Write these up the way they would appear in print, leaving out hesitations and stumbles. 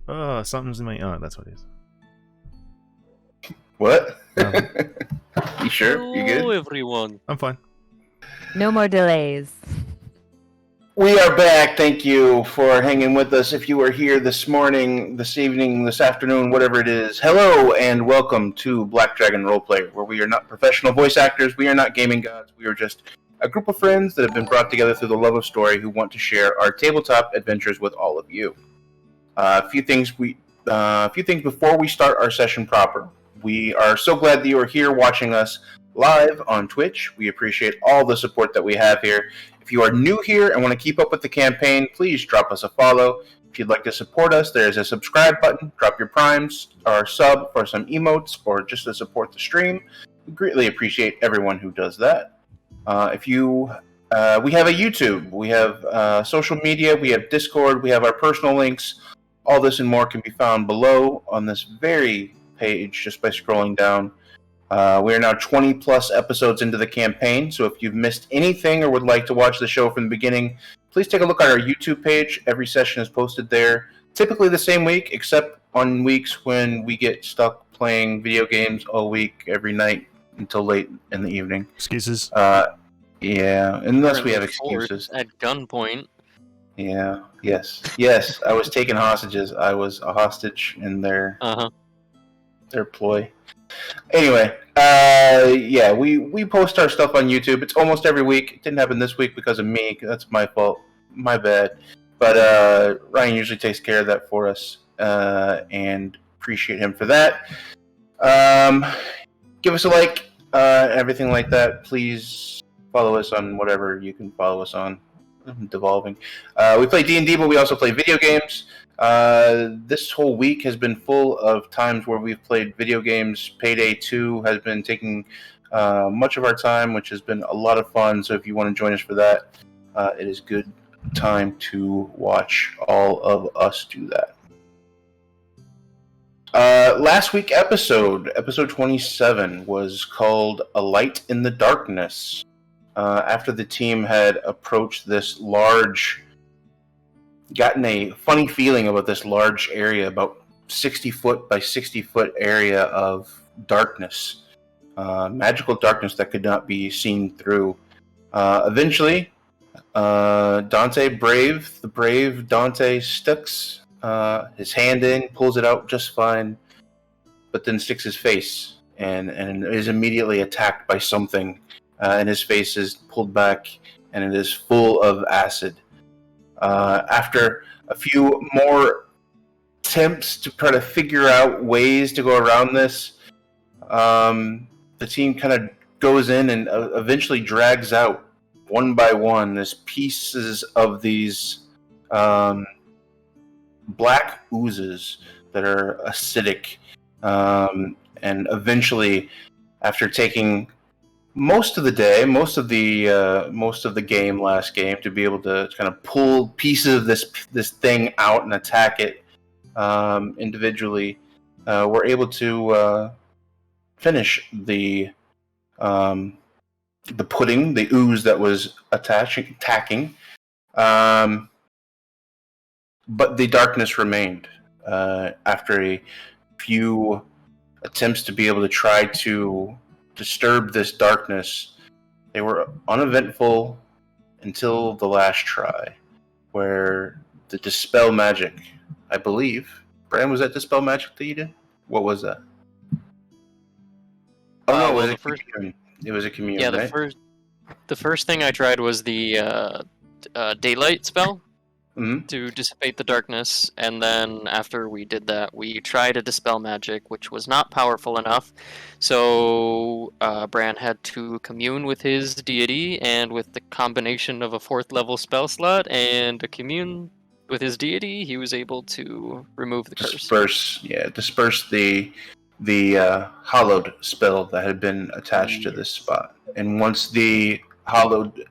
Oh, something's in my. Oh, that's what it is. What? Nothing. You sure? You Hello, good? everyone. I'm fine. No more delays. We are back. Thank you for hanging with us. If you were here this morning, this evening, this afternoon, whatever it is, hello and welcome to Black Dragon Roleplay, where we are not professional voice actors, we are not gaming gods, we are just a group of friends that have been brought together through the love of story who want to share our tabletop adventures with all of you. A few things before we start our session proper. We are so glad that you are here watching us live on Twitch. We appreciate all the support that we have here. If you are new here and want to keep up with the campaign, please drop us a follow. If you'd like to support us, there is a subscribe button. Drop your primes or sub for some emotes or just to support the stream. We greatly appreciate everyone who does that. We have a YouTube, we have social media, we have Discord, we have our personal links. All this and more can be found below on this very page just by scrolling down. We are now 20 plus episodes into the campaign, so if you've missed anything or would like to watch the show from the beginning, please take a look at our YouTube page. Every session is posted there, typically the same week, except on weeks when we get stuck playing video games all week, every night, until late in the evening. Excuses. Yeah, unless we have excuses. At gunpoint. Yeah, yes, I was taken hostages. I was a hostage in their ploy. Anyway, we post our stuff on YouTube. It's almost every week. It didn't happen this week because of me. That's my fault. My bad. But Ryan usually takes care of that for us, and appreciate him for that. Give us a like, everything like that. Please follow us on whatever you can follow us on. I'm devolving. We play D&D, but we also play video games. This whole week has been full of times where we've played video games. Payday 2 has been taking much of our time, which has been a lot of fun. So if you want to join us for that, it is good time to watch all of us do that. Last week episode 27, was called A Light in the Darkness. After the team had approached this gotten a funny feeling about this large area, about 60 foot by 60 foot area of darkness, magical darkness that could not be seen through. Eventually, the brave Dante sticks his hand in, pulls it out just fine, but then sticks his face and is immediately attacked by something. And his face is pulled back, and it is full of acid. After a few more attempts to try to figure out ways to go around this, the team kind of goes in and eventually drags out, one by one, these pieces of these black oozes that are acidic. And eventually, after taking most of the day, most of the game last game, to be able to kind of pull pieces of this thing out and attack it individually, we're able to finish the pudding, the ooze that was attacking. But the darkness remained after a few attempts to be able to try to disturb this darkness. They were uneventful until the last try, where the dispel magic, I believe. Brian, was that dispel magic that you did? What was that? Oh no, it was a commune. Yeah, right? the first thing I tried was the daylight spell. Mm-hmm. To dissipate the darkness, and then after we did that, we tried to dispel magic, which was not powerful enough. So Bran had to commune with his deity, and with the combination of a 4th level spell slot and a commune with his deity, he was able to remove the curse. Disperse the hallowed spell that had been attached to this spot. And once the hallowed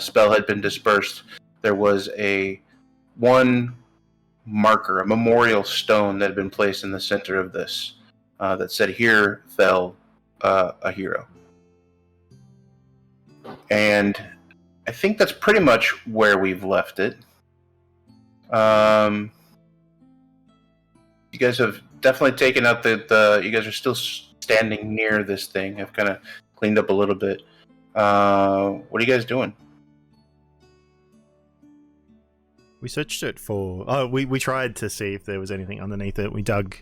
spell had been dispersed, there was one marker, a memorial stone that had been placed in the center of this that said, "Here fell a hero." And I think that's pretty much where we've left it. You guys have definitely taken out the. You guys are still standing near this thing. Have kind of cleaned up a little bit. What are you guys doing? We searched it for. Oh, we tried to see if there was anything underneath it. We dug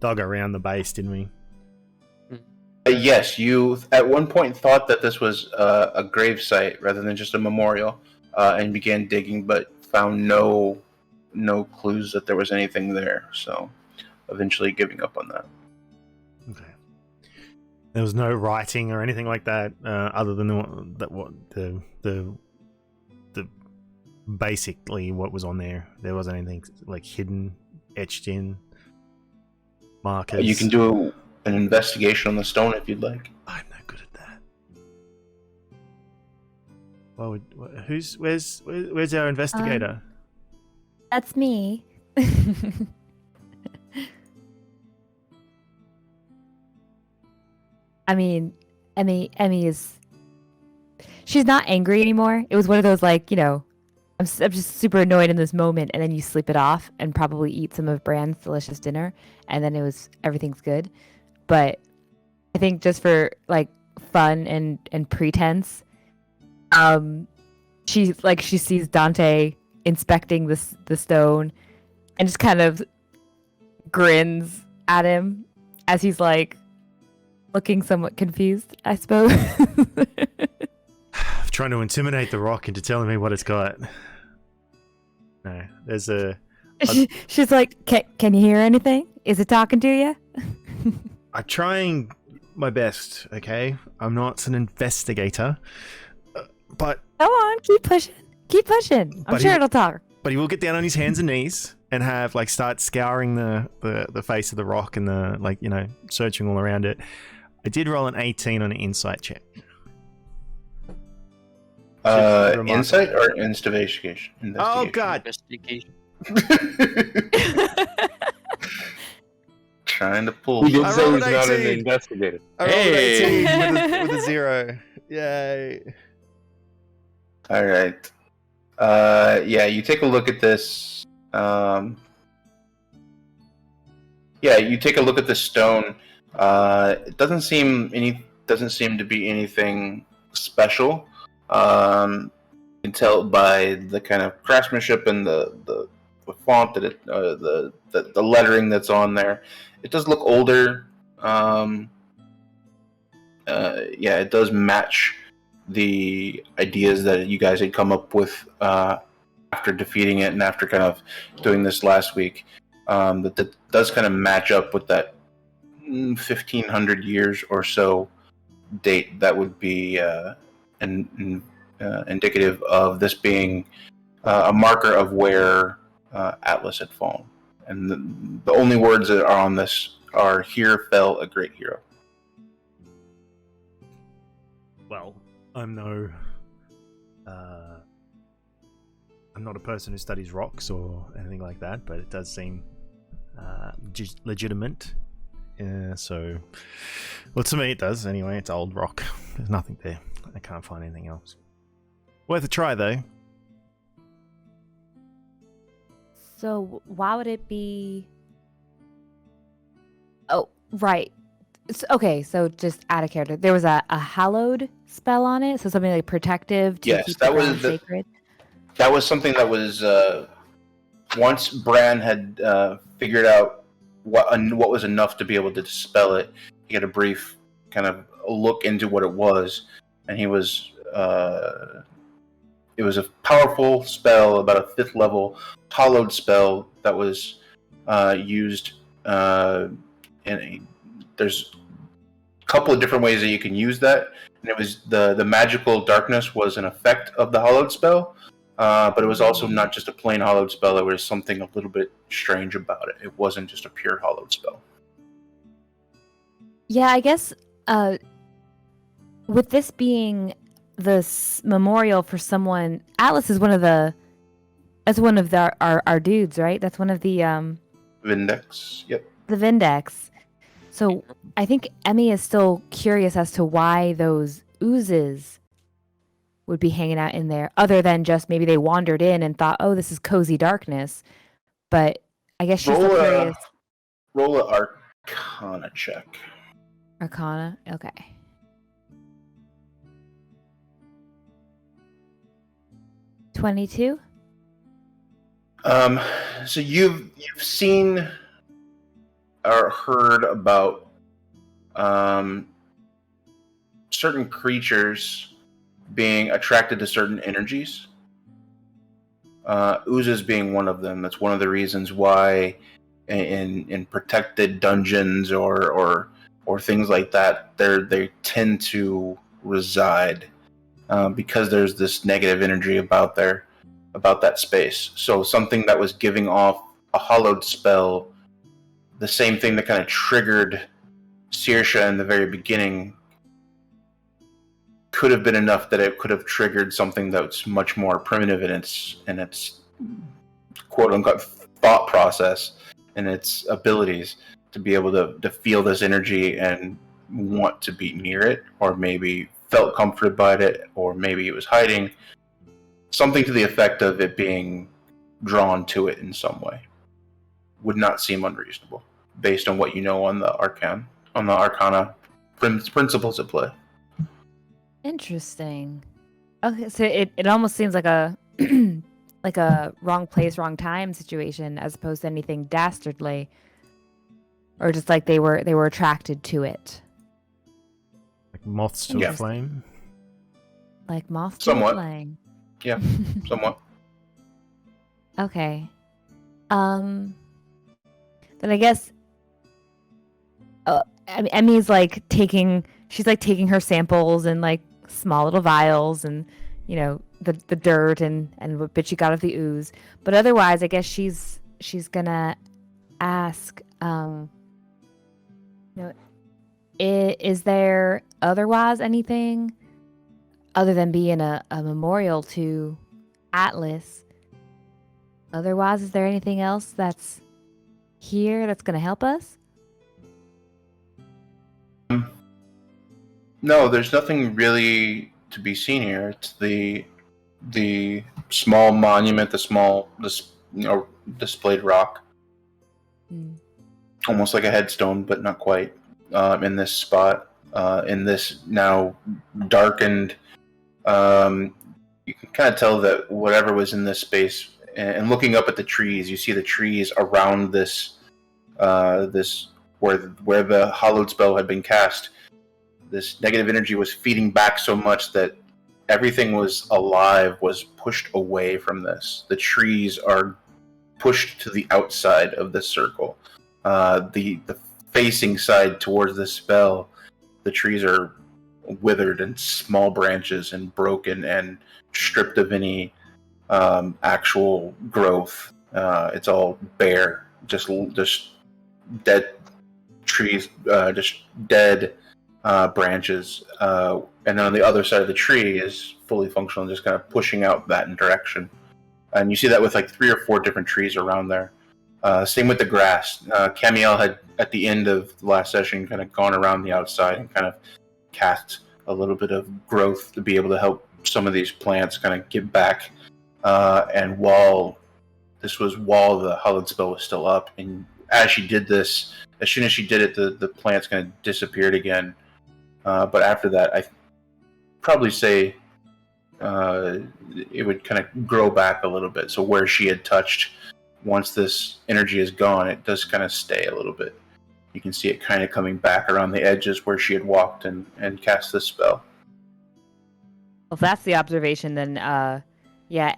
around the base, didn't we? Yes, you at one point thought that this was a grave site rather than just a memorial, and began digging, but found no clues that there was anything there. So, eventually giving up on that. Okay. There was no writing or anything like that, other than the basically what was on there. There wasn't anything like hidden, etched in markers. You can do an investigation on the stone if you'd like. I'm no good at that. Well, where's our investigator? That's me. I mean, Emmy is. She's not angry anymore. It was one of those like, I'm just super annoyed in this moment, and then you sleep it off and probably eat some of Bran's delicious dinner, and then everything's good. But I think just for like fun and pretense, she sees Dante inspecting the stone and just kind of grins at him as he's like looking somewhat confused, I suppose. Trying to intimidate the rock into telling me what it's got. No, there's She's like, can you hear anything? Is it talking to you? I'm trying my best, okay? I'm not an investigator, but... Go on, keep pushing. I'm sure it'll talk. But he will get down on his hands and knees and start scouring the face of the rock and searching all around it. I did roll an 18 on an insight check. Insight or investigation? Oh, God. Investigation. Trying to pull. He did I say rolled he's an not an 18. investigator. I rolled an 18 with a 0. Yay. All right. Yeah, you take a look at this. You take a look at the stone. It doesn't seem to be anything special. You can tell by the kind of craftsmanship and the font that the lettering that's on there. It does look older. It does match the ideas that you guys had come up with after defeating it and after kind of doing this last week. That does kind of match up with that 1,500 years or so date that would be indicative of this being a marker of where Atlas had fallen. And the only words that are on this are, "Here fell a great hero." Well, I'm not a person who studies rocks or anything like that, but it does seem legitimate. So, well, to me it does anyway. It's old rock. There's nothing there. I can't find anything else. Worth a try, though. So why would it be? Oh, right. Okay, so just out of character, there was a hallowed spell on it, so something like protective to Yes, keep that the was ground sacred. That was something that was once Bran had figured out what was enough to be able to dispel it. He had a brief kind of look into what it was, and he was. It was a powerful spell, about a 5th level hallowed spell that was used. There's a couple of different ways that you can use that, and it was the magical darkness was an effect of the hallowed spell, but it was also not just a plain hallowed spell. There was something a little bit strange about it. It wasn't just a pure hallowed spell. Yeah, I guess with this being this memorial for someone, Atlas is one of our dudes, right? That's one of the Vindex. Yep. the Vindex. So I think Emmy is still curious as to why those oozes would be hanging out in there, other than just maybe they wandered in and thought, oh, this is cozy darkness. But I guess she's still curious. Roll an Arcana check. Arcana. Okay. 22. So you've seen or heard about certain creatures being attracted to certain energies. Oozes being one of them. That's one of the reasons why in protected dungeons or things like that, they tend to reside because there's this negative energy about that space. So something that was giving off a hallowed spell, the same thing that kind of triggered Saoirse in the very beginning, could have been enough that it could have triggered something that's much more primitive in its quote unquote thought process and its abilities to be able to feel this energy and want to be near it, or maybe felt comforted by it, or maybe it was hiding. Something to the effect of it being drawn to it in some way would not seem unreasonable based on what you know on the Arcana principles at play. Interesting. Okay, so it almost seems like a like a wrong place, wrong time situation, as opposed to anything dastardly, or just like they were attracted to it, Like moths to a flame. like moth to Somewhat. a flame. Yeah, somewhat. Okay. Then I guess. I mean, Emmy's like taking her samples and like small little vials and the dirt and what bit she got of the ooze. But otherwise, I guess she's gonna ask, is there otherwise anything other than being a memorial to Atlas? Otherwise, is there anything else that's here that's gonna help us? No, there's nothing really to be seen here. It's the small monument, the small displayed rock, almost like a headstone, but not quite. In this spot, in this now darkened, you can kind of tell that whatever was in this space. And looking up at the trees, you see the trees around this where the hallowed spell had been cast. This negative energy was feeding back so much that everything was alive was pushed away from this. The trees are pushed to the outside of this circle. The facing side towards the spell, the trees are withered and small branches and broken and stripped of any actual growth. It's all bare, just dead trees, just dead branches, and then on the other side of the tree is fully functional and just kind of pushing out that direction. And you see that with like 3 or 4 different trees around there. Same with the grass. Camiel had, at the end of the last session, kind of gone around the outside and kind of cast a little bit of growth to be able to help some of these plants kind of get back. And while the hallowed spell was still up, and as she did this, as soon as she did it, the plants kind of disappeared again. But after that, I probably say it would kind of grow back a little bit. So where she had touched, once this energy is gone, it does kind of stay a little bit. You can see it kind of coming back around the edges where she had walked and cast this spell. Well, if that's the observation, then yeah,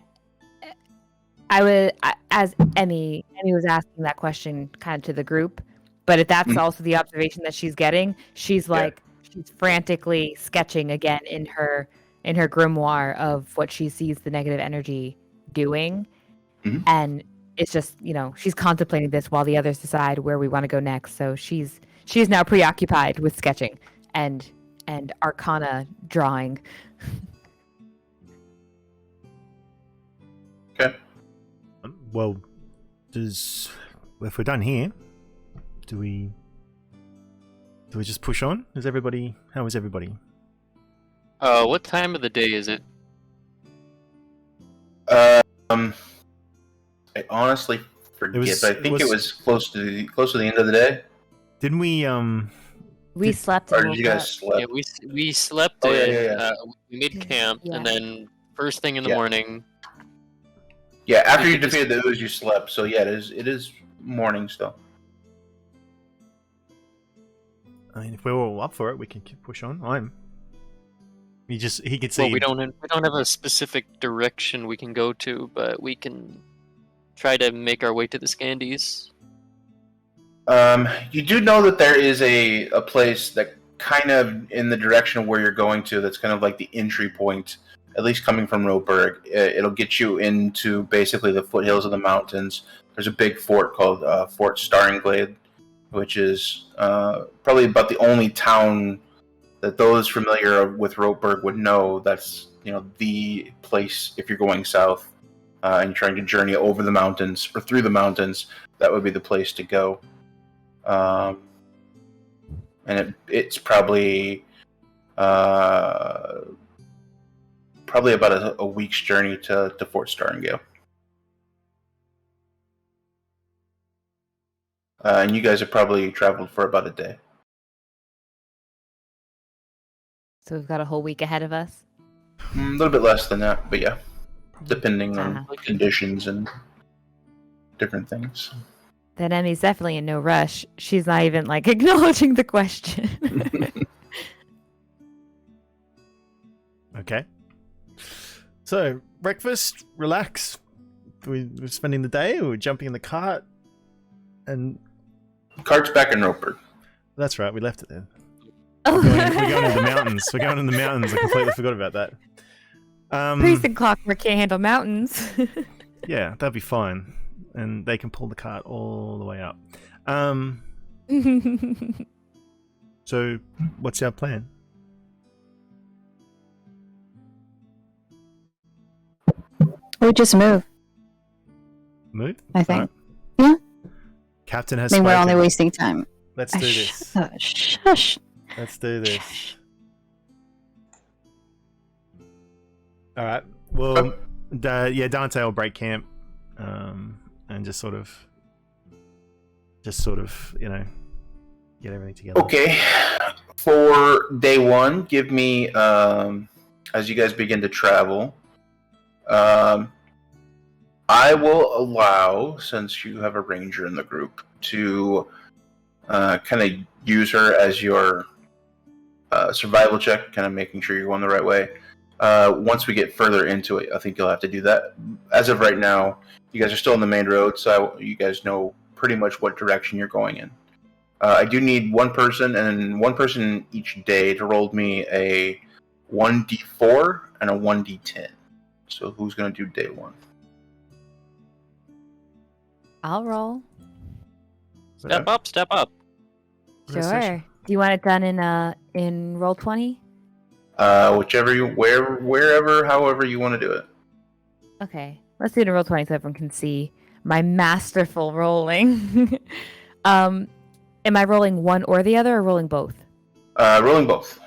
I would, as Emmy was asking that question kind of to the group, but if that's also the observation that she's getting, she's like, she's frantically sketching again in her grimoire of what she sees the negative energy doing. And it's just, she's contemplating this while the others decide where we want to go next. So she's now preoccupied with sketching and Arcana drawing. Okay. Well, if we're done here, do we just push on? How is everybody? What time of the day is it? I honestly forget, but I think it was close to the end of the day. Didn't we? We slept. Or And did you woke guys up. sleep? Yeah, we slept Oh, yeah, in. yeah, yeah. We made camp, Yeah. and then first thing in the Yeah. morning. Yeah, after We you could just- defeated the ooze, you slept. So yeah, it is morning still. I mean, if we're all up for it, we can push on. He could see. Well, we don't have a specific direction we can go to, but we can try to make our way to the Scandies. You do know that there is a place that kind of in the direction of where you're going to. That's kind of like the entry point, at least coming from Ropeberg. It'll get you into basically the foothills of the mountains. There's a big fort called Fort Staringlade, which is probably about the only town that those familiar with Ropeberg would know. That's the place if you're going south and trying to journey over the mountains or through the mountains. That would be the place to go. And it's probably about a week's journey to Fort Staringale. And you guys have probably traveled for about a day. So we've got a whole week ahead of us. A little bit less than that, but yeah, depending on Uh-huh. conditions and different things. Then Emmy's definitely in no rush. She's not even like acknowledging the question. Okay. So breakfast, relax. We're spending the day. We're jumping in the cart, and Cart's back in Ropeberg. that's right. We left it there. Oh. We're going into the mountains. We're going in the mountains. I completely forgot about that. Priest and Clockwork can't handle mountains. Yeah, that'd be fine, and they can pull the cart all the way up. So, what's our plan? We just move. Move? I think. Alright. Yeah. Captain has I mean, we're spoken. only wasting time. Let's do this. Shush. Let's do this. All right. Well, Dante will break camp, and just sort of, get everything together. Okay. For day one, give me, as you guys begin to travel, I will allow, since you have a ranger in the group, to kind of use her as your survival check, kind of making sure you're going the right way. Once we get further into it, I think you'll have to do that. As of right now, you guys are still on the main road, so you guys know pretty much what direction you're going in. I do need one person each day to roll me a 1d4 and a 1d10. So who's going to do day one? I'll roll. Step up, step up. Sure. Do you want it done in roll 20? Wherever, however you want to do it. Okay. Let's do it in roll 20 so everyone can see my masterful rolling. Am I rolling one or the other or rolling both? Rolling both.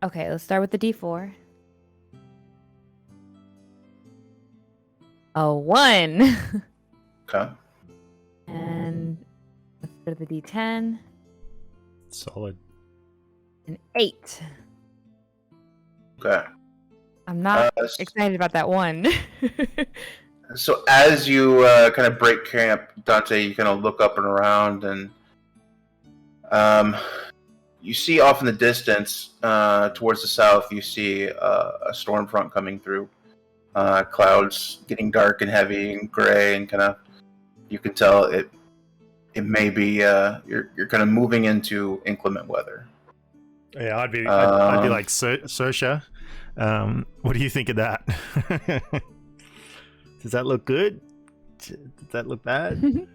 Okay, let's start with the D4. A 1. Okay. And let's go to the D10. Solid. An 8. Okay. I'm not excited about that one. So as you kind of break camp, Dante, you kind of look up and around, and you see off in the distance, towards the south, you see a storm front coming through. Clouds getting dark and heavy and gray, and kind of you can tell it may be you're kind of moving into inclement weather. Yeah, I'd be like Sersha. What do you think of that? Does that look good? Does that look bad?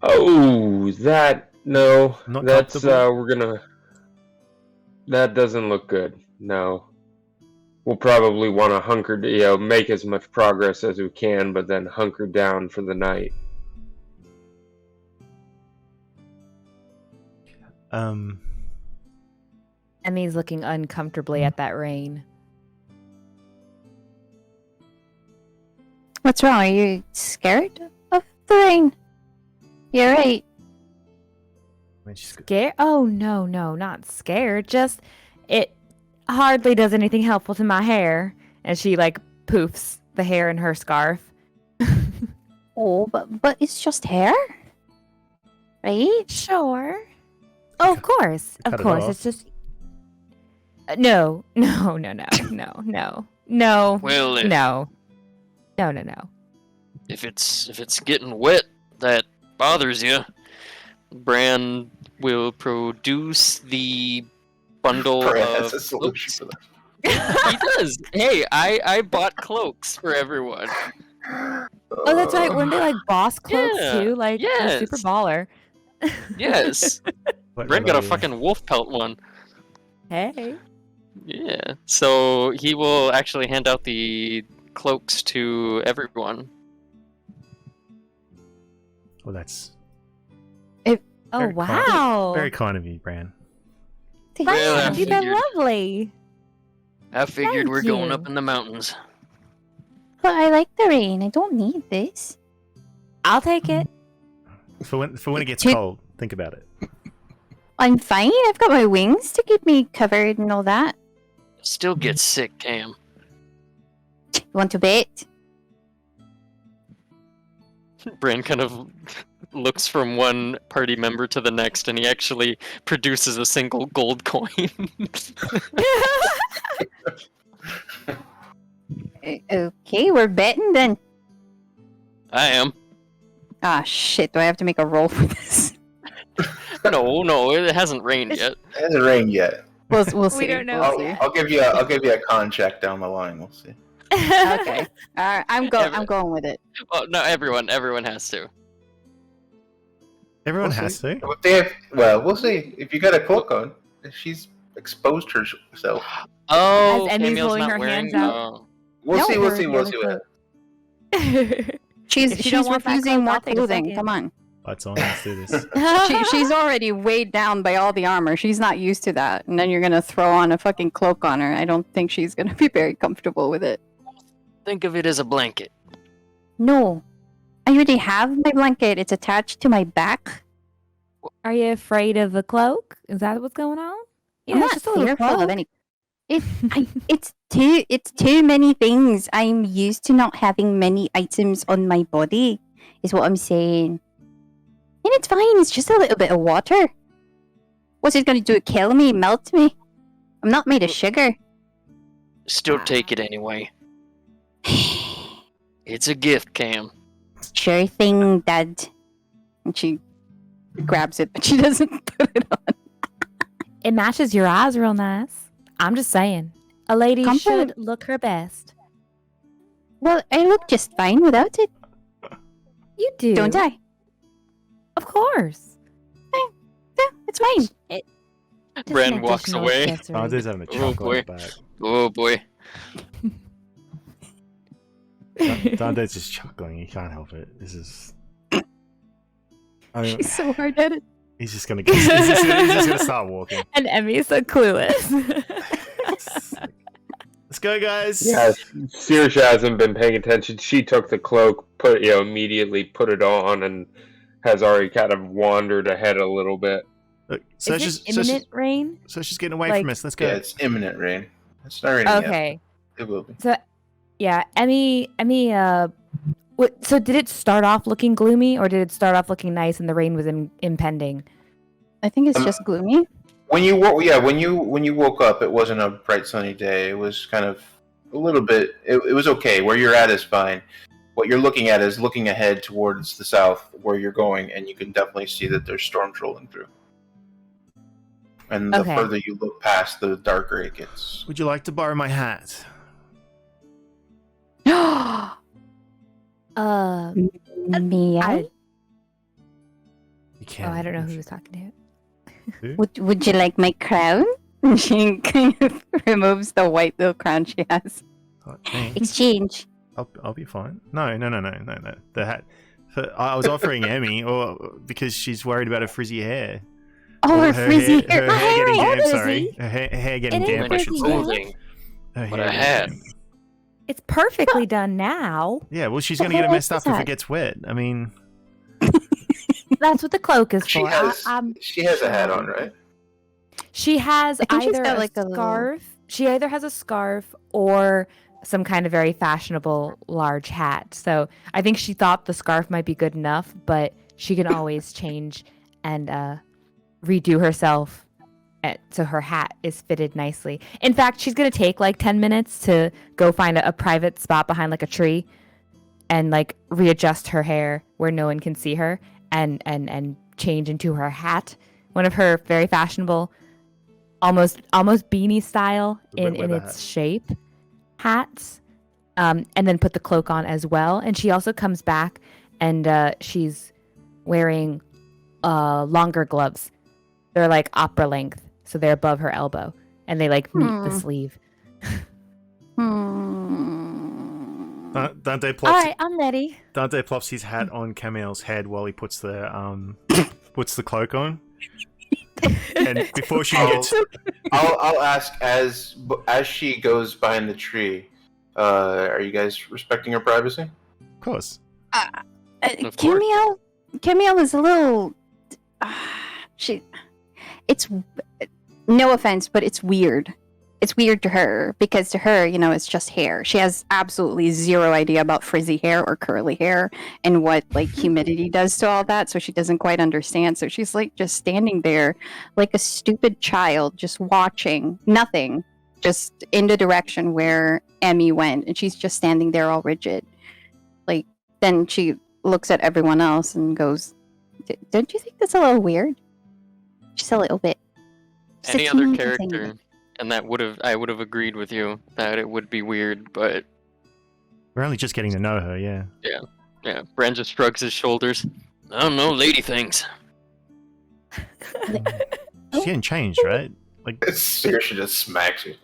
Oh, no. Not That's comfortable? That doesn't look good. No. We'll probably want to make as much progress as we can, but then hunker down for the night. Emmy's looking uncomfortably at that rain. What's wrong? Are you scared of the rain. You're right. I mean, she's good. Scared? Oh no, not scared. Just it hardly does anything helpful to my hair. And she like poofs the hair in her scarf. Oh, but it's just hair, right? Sure. Oh, of course. Of Cut it course. off. It's just no. Well, No. if it's getting wet that bothers you, Bran will produce the bundle Brad of has a solution for that. He does. Hey, I bought cloaks for everyone. Oh, that's right. Weren't they like boss cloaks Yeah, too? Like yes. super baller. Yes. What Bran got a about you? fucking wolf pelt one. Hey. Yeah. So he will actually hand out the cloaks to everyone. Well, that's Oh Very wow. very kind of you, Bran. Thank Well, you. I Wow, they're figured. lovely. I figured Thank we're going you. up in the mountains. But I like the rain. I don't need this. I'll take it. For when it gets Two- cold, think about it. I'm fine. I've got my wings to keep me covered and all that. Still get sick, Cam. You want to bet? Bran kind of looks from one party member to the next, and he actually produces a single gold coin. Okay, we're betting then. I am. Ah, shit. Do I have to make a roll for this? No, it hasn't rained yet. It hasn't rained yet. We'll see. We don't know. We'll see. I'll give you a con check down the line. We'll see. Okay. I'm going with it. Oh no, everyone has to. Everyone We'll has see. to. If they have, well, we'll see. If you got a cloak on, if she's exposed herself, Oh, As Emmy's Camille's holding not her wearing. hands out. Oh. we'll No, see. We'll her see. We'll hands see are what. She's If you don't want that refusing cloak, more I'll take a clothing. second. Come on. Lights on. Let's do this. She's already weighed down by all the armor. She's not used to that. And then you're gonna throw on a fucking cloak on her. I don't think she's gonna be very comfortable with it. Think of it as a blanket. No. I already have my blanket. It's attached to my back. Are you afraid of the cloak? Is that what's going on? I'm not it's just a little fearful of cloak. any. It's too many things. I'm used to not having many items on my body, is what I'm saying. And it's fine. It's just a little bit of water. What's it gonna do? Kill me? Melt me? I'm not made of sugar. Still take it anyway. It's a gift, Cam. Sure thing, Dad. And she grabs it, but she doesn't put it on. It matches your eyes real nice. I'm just saying. A lady Compliment. should look her best. Well, I look just fine without it, You do. don't I? Of course. Yeah, it's fine. Just Bran an walks additional away. accessory. Dante's having a Oh, chuckle boy. in the back. Oh boy. Dante's just chuckling. He can't help it. This is. I mean, She's so hard at it. he's just gonna. He's just gonna start walking. And Emmy's so clueless. Let's go, guys. Yeah, Saoirse hasn't been paying attention. She took the cloak, immediately put it on, and has already kind of wandered ahead a little bit. Look, Is it imminent rain? so she's getting away Like- from us. Let's go. Yeah, it's imminent rain. It's not raining yet. Okay. It will be. Yeah, Emmy, so did it start off looking gloomy or did it start off looking nice and the rain was impending? I think it's just gloomy. When you woke up, it wasn't a bright sunny day. It was kind of a little bit. It was okay. Where you're at is fine. What you're looking at is looking ahead towards the south, where you're going, and you can definitely see that there's storms rolling through. And the Okay. further you look past, the darker it gets. Would you like to borrow my hat? May I? You can. I don't know who was talking to. Would you like my crown? And she kind of removes the white little crown she has. Oh, thanks. Exchange. I'll be fine. No. The hat. I was offering Emmy, because she's worried about her frizzy hair. Oh, her frizzy hair. Her My hair hair getting ain't damp. frizzy. Sorry, her hair getting It ain't damp. I should frizzy, say. yeah. Clothing. Her What hair a getting hat. damp. It's perfectly done now. Yeah, well, she's But gonna get it who messed up likes if it that? gets wet. I mean, That's what the cloak is She for. has a hat on, right? She has I think she's either got, a like, a little- scarf. She either has a scarf or some kind of very fashionable large hat. So I think she thought the scarf might be good enough, but she can always change and redo herself so her hat is fitted nicely. In fact, she's gonna take like 10 minutes to go find a private spot behind like a tree and like readjust her hair where no one can see her and change into her hat. One of her very fashionable, almost beanie style in Weather its hat. shape hats, and then put the cloak on as well. And she also comes back and she's wearing longer gloves. They're like opera length, so they're above her elbow, and they like meet the sleeve. Dante All plops. right, I'm ready. Dante plops his hat on Camille's head while he puts the cloak on. And before she gets, I'll ask as she goes behind the tree. Are you guys respecting her privacy? of course, Of course. Camille is a little. It's no offense, but it's weird. It's weird to her because to her, it's just hair. She has absolutely zero idea about frizzy hair or curly hair and what like humidity does to all that. So she doesn't quite understand. So she's like just standing there like a stupid child, just watching nothing, just in the direction where Emmy went, and she's just standing there all rigid. Like then she looks at everyone else and goes, "Don't you think that's a little weird?" Just a little bit. Just a Any other teeny character, tiny bit. and I would have agreed with you that it would be weird, but we're only just getting to know her. Yeah, yeah, Bran just shrugs his shoulders. I don't know, lady things. she's getting changed, right? Like, Saoirse just smacks you.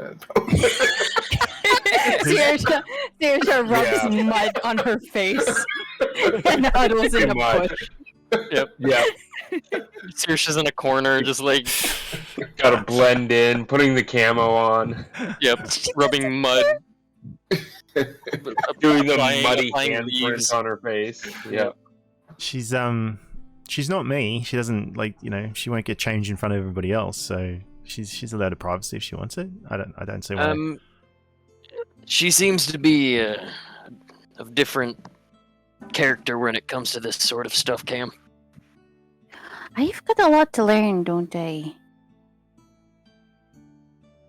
Saoirse rubs mud on her face and huddles in a bush. Yeah, Saoirse's in a corner, just like, gotta blend in, putting the camo on, yep, rubbing mud. doing the Applying muddy leaves. handprints on her face. Yeah. she's not me. She doesn't she won't get changed in front of everybody else. So she's allowed to privacy if she wants it. I don't see why. She seems to be of different character when it comes to this sort of stuff, Cam. I've got a lot to learn, don't I?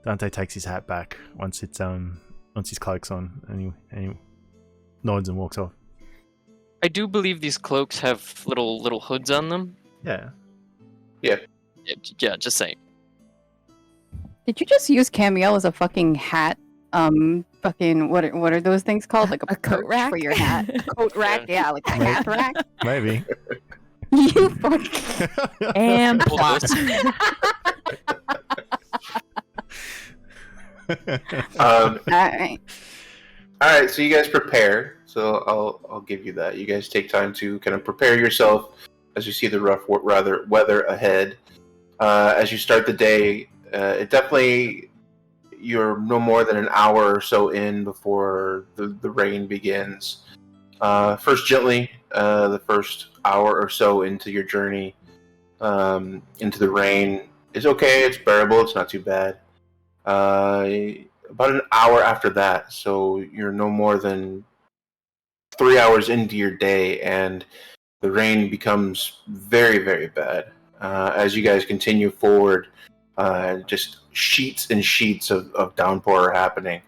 Dante takes his hat back once his cloak's on, and he nods and walks off. I do believe these cloaks have little hoods on them. Yeah. Yeah, just saying. Did you just use Camille as a fucking hat? Fucking what are those things called? Like a coat perch rack for your hat? A coat rack, yeah, like a hat rack. Maybe. You fucking. And Hold plot. this. Alright. All right, so you guys prepare. So I'll give you that. You guys take time to kind of prepare yourself as you see the rough weather ahead. As you start the day, it definitely you're no more than an hour or so in before the rain begins. First, gently, the first hour or so into your journey into the rain is okay. It's bearable. It's not too bad. About an hour after that, so you're no more than 3 hours into your day, and the rain becomes very, very bad. As you guys continue forward, just sheets and sheets of downpour are happening.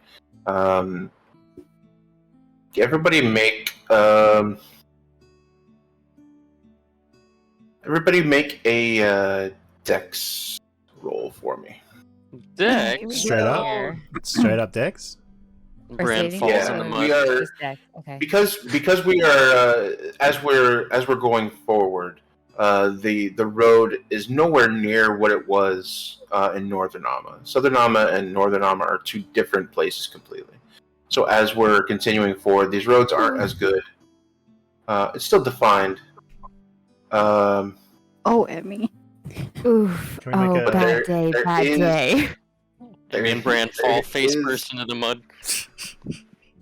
Everybody make a dex roll for me. Dex. Straight up Dex. Bran saving falls Yeah, in the mud. we are Just deck. Okay. because we are as we're going forward. The road is nowhere near what it was in Northern Amma. Southern Amma and Northern Amma are two different places completely. So as we're continuing forward, these roads aren't as good. It's still defined. Oh, Emmy. Oof. Can we make Oh, a- bad day. there Bad is- day. Me and Bran fall There face is- first into the mud.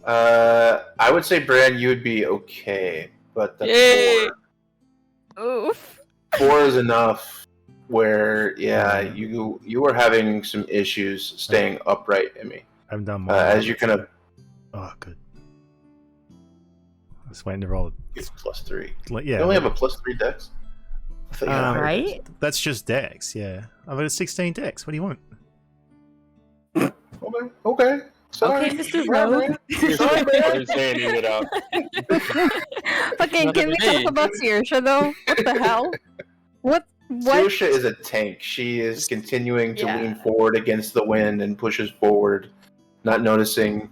I would say, Bran, you would be okay, but the Yay! four, Oof. 4 is enough. Where you are having some issues staying upright, Emmy. I've done more. As you kind of. Oh, good. I was waiting to roll it. It's +3. Yeah. You only have a +3 dex? I thought you had a higher Right? dex. That's just dex, yeah. I've got a 16 dex. What do you want? Okay. Sorry. Okay, Mr. Rogue. Sorry, man. You're standing it up. Okay, can we talk about Saoirse though? What the hell? What? Saoirse is a tank. She is continuing to Yeah. lean forward against the wind and pushes forward, not noticing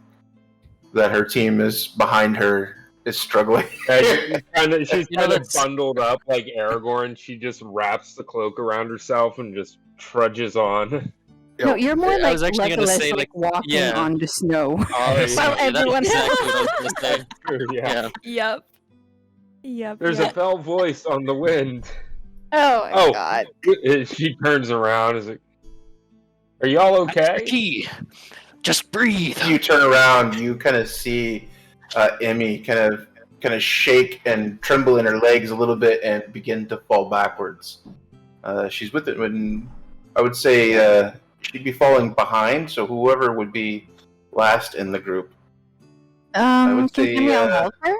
that her team is behind her, is struggling. She's kind of that's- bundled up like Aragorn. She just wraps the cloak around herself and just trudges on. No, you're more I like was actually gonna Legolas, say, like walking yeah. on the snow. Well, Well, everyone that's exactly what I was gonna say. Yeah. Yeah. Yep. There's a fell voice on the wind. Oh my Oh. god. She turns around. Is like, "Are y'all okay?" Key. Just breathe. You turn around, you kind of see Emmy kind of shake and tremble in her legs a little bit and begin to fall backwards. She's with it when I would say she'd be falling behind, so whoever would be last in the group. would Can say, Camille help her?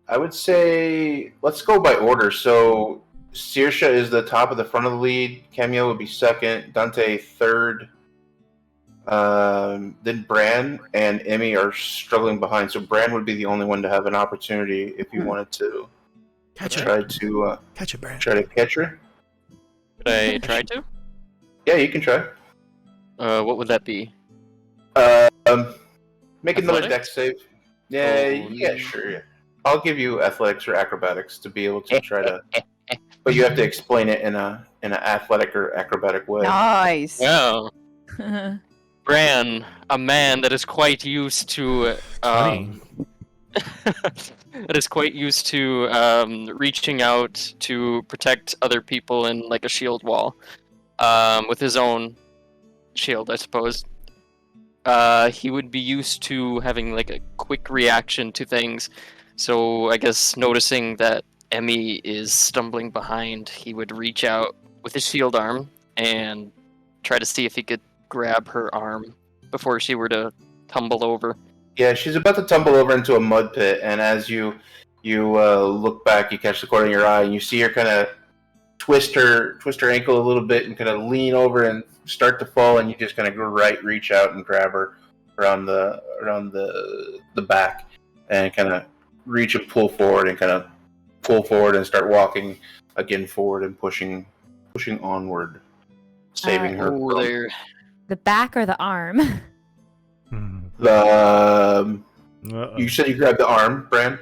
I would say let's go by order. So Saoirse is the top of the front of the lead. Camille would be second. Dante third. Then Bran and Emmy are struggling behind. So Bran would be the only one to have an opportunity if you wanted to Catch her. try to Catch it, Brand. catch her. Could I try to? Yeah, you can try. What would that be? Make another Athletics? dex save. Yeah, Oh, yeah, sure. Yeah. I'll give you athletics or acrobatics to be able to try to. But you have to explain it in an athletic or acrobatic way. Nice. Oh, Bran, a man that is quite used to Funny. that is quite used to reaching out to protect other people in like a shield wall, with his own shield, I suppose. He would be used to having like a quick reaction to things. So I guess noticing that Emmy is stumbling behind, he would reach out with his shield arm and try to see if he could grab her arm before she were to tumble over. Yeah, she's about to tumble over into a mud pit, and as you look back, you catch the corner of your eye, and you see her kind of twist her ankle a little bit, and kind of lean over and start to fall, and you just kind of reach out and grab her around the back, and kind of reach and pull forward, and start walking again forward and pushing onward, saving her. Oh, from there. The back or the arm? the. Uh-oh. You said you grabbed the arm, Bran.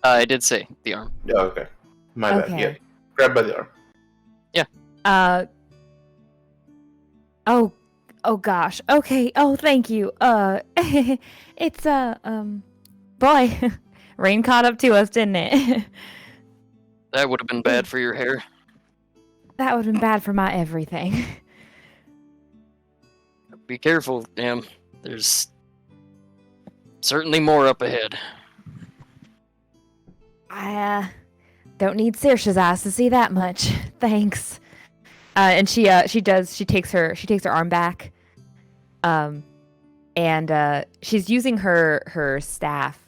I did say the arm. Oh, okay. My bad. Okay. Yeah. Grab by the arm. Oh gosh. Okay. Oh, thank you. It's boy, rain caught up to us, didn't it? That would have been bad for your hair. That would have been bad for my everything. Be careful, damn. There's certainly more up ahead. I don't need Saoirse's eyes to see that much. Thanks. And she takes her arm back. And she's using her staff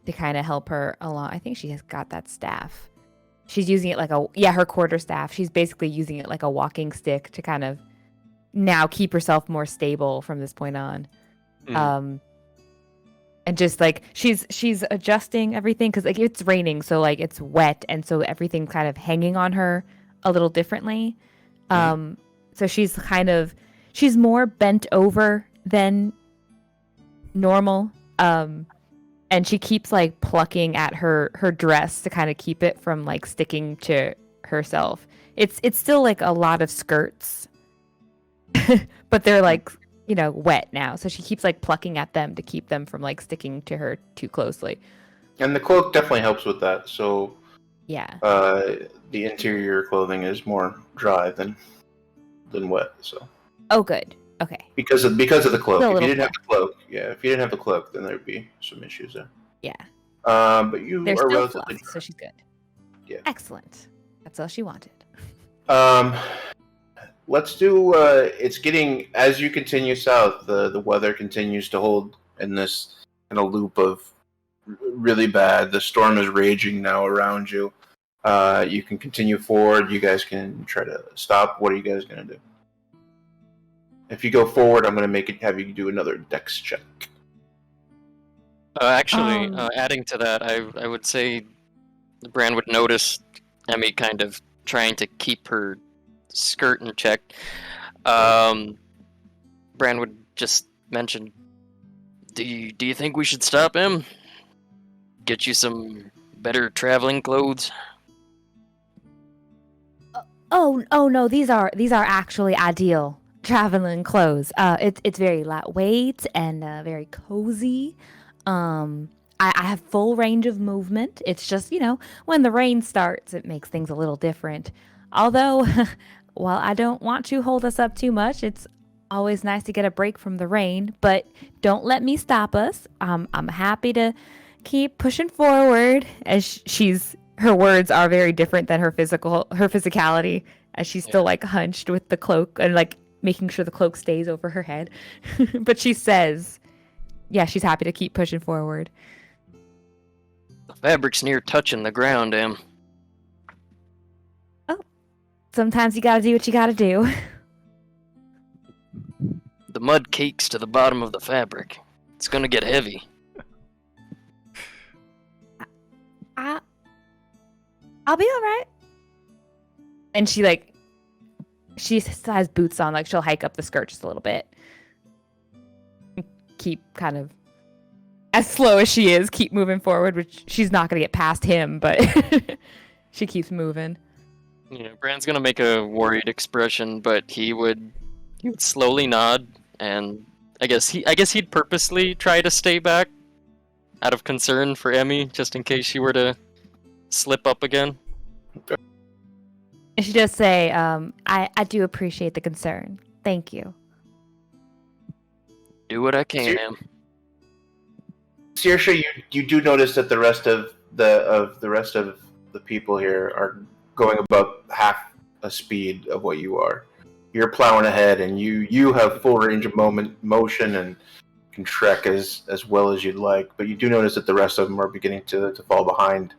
to kind of help her along. I think she has got that staff. She's using it like her quarter staff. She's basically using it like a walking stick to kind of now keep herself more stable from this point on. And just like she's adjusting everything because like it's raining, so like it's wet, and so everything's kind of hanging on her a little differently. So she's more bent over than normal. And she keeps like plucking at her dress to kind of keep it from like sticking to herself. It's still like a lot of skirts, but they're like, wet now. So she keeps like plucking at them to keep them from like sticking to her too closely. And the cloak definitely helps with that. So Yeah. the interior clothing is more dry than wet. So. Oh, good. Okay. Because of the cloak. Still a If you little didn't have the cloak, if you didn't have the cloak, then there'd be some issues there. Yeah. But you They're are still relatively fluffed, so she's good. Excellent. That's all she wanted. Let's do. It's getting as you continue south. The weather continues to hold in this kind of loop of really bad. The storm is raging now around you. You can continue forward. You guys can try to stop. What are you guys gonna do? If you go forward, I'm gonna have you do another dex check. Adding to that, I would say Bran would notice Emmy kind of trying to keep her skirt in check. Bran would just mention, do you think we should stop him? Get you some better traveling clothes? Oh no, these are actually ideal traveling clothes. It's very lightweight and very cozy. I have full range of movement. It's just, when the rain starts, it makes things a little different. Although, while I don't want to hold us up too much, it's always nice to get a break from the rain, but don't let me stop us. I'm happy to keep pushing forward as her words are very different than her physicality, as she's still like hunched with the cloak and like making sure the cloak stays over her head. But she says, yeah, she's happy to keep pushing forward. The fabric's near touching the ground, Em. Oh, sometimes you gotta do what you gotta do. The mud cakes to the bottom of the fabric. It's gonna get heavy. I'll be all right. And she has boots on, like she'll hike up the skirt just a little bit. Keep kind of, as slow as she is, keep moving forward, which she's not going to get past him, but she keeps moving. Bran's going to make a worried expression, but he would slowly nod, and I guess he'd purposely try to stay back out of concern for Emmy, just in case she were to slip up again. And she does say, I do appreciate the concern. Thank you. Do what I can, Em. Saoirse, you do notice that the rest of the people here are going about half a speed of what you are. You're plowing ahead, and you have full range of motion and can trek as well as you'd like. But you do notice that the rest of them are beginning to fall behind.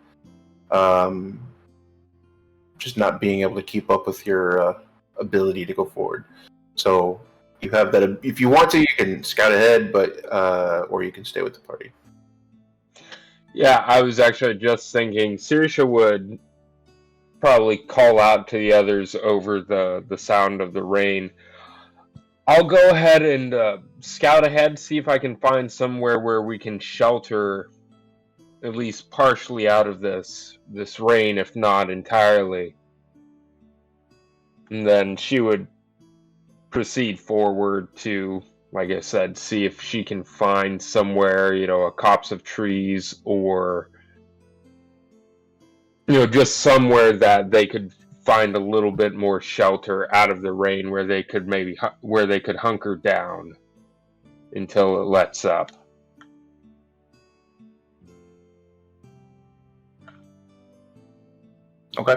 Just not being able to keep up with your ability to go forward. So you have that. If you want to, you can scout ahead, but or you can stay with the party. Yeah, I was actually just thinking Saoirse would probably call out to the others over the sound of the rain. I'll go ahead and scout ahead, see if I can find somewhere where we can shelter at least partially out of this rain, if not entirely. And then she would proceed forward to, like I said, see if she can find somewhere, a copse of trees, or just somewhere that they could find a little bit more shelter out of the rain, where they could hunker down until it lets up. Okay.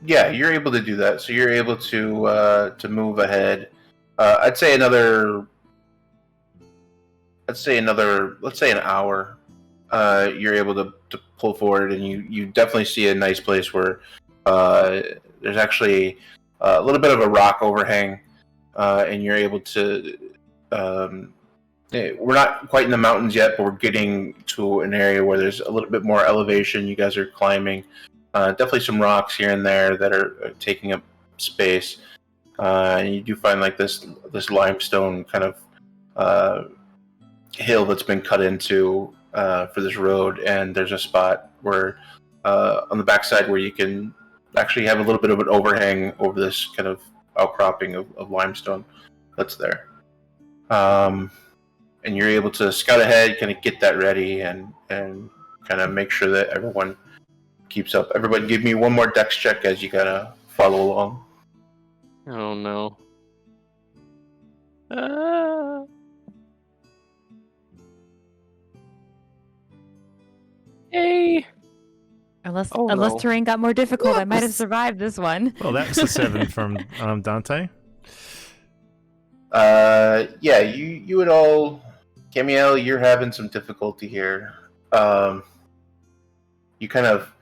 Yeah, you're able to do that. So you're able to move ahead. Let's say an hour. You're able to pull forward, and you definitely see a nice place where there's actually a little bit of a rock overhang, and you're able to. We're not quite in the mountains yet, but we're getting to an area where there's a little bit more elevation. You guys are climbing. Definitely some rocks here and there that are taking up space. And you do find like this limestone kind of hill that's been cut into for this road, and there's a spot where on the backside where you can actually have a little bit of an overhang over this kind of outcropping of limestone that's there. And you're able to scout ahead, kind of get that ready, and kind of make sure that everyone keeps up. Everybody give me one more dex check as you gotta follow along. Oh no. Hey, Unless no. terrain got more difficult, I might have Whoops. survived this one. Well, that was the 7 from Dante. Yeah, you would all, Camiel, you're having some difficulty here. You kind of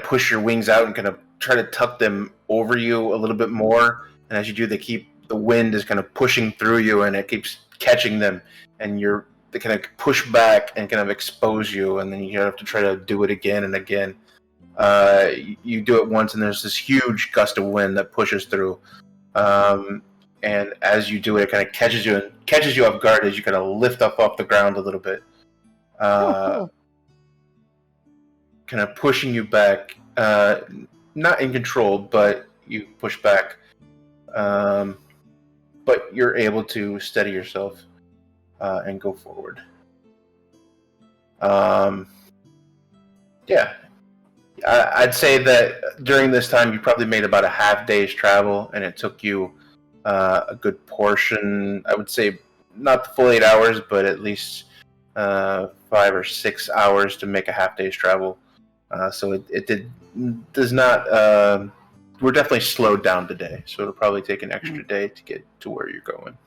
push your wings out and kind of try to tuck them over you a little bit more, and as you do, the wind is kind of pushing through you, and it keeps catching them, and they kind of push back and kind of expose you, and then you have to try to do it again and again. You do it once, and there's this huge gust of wind that pushes through. And as you do it, it kind of catches you off guard as you kind of lift up off the ground a little bit. Cool. Kind of pushing you back, not in control, but you push back. But you're able to steady yourself and go forward. Yeah. I'd say that during this time you probably made about a half day's travel, and it took you a good portion, I would say not the full 8 hours, but at least 5 or 6 hours to make a half day's travel. So it does not. We're definitely slowed down today, so it'll probably take an extra day to get to where you're going.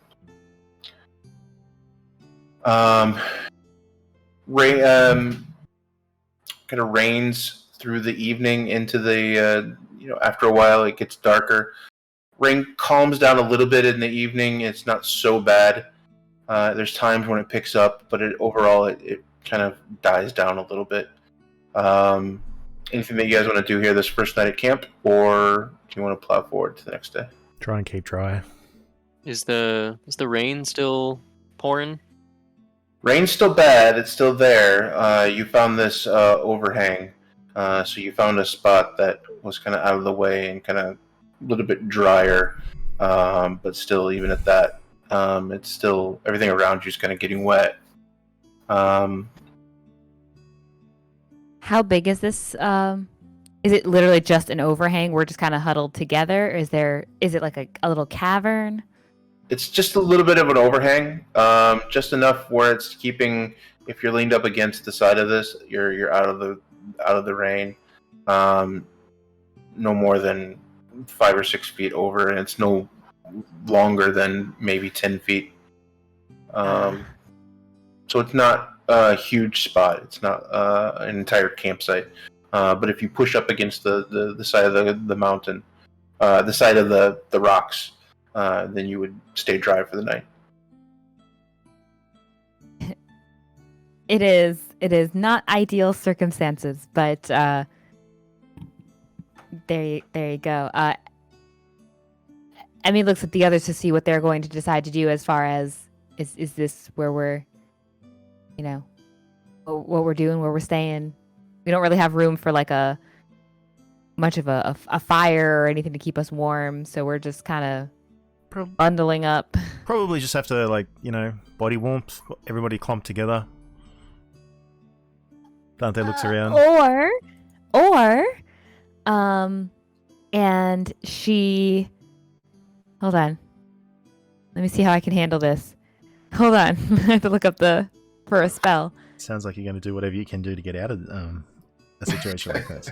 Kind of rains through the evening into the. After a while, it gets darker. Rain calms down a little bit in the evening. It's not so bad. There's times when it picks up, but overall it kind of dies down a little bit. Anything that you guys want to do here this first night at camp, or do you want to plow forward to the next day? Try and keep dry. Is the rain still pouring? Rain's still bad. It's still there. You found this overhang. So you found a spot that was kind of out of the way and kind of a little bit drier. But still, even at that, it's still, everything around you is kind of getting wet. How big is this? Is it literally just an overhang? We're just kind of huddled together? Or is it like a little cavern? It's just a little bit of an overhang, just enough where it's keeping. If you're leaned up against the side of this, you're out of the rain. No more than 5 or 6 feet over, and it's no longer than maybe 10 feet. So it's not a huge spot. It's not an entire campsite. But if you push up against the side of the mountain, the side of the rocks, then you would stay dry for the night. It is not ideal circumstances, but there you go. Emmy looks at the others to see what they're going to decide to do as far as is this where we're, what we're doing, where we're staying. We don't really have room for like much of a fire or anything to keep us warm, so we're just kind of bundling up. Probably just have to, body warmth. Everybody clump together. Dante looks around. And she... Hold on. Let me see how I can handle this. Hold on. I have to look up for a spell. Sounds like you're going to do whatever you can do to get out of a situation like that.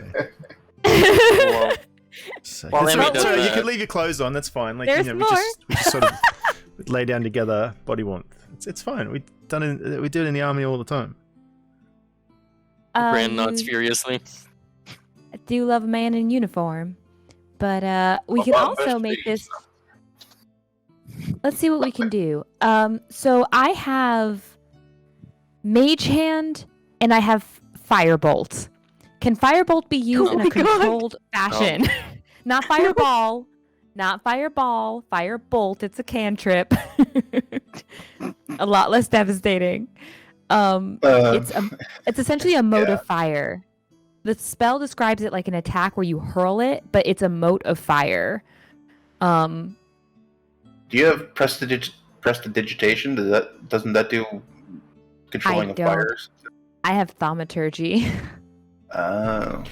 So. While Emmy does You that- could leave your clothes on. That's fine. There's we more. just sort of lay down together, body warmth. It's fine. We do it in the army all the time. Bran nods furiously. I do love a man in uniform, but we can also make this. Let's see what we can do. So I have Mage Hand and I have Firebolt. Can Firebolt be used in a controlled fashion? Not Fireball. Not Fireball. Firebolt. It's a cantrip. A lot less devastating. It's essentially a mote of fire. The spell describes it like an attack where you hurl it, but it's a mote of fire. Do you have prestidigitation? Doesn't that do controlling of fires? I have thaumaturgy. Oh.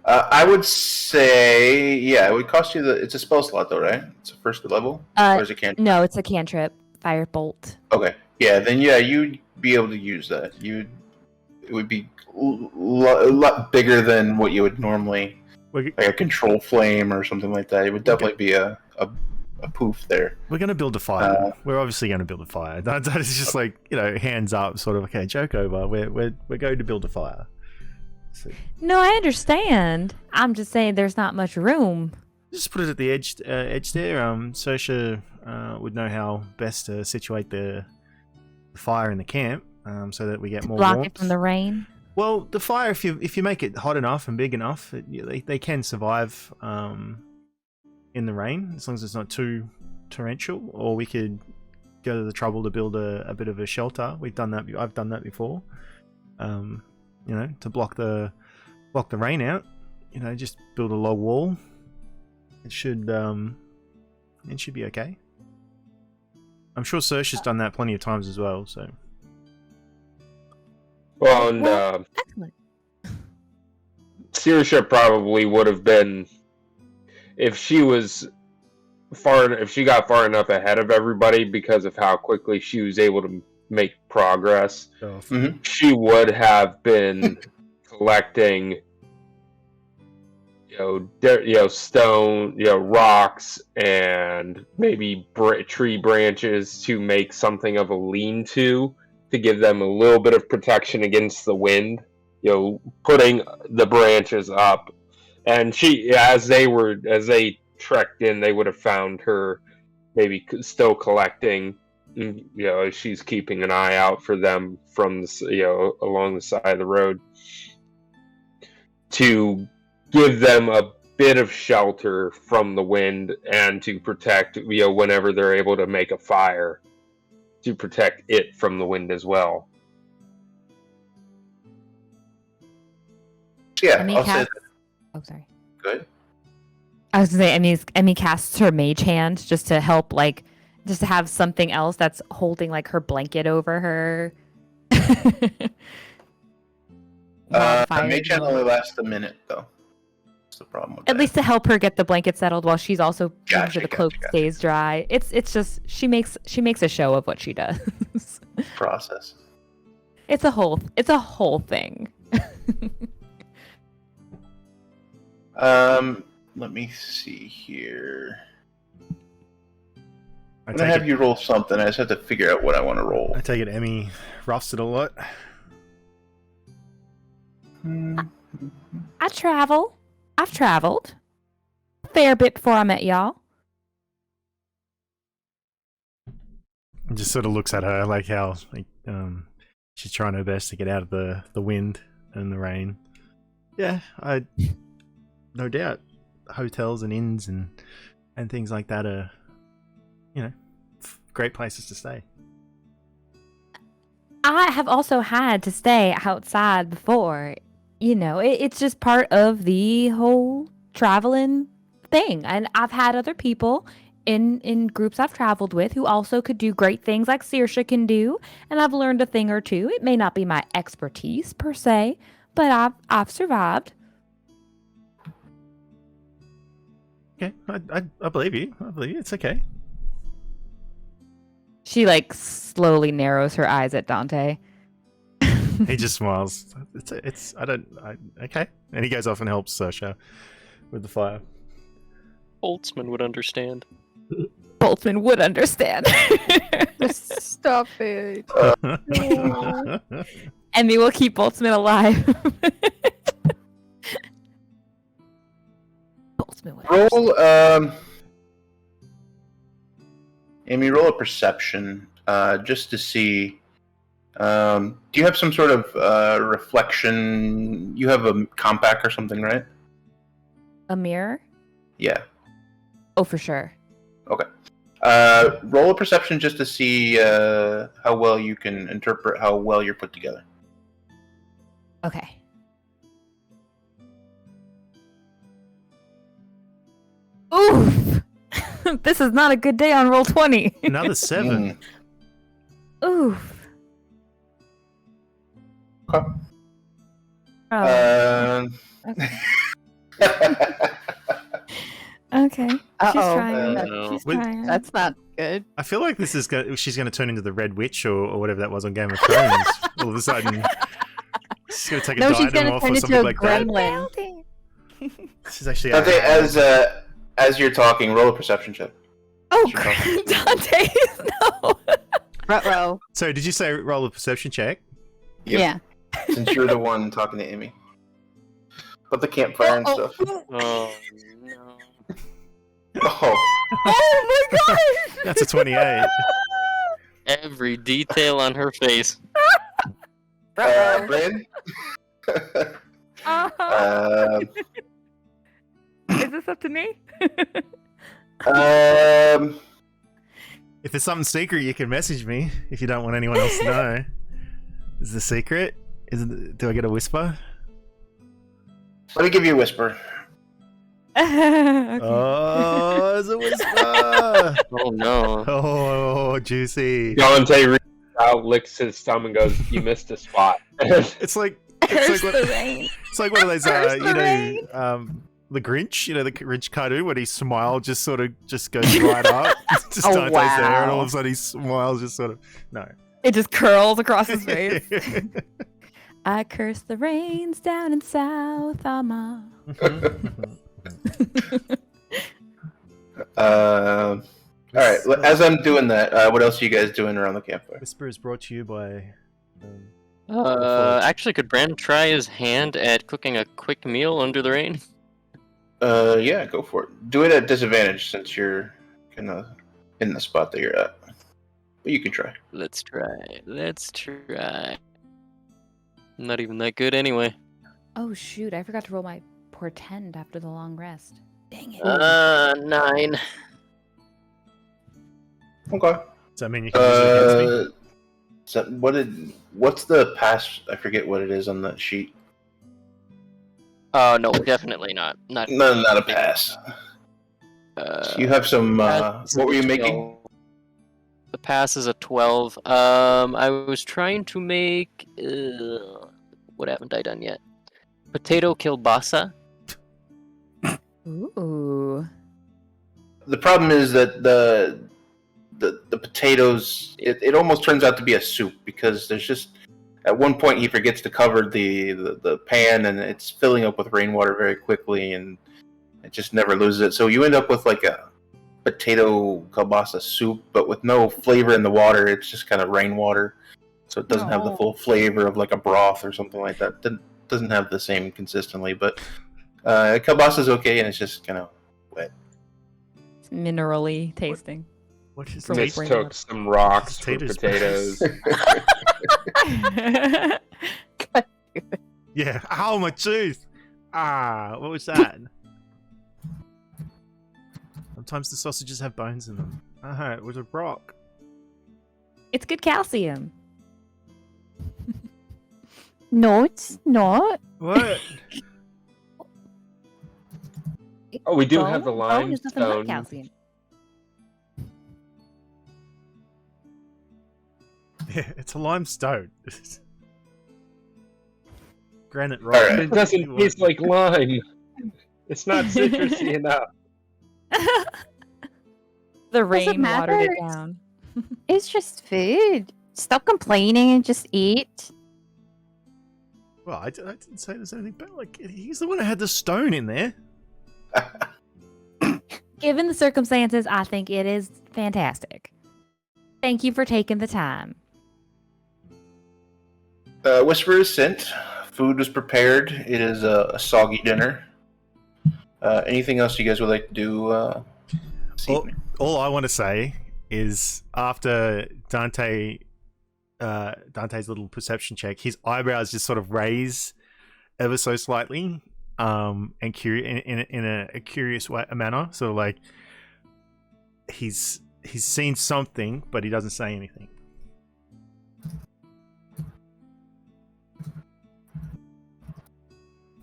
I would say, it would cost you it's a spell slot though, right? It's a first level? Or is it cantrip? No, it's a cantrip. Firebolt. Okay. Yeah, then you'd be able to use that. it would be a lot bigger than what you would normally, like a control flame or something like that. It would definitely be a poof there. We're going to build a fire. We're obviously going to build a fire. That is just like, hands up, sort of, okay, joke over. We're going to build a fire. So, No, I understand. I'm just saying there's not much room. just put it at the edge there. Sersha would know how best to situate the fire in the camp, so that we get more Block warmth. it from the rain. Well, the fire, if you make it hot enough and big enough, they can survive in the rain, as long as it's not too torrential. Or we could go to the trouble to build a bit of a shelter. I've done that before. To block the rain out. Just build a log wall. It should be okay. I'm sure Sersha's done that plenty of times as well. So. Well, and Excellent. Sirisha probably would have been, if she got far enough ahead of everybody because of how quickly she was able to make progress, she would have been collecting, stone, rocks, and maybe tree branches to make something of a lean-to give them a little bit of protection against the wind. Putting the branches up, and she, as they trekked in, they would have found her maybe still collecting. She's keeping an eye out for them from along the side of the road to give them a bit of shelter from the wind and to protect, whenever they're able to make a fire, to protect it from the wind as well. Yeah, Emmy I'll say casts... that. Oh, sorry. Good. I was gonna say Emmy casts her mage hand just to help, just to have something else that's holding her blanket over her. Mage hand only lasts a minute, though. That's the problem with At that. least to help her get the blanket settled while she's also making sure the cloak Gotcha. stays dry. It's just she makes a show of what she does. Process. It's a whole thing. Let me see here. I I'm gonna have you roll something. I just have to figure out what I want to roll. I take it Emmy roughs it a lot. I've traveled a fair bit before I met y'all. And just sort of looks at her like how she's trying her best to get out of the wind and the rain. Yeah, no doubt hotels and inns and things like that are, great places to stay. I have also had to stay outside before. It's just part of the whole traveling thing. And I've had other people in groups I've traveled with who also could do great things like Saoirse can do. And I've learned a thing or two. It may not be my expertise per se, but I've survived. Okay, I believe you. It's okay. She slowly narrows her eyes at Dante. He just smiles. Okay. And he goes off and helps Saoirse with the fire. Boltzmann would understand. Boltzmann would understand. Stop it. Emmy will keep Boltzmann alive. Boltzmann would Roll, Amy, roll a perception, just to see. Do you have some sort of reflection? You have a compact or something, right? A mirror? Yeah. Oh, for sure. Okay. Roll a perception just to see how well you can interpret how well you're put together. Okay. Oof! This is not a good day on roll 20. Another 7. Oof. Okay. Okay. She's Uh-oh. trying. No. She's trying. That's not good. I feel like this is she's going to turn into the Red Witch or whatever that was on Game of Thrones. All of a sudden, She's gonna take a No, she's diadem gonna off turn or into something a like that. gremlin. She's actually. Dante, as you're talking, roll a perception check. Oh, Sure. crap, Dante, no. Ruh-roh. So, did you say roll a perception check? Yep. Yeah. Since you're the one talking to Amy. But the campfire and stuff. Oh no. Oh. Oh my gosh! That's a 28. Every detail on her face. Bryn? Is this up to me? If it's something secret, you can message me if you don't want anyone else to know. Is it a secret? Do I get a whisper? Let me give you a whisper. Okay. Oh, it's a whisper! Oh no. Oh, juicy. Dante reaches out, licks his thumb, and goes, "You missed a spot." It's like Curse what- the rain. it's like one of those, Curse you the know, rain. the Grinch, the Grinch cartoon when his smile just sort of just goes right up. Just Oh, Dante's there, and all wow. of a sudden his smile just sort of no. It just curls across his face. I curse the rains down in South Alma. All right. As I'm doing that, what else are you guys doing around the campfire? Whisper is brought to you by. Actually, could Brand try his hand at cooking a quick meal under the rain? Yeah, go for it. Do it at disadvantage since you're kind of in the spot that you're at. But you can try. Let's try. I'm not even that good anyway. Oh shoot, I forgot to roll my portend after the long rest. Dang it. 9. Okay. Does that mean you can use it against me? So what's the pass? I forget what it is on that sheet. Oh no, definitely not. No, not a pass. So you have some. Pass What were you is a making? 12. The pass is a 12. I was trying to make. What haven't I done yet? Potato kielbasa. Ooh. The problem is that the potatoes, it almost turns out to be a soup because there's just at one point he forgets to cover the pan and it's filling up with rainwater very quickly and it just never loses it. So you end up with like a potato kielbasa soup, but with no flavor in the water. It's just kind of rainwater, so it doesn't have the full flavor of like a broth or something like that. It doesn't have the same consistently, but kielbasa is okay and it's just kind of wet. It's minerally tasting. What is For Mistook rainwater. some rocks for Potatoes. potatoes. Yeah. Ow, my tooth. Ah, what was that? Sometimes the sausages have bones in them. Ah, it was a rock. It's good calcium. No, it's not. What? Oh, we do have the Bone is nothing but limestone. calcium. Yeah, it's a limestone. Granite rock. All right. It doesn't taste like lime. It's not citrusy enough. The rain matter. watered it down. It's just food. Stop complaining and just eat. Well, I didn't say there's anything bad. Like, he's the one who had the stone in there. Given the circumstances, I think it is fantastic. Thank you for taking the time. Whisper is sent. Food was prepared. It is a soggy dinner. Anything else you guys would like to do this evening? All I want to say is after Dante's little perception check, his eyebrows just sort of raise ever so slightly, and in a curious manner. So like he's seen something, but he doesn't say anything.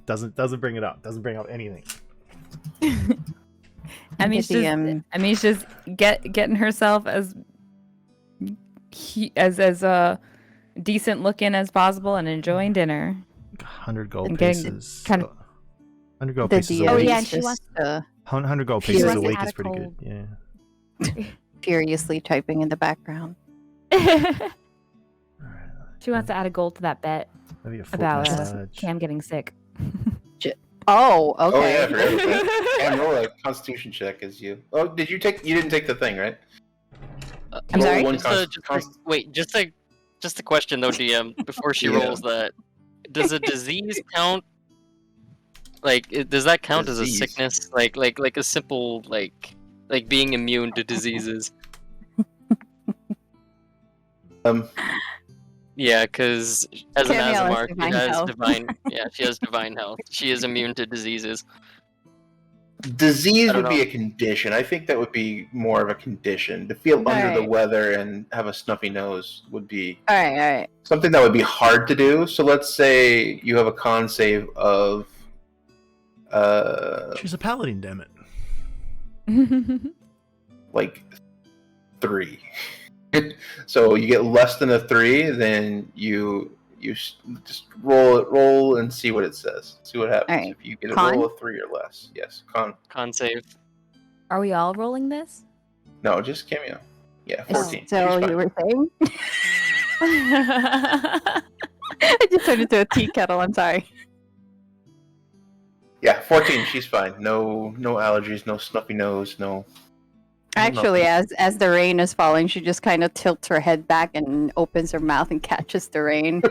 Doesn't bring it up. Doesn't bring up anything. I mean, she's just getting herself as decent looking as possible and enjoying dinner. 100 gold And getting pieces. kind of 100 gold The pieces a deal. Oh week. yeah, It's and she wants just 100 gold She pieces a wants to week add is a pretty cold. good. Yeah. furiously typing in the background. Alright. She wants to add a goal to that bet Maybe a foot about massage. Cam getting sick. Oh, okay. Oh yeah, I forgot about that. And roll a Constitution check as you. Oh, did you take? You didn't take the thing, right? I'm sorry? One Wait, just a question though, DM. Before she Yeah. rolls that, does a disease count? Like, does that count as a Disease? sickness? Like a simple like being immune to diseases? Yeah, because as an Camille Azamar, has she divine has health. divine. Yeah, she has divine health. She is immune to diseases. Disease I don't would be know. a condition. I think that would be more of a condition. To feel under the Alright. weather and have a snuffy nose would be All right. something that would be hard to do. So let's say you have a con save of She's a paladin, damn it. like 3. So you get less than a 3, then you just roll and see what it says. See what happens Alright. if you get a Con? roll of 3 or less. Yes, con. Con save. Are we all rolling this? No, just cameo. Yeah, All right. 14. So She's fine. you were saying? I just turned into a tea kettle. I'm sorry. Yeah, 14. She's fine. No allergies. No snuffy nose. No. Actually, as the rain is falling, she just kind of tilts her head back and opens her mouth and catches the rain.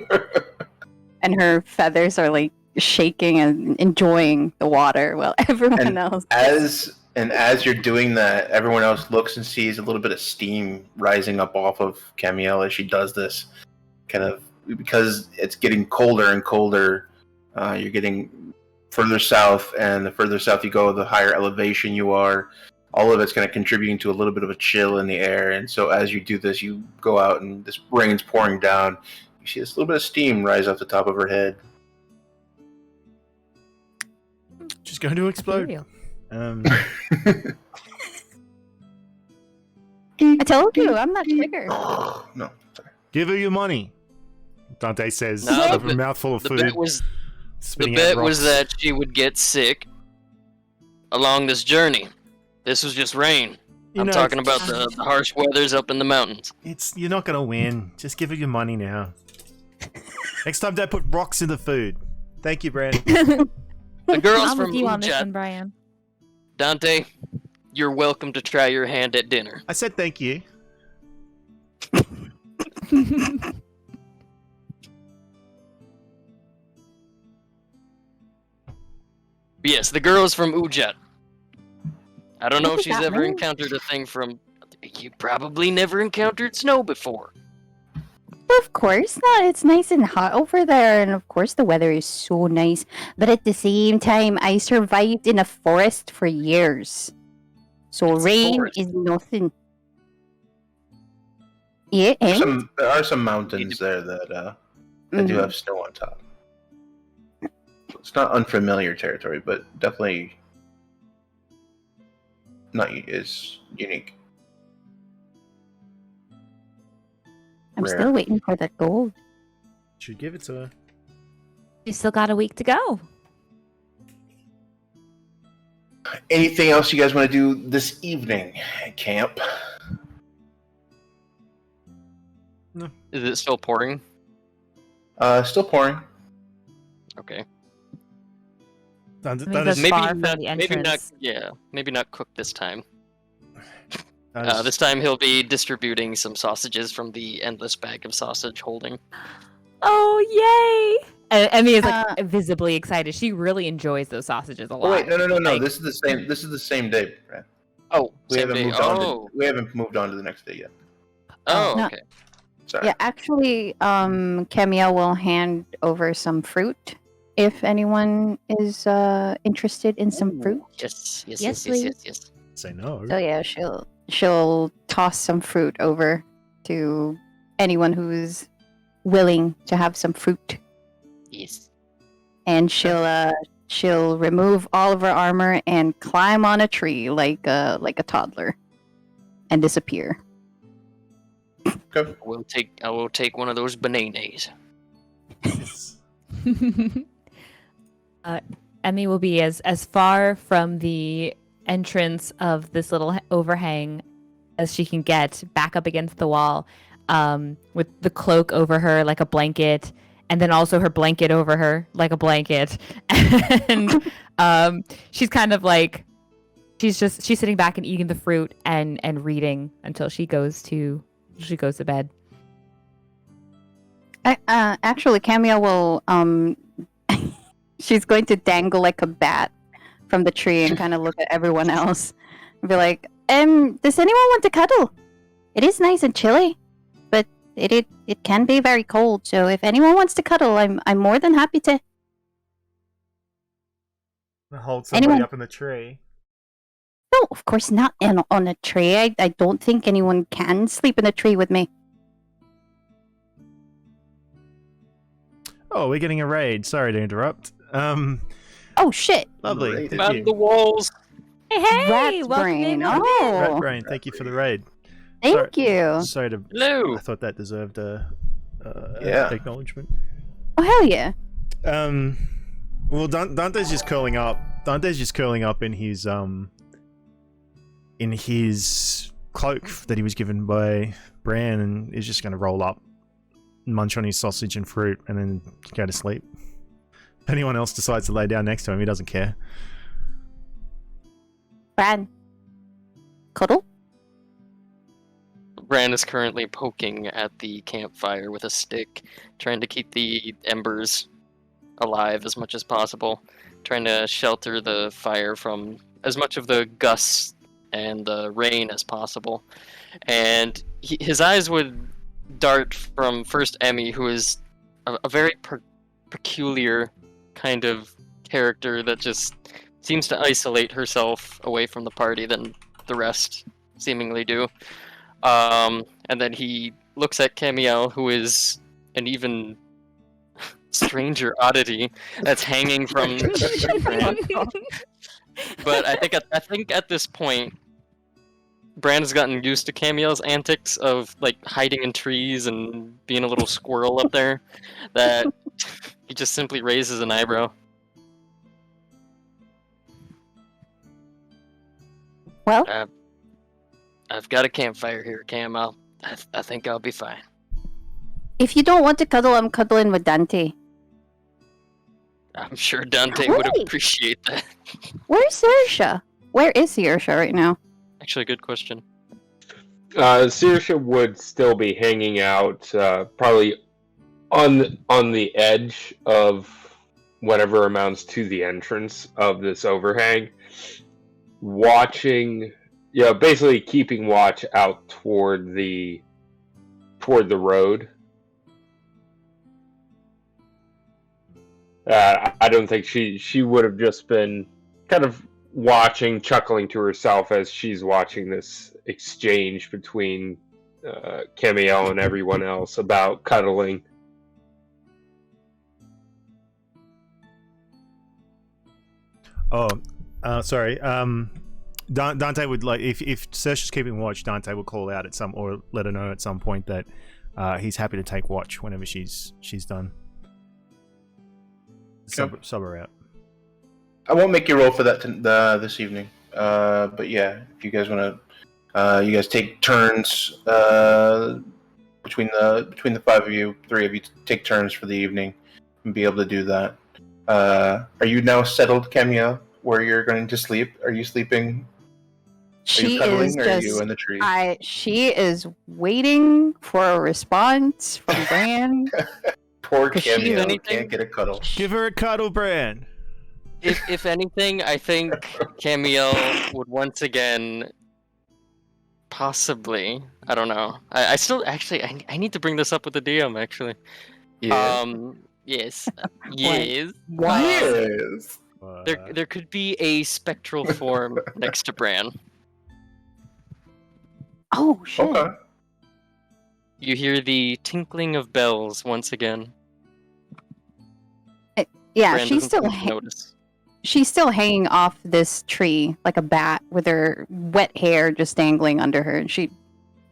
And her feathers are like shaking and enjoying the water while everyone And else. as you're doing that, everyone else looks and sees a little bit of steam rising up off of Camiel as she does this. Kind of because it's getting colder and colder. You're getting further south, and the further south you go, the higher elevation you are. All of it's kind of contributing to a little bit of a chill in the air. And so as you do this, you go out and this rain's pouring down. You see this little bit of steam rise off the top of her head. She's going to explode. Ethereal. I told you, I'm not triggered. No, sorry. Give her your money. Dante says, No, with a mouthful of The food. bet was spitting out rocks. that she would get sick along this journey. This was just rain. You I'm know, talking about the harsh weathers up in the mountains. You're not going to win. Just give her your money now. Next time, don't put rocks in the food. Thank you, Brad. The girls I'm from with you on this one, Ujat, Brian. Dante, you're welcome to try your hand at dinner. I said thank you. Yes, the girls from Ujat. I don't know What if does she's that ever mean? encountered a thing from. You probably never encountered snow before. Of course not. It's nice and hot over there, and of course the weather is so nice. But at the same time, I survived in a forest for years, so It's a rain forest. is nothing. Yeah, and There are some mountains there that do Mhm. have snow on top. It's not unfamiliar territory, but definitely not is unique. I'm rare. still waiting for that gold. Should give it to her. You still got a week to go. Anything else you guys want to do this evening at camp? Is it still pouring? Still pouring. Okay. mean, That that's is, Maybe far from not. the Maybe not. entrance. Yeah. Maybe not cook this time. that is- This time he'll be distributing some sausages from the endless bag of sausage holding. Oh, yay! Emmy is like Uh, visibly excited. She really enjoys those sausages a lot. Oh wait, no. Like- This is the same. This is the same day, right? Oh, We same haven't day. moved on. Oh, We haven't moved on to the next day yet. oh, No. okay. Sorry. Yeah, actually, Camille will hand over some fruit if anyone is interested in some fruit. Yes, yes, Yes, yes, yes, yes, yes. say no. So yeah, she'll toss some fruit over to anyone who's willing to have some fruit, Yes. and she'll remove all of her armor and climb on a tree like a toddler, and disappear. Okay. I will take one of those bananas. Yes. Emmy will be as far from the entrance of this little overhang as she can get, back up against the wall. with the cloak over her like a blanket, and then also her blanket over her like a blanket. And she's kind of like she's sitting back and eating the fruit and reading until she goes to bed. Actually, Camille will she's going to dangle like a bat from the tree and kind of look at everyone else and be like, does anyone want to cuddle? It is nice and chilly, but it can be very cold. So if anyone wants to cuddle, I'm more than happy to. Hold somebody up in the tree. No, of course not on a tree. I don't think anyone can sleep in a tree with me. Oh, we're getting a raid. Sorry to interrupt. Oh shit! Lovely. Thank Man you. the walls. Hey, Rat's welcome brain. in. Oh, Rat Brain, thank you for the raid. thank you. Sorry to. Hello. I thought that deserved Yeah. acknowledgement. Oh hell yeah! Well, Dante's just curling up. Dante's just curling up in his cloak that he was given by Bran, and is just going to roll up, munch on his sausage and fruit, and then go to sleep. If anyone else decides to lay down next to him, he doesn't care. Bran, cuddle. Bran is currently poking at the campfire with a stick, trying to keep the embers alive as much as possible, trying to shelter the fire from as much of the gusts and the rain as possible. And his eyes would dart from first Emmy, who is a very peculiar kind of character that just seems to isolate herself away from the party than the rest seemingly do. And then he looks at Camiel, who is an even stranger oddity that's hanging from. But I think at this point, Bran has gotten used to Camiel's antics of like hiding in trees and being a little squirrel up there, that he just simply raises an eyebrow. Well, I've got a campfire here, Cam. I think I'll be fine. if you don't want to cuddle, I'm cuddling with Dante. I'm sure Dante would Right. appreciate that. Where's Saoirse? Where is Saoirse right now? Actually, a good question. Saoirse would still be hanging out, probably on the edge of whatever amounts to the entrance of this overhang, watching, basically keeping watch out toward the road. I don't think she would have just been kind of watching, chuckling to herself as she's watching this exchange between Camiel and everyone else about cuddling. Oh, sorry. Dante would like if Saoirse's keeping watch. Dante would call out or let her know at some point that he's happy to take watch whenever she's done. Sub her out. I won't make you roll for that this evening. But yeah, if you guys want to, you guys take turns between the five of you, three of you take turns for the evening and be able to do that. Are you now settled, Camille, where you're going to sleep? Are you sleeping? Are you cuddling, or are you in the tree? She is waiting for a response from Bran. Poor Could she Camille anything? can't get a cuddle. Give her a cuddle, Bran. If anything, I think Camiel would once again, possibly, I don't know. I still actually I need to bring this up with the DM actually. Yeah. Yes. Yes. Yes. There could be a spectral form next to Bran. Oh shit! Okay. You hear the tinkling of bells once again. Yeah, Bran she's doesn't still seem to notice. she's still hanging off this tree like a bat with her wet hair just dangling under her, and she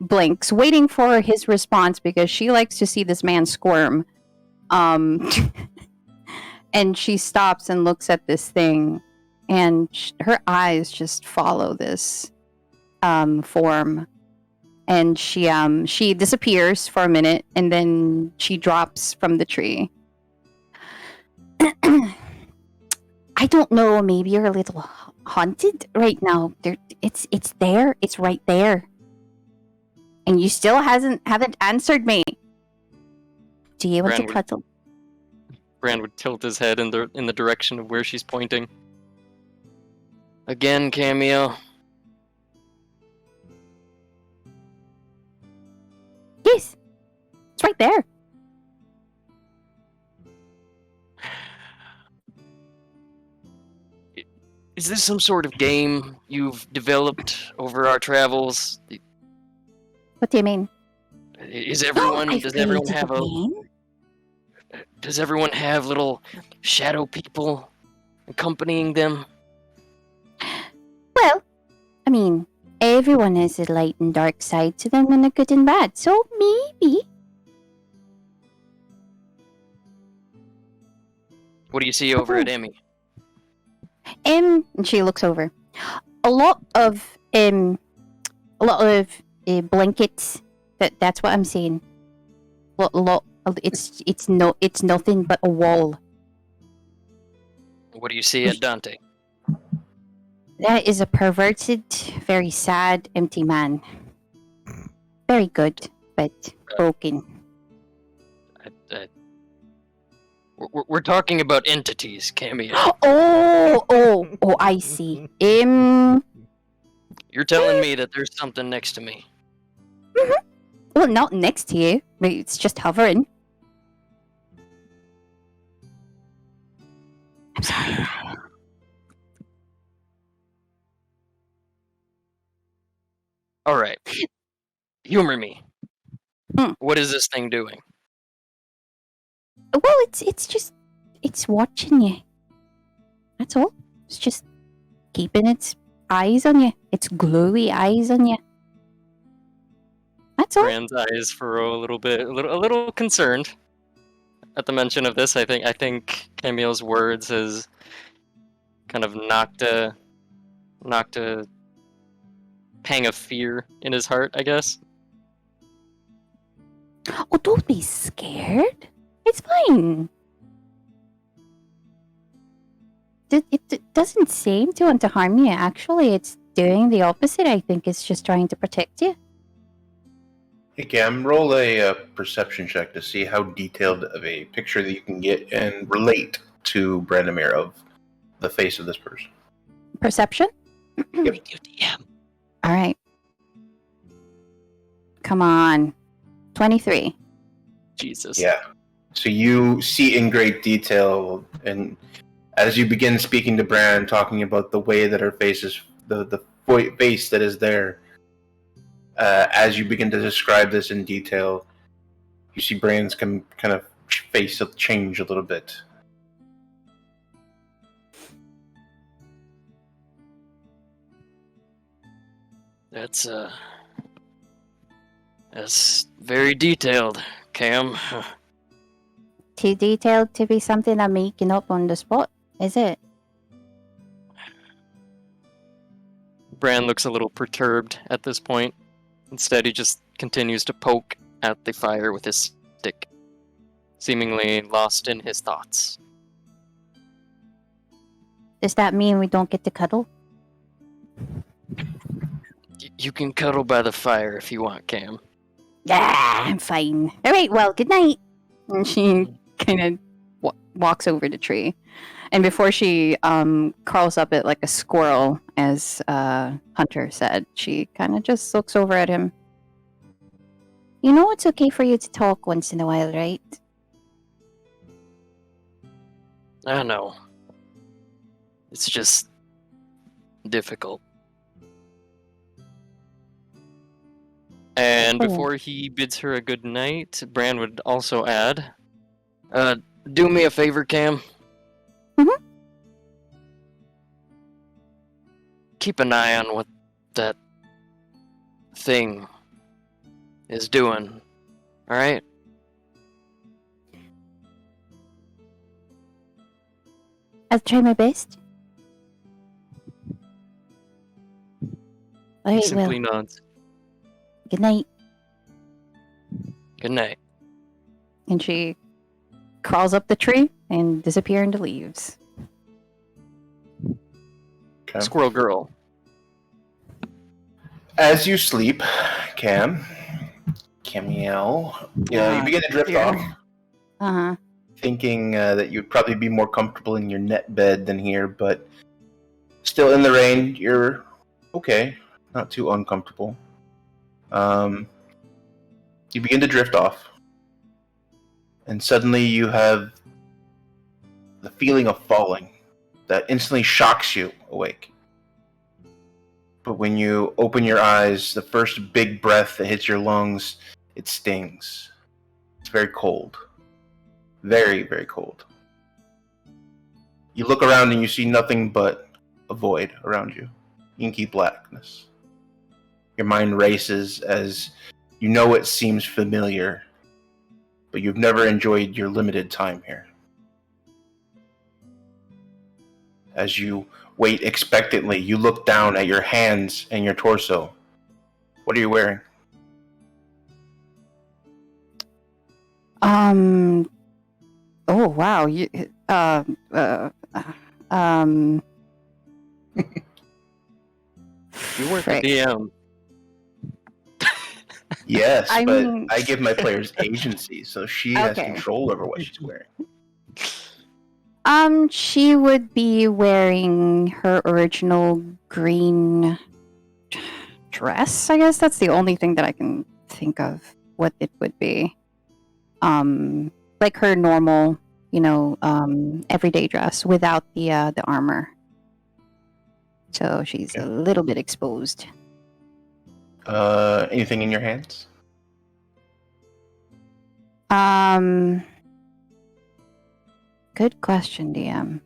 blinks, waiting for his response because she likes to see this man squirm. And she stops and looks at this thing, and her eyes just follow this form and she disappears for a minute, and then she drops from the tree. I don't know. Maybe you're a little haunted right now. It's there. It's right there, and you still haven't answered me. Do you want to cuddle? Bran would tilt his head in the direction of where she's pointing. Again, Cameo. Yes, it's right there. Is this some sort of game you've developed over our travels? What do you mean? Is everyone? Does everyone have a? game? Does everyone have little shadow people accompanying them? Well, I mean, everyone has a light and dark side to them, and a good and bad. So maybe. What do you see over at Emmy? And she looks over. A lot of blankets. That's what I'm saying. It's nothing but a wall. What do you see at Dante? That is a perverted, very sad, empty man. Very good, but broken. We're talking about entities, Cameo. Oh, I see. You're telling me that there's something next to me. Mm-hmm. Well, not next to you. But it's just hovering. I'm sorry. All right. Humor me. Hmm. What is this thing doing? Well, it's watching you. That's all. It's just keeping its eyes on you. Its glowy eyes on you. That's all. Brand's eyes furrow a little bit, a little concerned at the mention of this. I think Camille's words has kind of knocked a pang of fear in his heart, I guess. Oh, don't be scared. It's fine. It doesn't seem to want to harm you. Actually, it's doing the opposite. I think it's just trying to protect you. Hey Cam, roll a perception check to see how detailed of a picture that you can get and relate to Brandomir of the face of this person. Perception? Yep. All right. Come on. 23. Jesus. Yeah. So you see in great detail, and as you begin speaking to Bran, talking about the way that her face is, the face that is there, as you begin to describe this in detail, you see Bran's kind of face change a little bit. That's very detailed, Cam. Too detailed to be something I'm making up on the spot, is it? Bran looks a little perturbed at this point. Instead, he just continues to poke at the fire with his stick, seemingly lost in his thoughts. Does that mean we don't get to cuddle? You can cuddle by the fire if you want, Cam. I'm fine. All right, well, good night. And she kind of walks over the tree. And before she crawls up it like a squirrel, as Hunter said, she kind of just looks over at him. You know it's okay for you to talk once in a while, right? I know. It's just difficult. And before he bids her a good night, Bran would also add, do me a favor, Cam. Mm-hmm. Keep an eye on what that thing is doing. Alright? I'll try my best. He simply nods. Good night. Good night. And she crawls up the tree and disappears into leaves. Okay. Squirrel girl. As you sleep, Camille, you begin to drift off, Uh-huh. thinking that you'd probably be more comfortable in your net bed than here, but still in the rain, you're okay, not too uncomfortable. You begin to drift off, and suddenly you have the feeling of falling that instantly shocks you awake. But when you open your eyes, the first big breath that hits your lungs, it stings. It's very cold. Very, very cold. You look around and you see nothing but a void around you. Inky blackness. Your mind races as you know it seems familiar, but you've never enjoyed your limited time here. As you wait expectantly, you look down at your hands and your torso. What are you wearing? Oh wow. You You weren't the frick. DM. Yes, I but mean- I give my players agency, so she has Okay. control over what she's wearing. She would be wearing her original green dress. I guess that's the only thing that I can think of what it would be. Like her normal, everyday dress without the armor. So she's a little bit exposed. Anything in your hands? Good question, DM.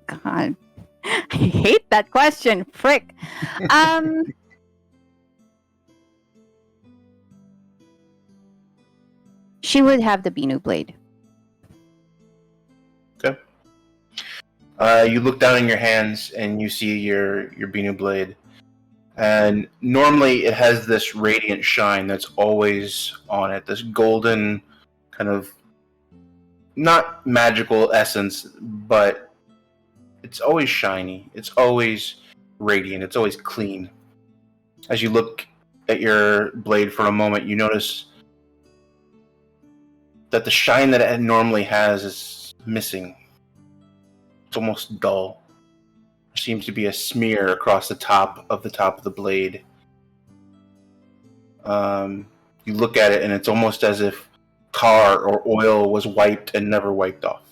God, I hate that question. Frick. She would have the Binu blade. Okay. You look down in your hands and you see your Binu blade. And normally it has this radiant shine that's always on it. This golden kind of, not magical essence, but it's always shiny. It's always radiant. It's always clean. As you look at your blade for a moment, you notice that the shine that it normally has is missing. It's almost dull. There seems to be a smear across the top of the blade. You look at it and it's almost as if tar or oil was wiped and never wiped off.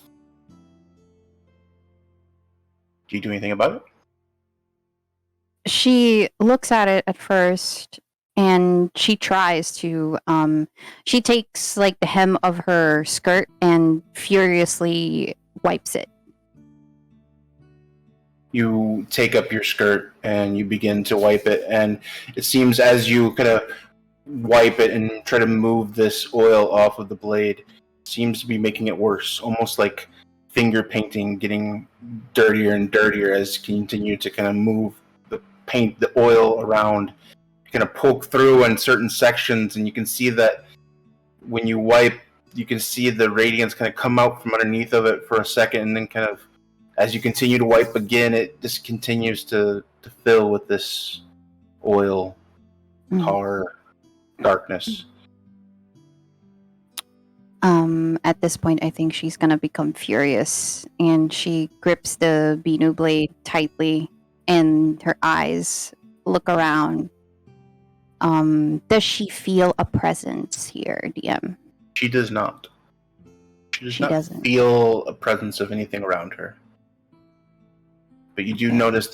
Do you do anything about it? She looks at it at first and she tries to she takes like the hem of her skirt and furiously wipes it. You take up your skirt and you begin to wipe it, and it seems as you kind of wipe it and try to move this oil off of the blade, it seems to be making it worse, almost like finger painting, getting dirtier and dirtier as you continue to kind of move the oil around. You kind of poke through in certain sections, and you can see that when you wipe, you can see the radiance kind of come out from underneath of it for a second, and then kind of as you continue to wipe again, it just continues to fill with this oil, tar, darkness. At this point, I think she's gonna become furious, and she grips the Binu blade tightly, and her eyes look around. Does she feel a presence here, DM? She does not. She doesn't. feel a presence of anything around her. But you do notice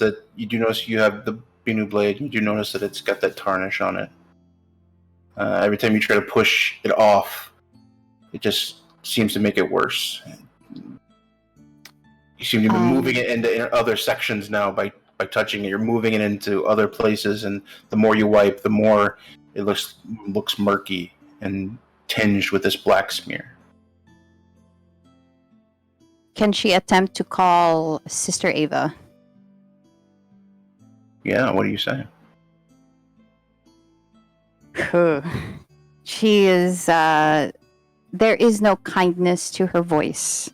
you have the Binu blade. You do notice that it's got that tarnish on it. Every time you try to push it off, it just seems to make it worse. You seem to be moving it into other sections now by touching it. You're moving it into other places, and the more you wipe, the more it looks murky and tinged with this black smear. can she attempt to call Sister Ava? Yeah, what are you saying? She is, there is no kindness to her voice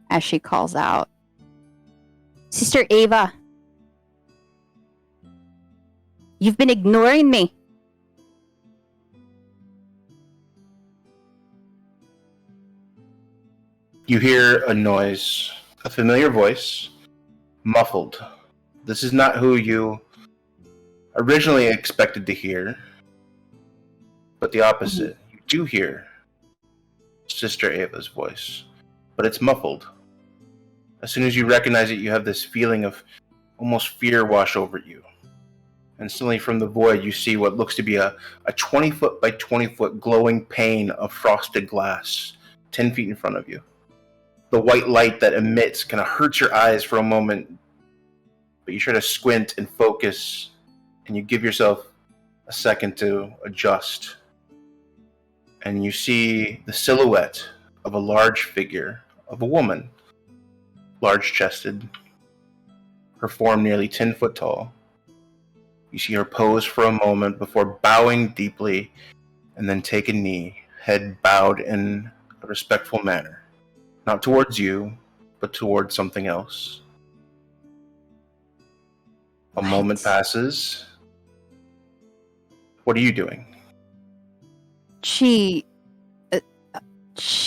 as she calls out, Sister Ava, you've been ignoring me. You hear a noise, a familiar voice, muffled. This is not who you originally expected to hear, but the opposite. You do hear Sister Ava's voice, but it's muffled. As soon as you recognize it, you have this feeling of almost fear wash over you. And suddenly from the void, you see what looks to be a 20-foot by 20-foot glowing pane of frosted glass 10 feet in front of you. The white light that emits kind of hurts your eyes for a moment, but you try to squint and focus, and you give yourself a second to adjust. And you see the silhouette of a large figure of a woman, large-chested, her form nearly 10 foot tall. You see her pose for a moment before bowing deeply and then take a knee, head bowed in a respectful manner. Not towards you, but towards something else. A moment passes. What are you doing? She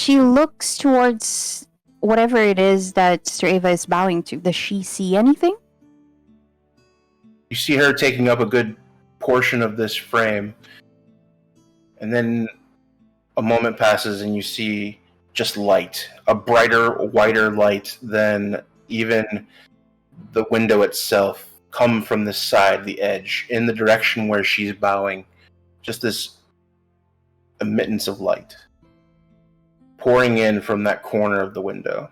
looks towards whatever it is that Sister Ava is bowing to. Does she see anything? You see her taking up a good portion of this frame, and then a moment passes and you see just light, a brighter, whiter light than even the window itself, come from this side, the edge, in the direction where she's bowing. Just this emittance of light pouring in from that corner of the window.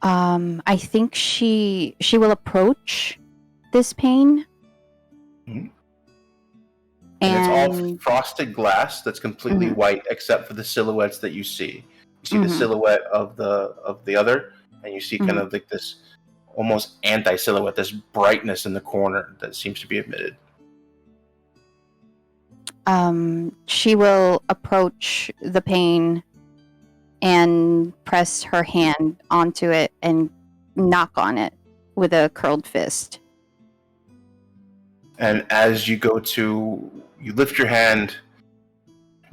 I think she will approach this pane. Mm-hmm. And it's all frosted glass that's completely white, except for the silhouettes that you see. You see the silhouette of the other, and you see kind of like this almost anti-silhouette, this brightness in the corner that seems to be emitted. She will approach the pane and press her hand onto it and knock on it with a curled fist. And as you you lift your hand,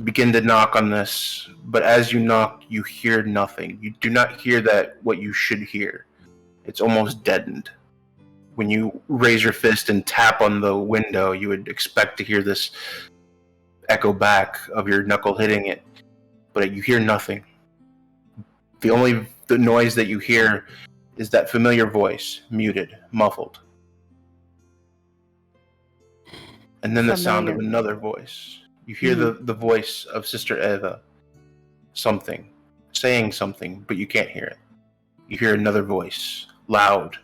begin to knock on this, but as you knock, you hear nothing. You do not hear what you should hear. It's almost deadened. When you raise your fist and tap on the window, you would expect to hear this echo back of your knuckle hitting it, but you hear nothing. The noise that you hear is that familiar voice, muted, muffled. And then the sound of another voice. You hear the voice of Sister Eva. Saying something, but you can't hear it. You hear another voice, loud,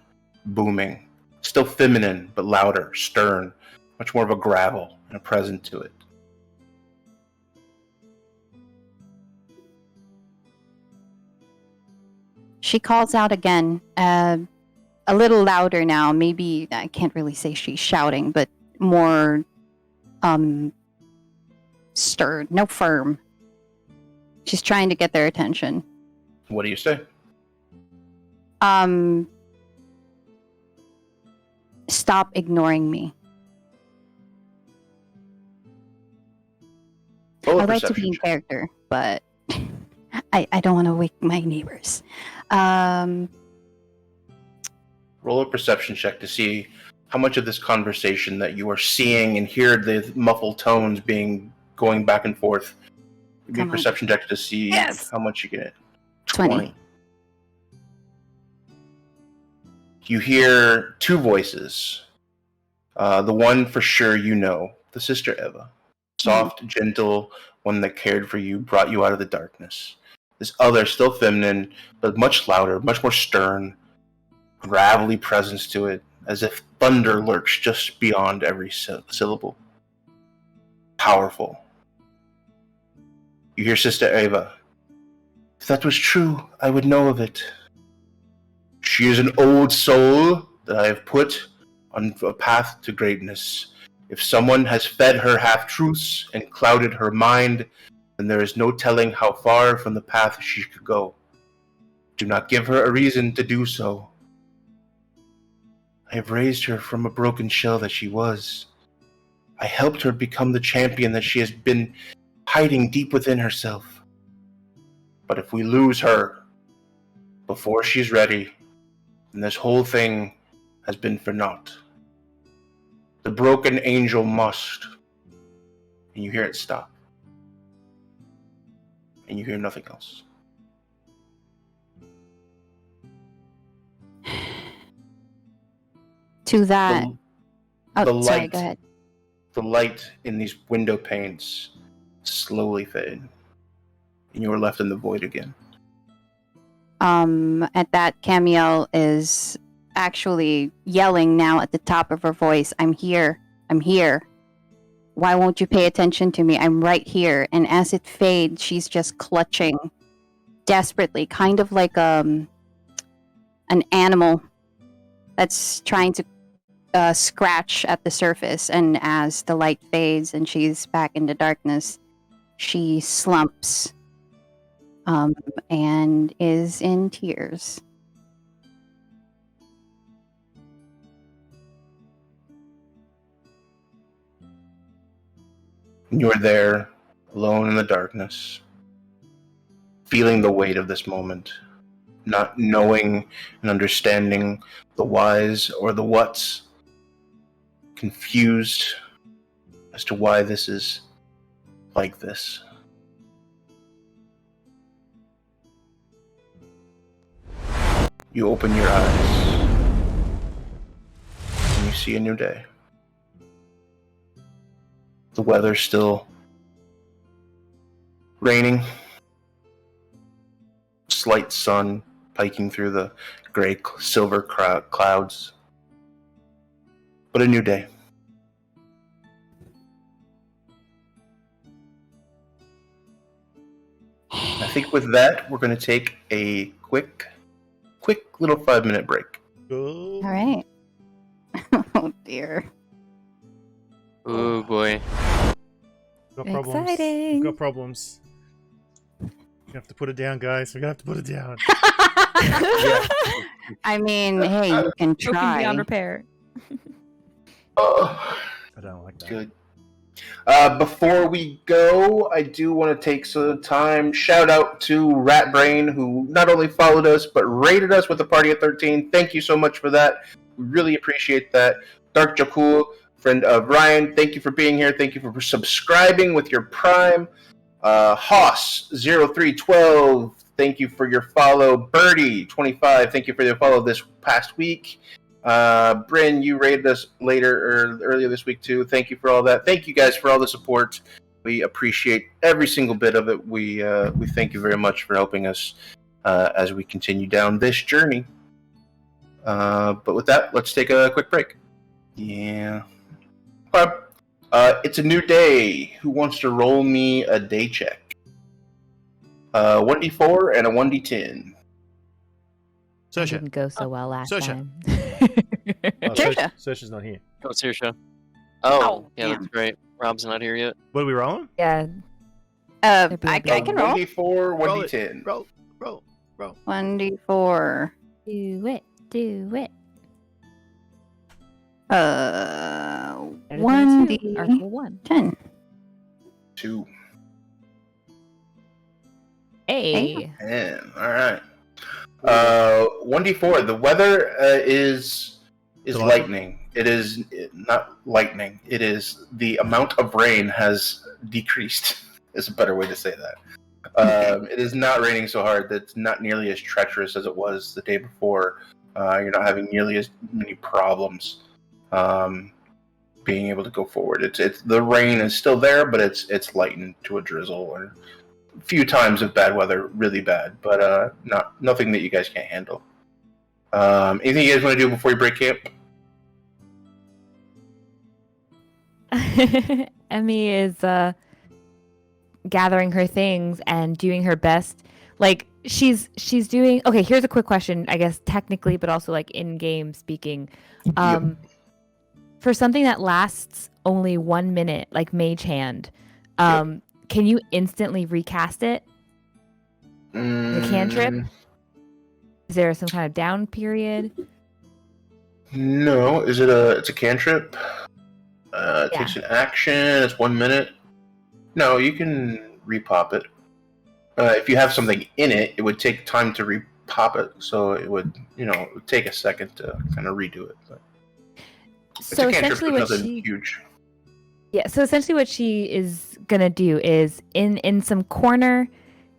booming, still feminine, but louder, stern, much more of a gravel and a presence to it. She calls out again, a little louder now. Maybe, I can't really say she's shouting, but more stirred, no firm. She's trying to get their attention. What do you say? Stop ignoring me. I'd like to be in character, but I don't want to wake my neighbors. Roll a perception check to see how much of this conversation that you are seeing and hear the muffled tones going back and forth. Give me a perception check to see how much you get. 20. You hear two voices. The one for sure the Sister Eva. Soft, gentle, one that cared for you, brought you out of the darkness. This other, still feminine, but much louder, much more stern, gravelly presence to it, as if thunder lurks just beyond every syllable. Powerful. You hear Sister Eva. If that was true, I would know of it. She is an old soul that I have put on a path to greatness. If someone has fed her half-truths and clouded her mind, then there is no telling how far from the path she could go. Do not give her a reason to do so. I have raised her from a broken shell that she was. I helped her become the champion that she has been hiding deep within herself. But if we lose her before she's ready, then this whole thing has been for naught. The broken angel must. And you hear it stop. And you hear nothing else. To that. The Sorry, light. go ahead. The light in these window panes slowly fade. And you are left in the void again. At that, Camiel is actually yelling now at the top of her voice, I'm here. I'm here. Why won't you pay attention to me? I'm right here. And as it fades, she's just clutching desperately, kind of like an animal that's trying to scratch at the surface. And as the light fades and she's back into darkness, she slumps and is in tears. You are there, alone in the darkness, feeling the weight of this moment, not knowing and understanding the whys or the whats, confused as to why this is like this. You open your eyes, and you see a new day. The weather's still raining. Slight sun piking through the gray silver clouds. But a new day. I think with that, we're going to take a quick little 5-minute break. All right. Oh, dear. Oh boy. Got problems. Exciting. We've got problems. We have to put it down, guys. We're gonna have to put it down. I mean, hey, you can Broken try. beyond repair. Oh, I don't like that. good. Before we go, I do want to take some time. Shout out to Ratbrain, who not only followed us, but rated us with a party of 13. Thank you so much for that. We really appreciate that. Dark Jakul, friend of Ryan, thank you for being here. Thank you for subscribing with your Prime. Hoss0312, thank you for your follow. Birdie25, thank you for your follow this past week. Bryn, you rated us earlier this week too. Thank you for all that. Thank you guys for all the support. We appreciate every single bit of it. We thank you very much for helping us as we continue down this journey. But with that, let's take a quick break. Yeah. Okay. It's a new day. Who wants to roll me a day check? 1d4 and a 1d10. Sersha. Didn't go so well last Saoirse. time. Oh, Saoirse. Saoirse's not here. Oh, Saoirse. Oh, yeah, damn. that's right. Rob's not here yet. What are we rolling? Yeah. I can roll. 1d4, Roll 1d10. Roll. 1d4. Do it. Do it. Better than 1d10. two. Article 1. 2. Hey. Man, all right. 1d4. The weather is Delightful. lightning. It is not lightning. It is the amount of rain has decreased. Is a better way to say that. It is not raining so hard. That's not nearly as treacherous as it was the day before. You're not having nearly as many problems being able to go forward. It's the rain is still there, but it's lightened to a drizzle or a few times of bad weather, really bad, but nothing that you guys can't handle. Anything you guys want to do before you break camp? Emmy is gathering her things and doing her best. Like, she's doing. Okay, here's a quick question. I guess technically, but also like in game speaking. For something that lasts only 1 minute, like Mage Hand, can you instantly recast it? The cantrip? Is there some kind of down period? No. It's a cantrip. It takes an action. It's 1 minute. No, you can repop it. If you have something in it, it would take time to repop it. So it would, it would take a second to kind of redo it. But So essentially, huge. Yeah. So essentially, what she is gonna do is in some corner,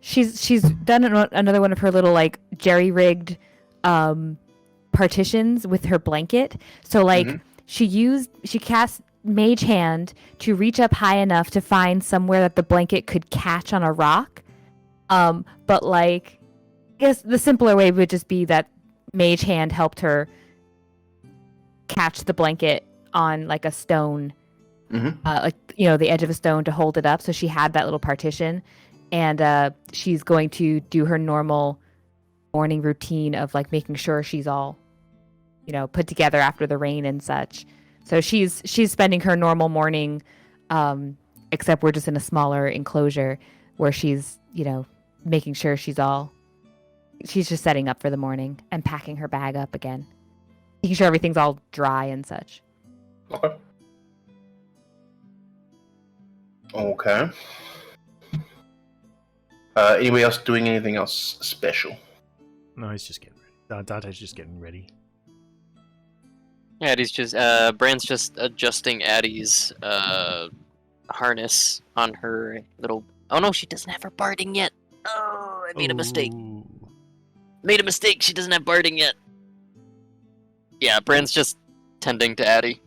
she's done another one of her little like jerry-rigged partitions with her blanket. So like she cast Mage Hand to reach up high enough to find somewhere that the blanket could catch on a rock. But like, I guess the simpler way would just be that Mage Hand helped her catch the blanket on like a stone, the edge of a stone to hold it up. So she had that little partition, and she's going to do her normal morning routine of like making sure she's all, put together after the rain and such. So she's spending her normal morning, except we're just in a smaller enclosure where she's, making sure she's just setting up for the morning and packing her bag up again. Making sure everything's all dry and such. Okay. Anybody else doing anything else special? No, he's just getting ready. Dante's just getting ready. Addie's just Brand's just adjusting Addie's harness on her little. Oh no, she doesn't have her barding yet. Oh, I made a mistake. She doesn't have barding yet. Yeah, Brand's just tending to Addie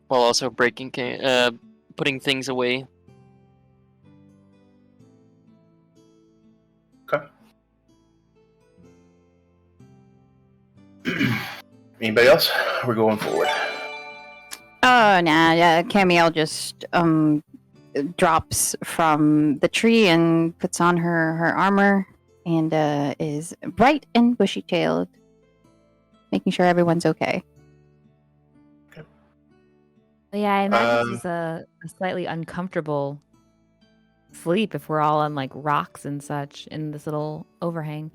while also putting things away. Okay. Anybody else? We're going forward. Oh, nah, yeah, Camille just drops from the tree and puts on her armor and is bright and bushy-tailed, making sure everyone's okay. Yeah, I imagine it's a slightly uncomfortable sleep if we're all on like rocks and such in this little overhang.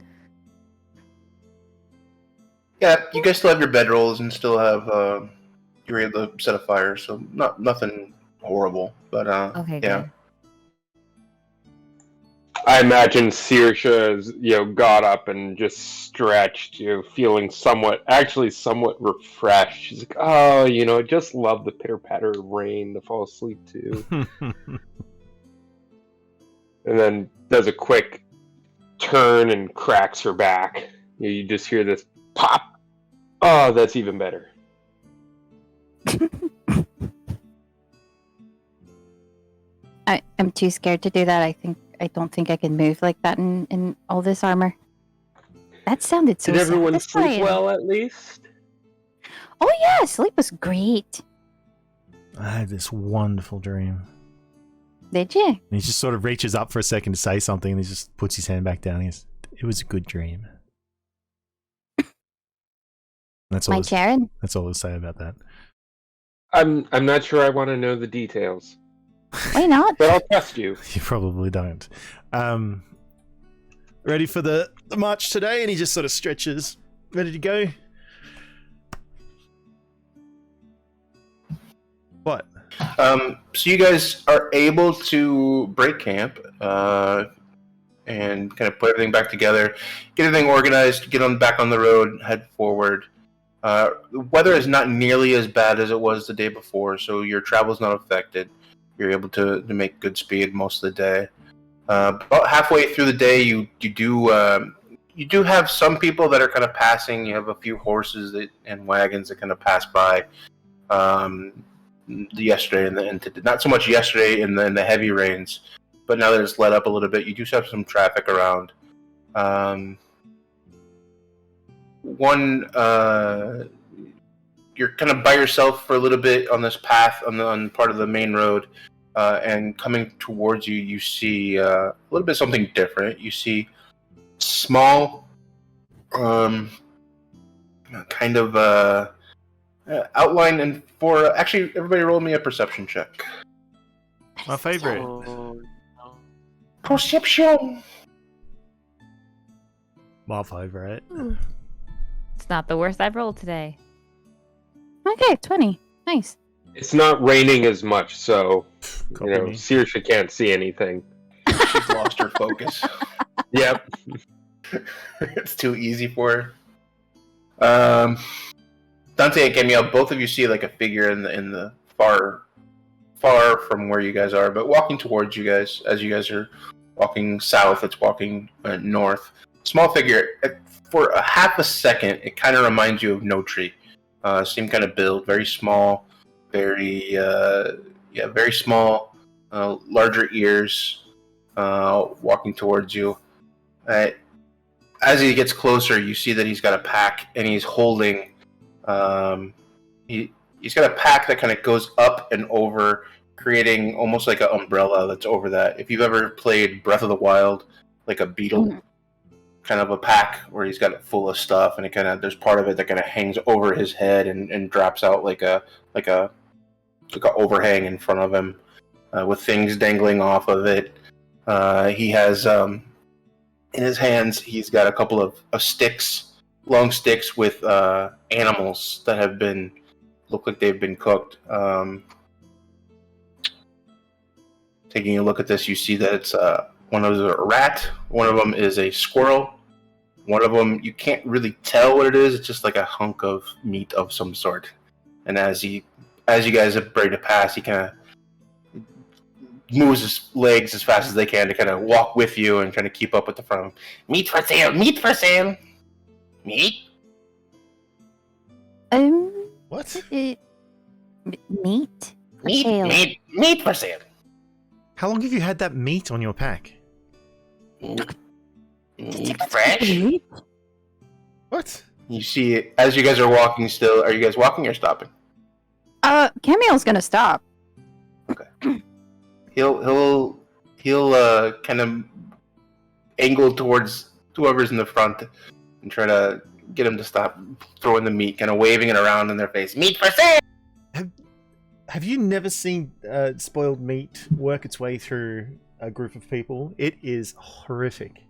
Yeah, you guys still have your bedrolls and still have you're able to set a fire, so nothing horrible, but Okay, yeah. good. I imagine Saoirse, got up and just stretched, feeling somewhat refreshed. She's like, oh, I just love the pitter-patter of rain to fall asleep to. And then does a quick turn and cracks her back. You just hear this pop. Oh, that's even better. I'm too scared to do that. I don't think I can move like that in all this armor. That sounded so Did everyone satisfying. sleep well, at least? Oh yeah, sleep was great. I had this wonderful dream. Did you? And he just sort of reaches up for a second to say something, and he just puts his hand back down. He goes, "It was a good dream." That's all. Jared? That's all I'll say about that. I'm not sure I want to know the details. Why not? But I'll trust you. You probably don't. Ready for the march today? And he just sort of stretches. Ready to go? What? So you guys are able to break camp and kind of put everything back together, get everything organized, get back on the road, head forward. The weather is not nearly as bad as it was the day before, so your travel is not affected. You're able to make good speed most of the day. About halfway through the day, you do have some people that are kind of passing. You have a few horses and wagons that kind of pass by. Yesterday and not so much yesterday in the heavy rains, but now that it's let up a little bit, you do have some traffic around. You're kind of by yourself for a little bit on this path on part of the main road. and coming towards you, you see a little bit something different. You see small, kind of outline, and for actually, everybody roll me a perception check. My favorite. Oh, Perception. My favorite. It's not the worst I've rolled today. Okay, 20. Nice. It's not raining as much, so Copy you know, me. Saoirse can't see anything. She's lost her focus. Yep. It's too easy for her. Dante and Camille, both of you see like a figure in the far from where you guys are, but walking towards you guys as you guys are walking south. It's walking north. Small figure. For a half a second, it kind of reminds you of No Tree. Same kind of build, very small, very small, larger ears, walking towards you. As he gets closer, you see that he's got a pack, and he's holding. He's got a pack that kind of goes up and over, creating almost like an umbrella that's over that. If you've ever played Breath of the Wild, like a beetle kind of a pack where he's got it full of stuff, and it kind of there's part of it that kind of hangs over his head and drops out like a overhang in front of him, with things dangling off of it. He has in his hands, he's got a couple of sticks, long sticks with animals that have look like they've been cooked. Taking a look at this, you see that it's one of them is a rat, one of them is a squirrel, one of them you can't really tell what it is. It's just like a hunk of meat of some sort. And as you guys are ready to pass, he kind of moves his legs as fast as they can to kind of walk with you and kind of keep up with the front. Meat for sale! Meat for sale! Meat? What? Meat? Meat? Sale. Meat for sale! How long have you had that meat on your pack? Meat fresh? What? You see it as you guys are walking still. Are you guys walking or stopping? Camille's gonna stop. He'll kind of angle towards whoever's in the front and try to get him to stop throwing the meat, kind of waving it around in their face. Meat for sale! Have you never seen spoiled meat work its way through a group of people? It is horrific.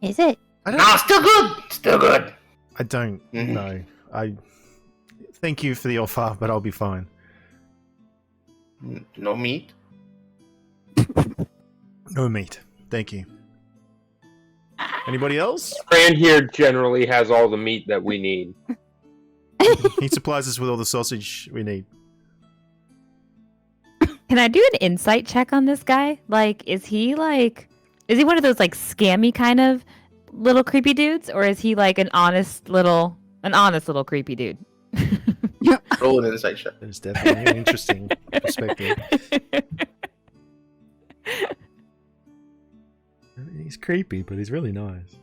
Is it? No, still good! Still good! I don't know. I thank you for the offer, but I'll be fine. No meat? No meat. Thank you. Anybody else? Fran here generally has all the meat that we need. He supplies us with all the sausage we need. Can I do an insight check on this guy? Like, is he one of those like scammy kind of little creepy dudes, or is he like an honest little creepy dude? Roll an insight check. That is definitely an interesting perspective. He's creepy, but he's really nice.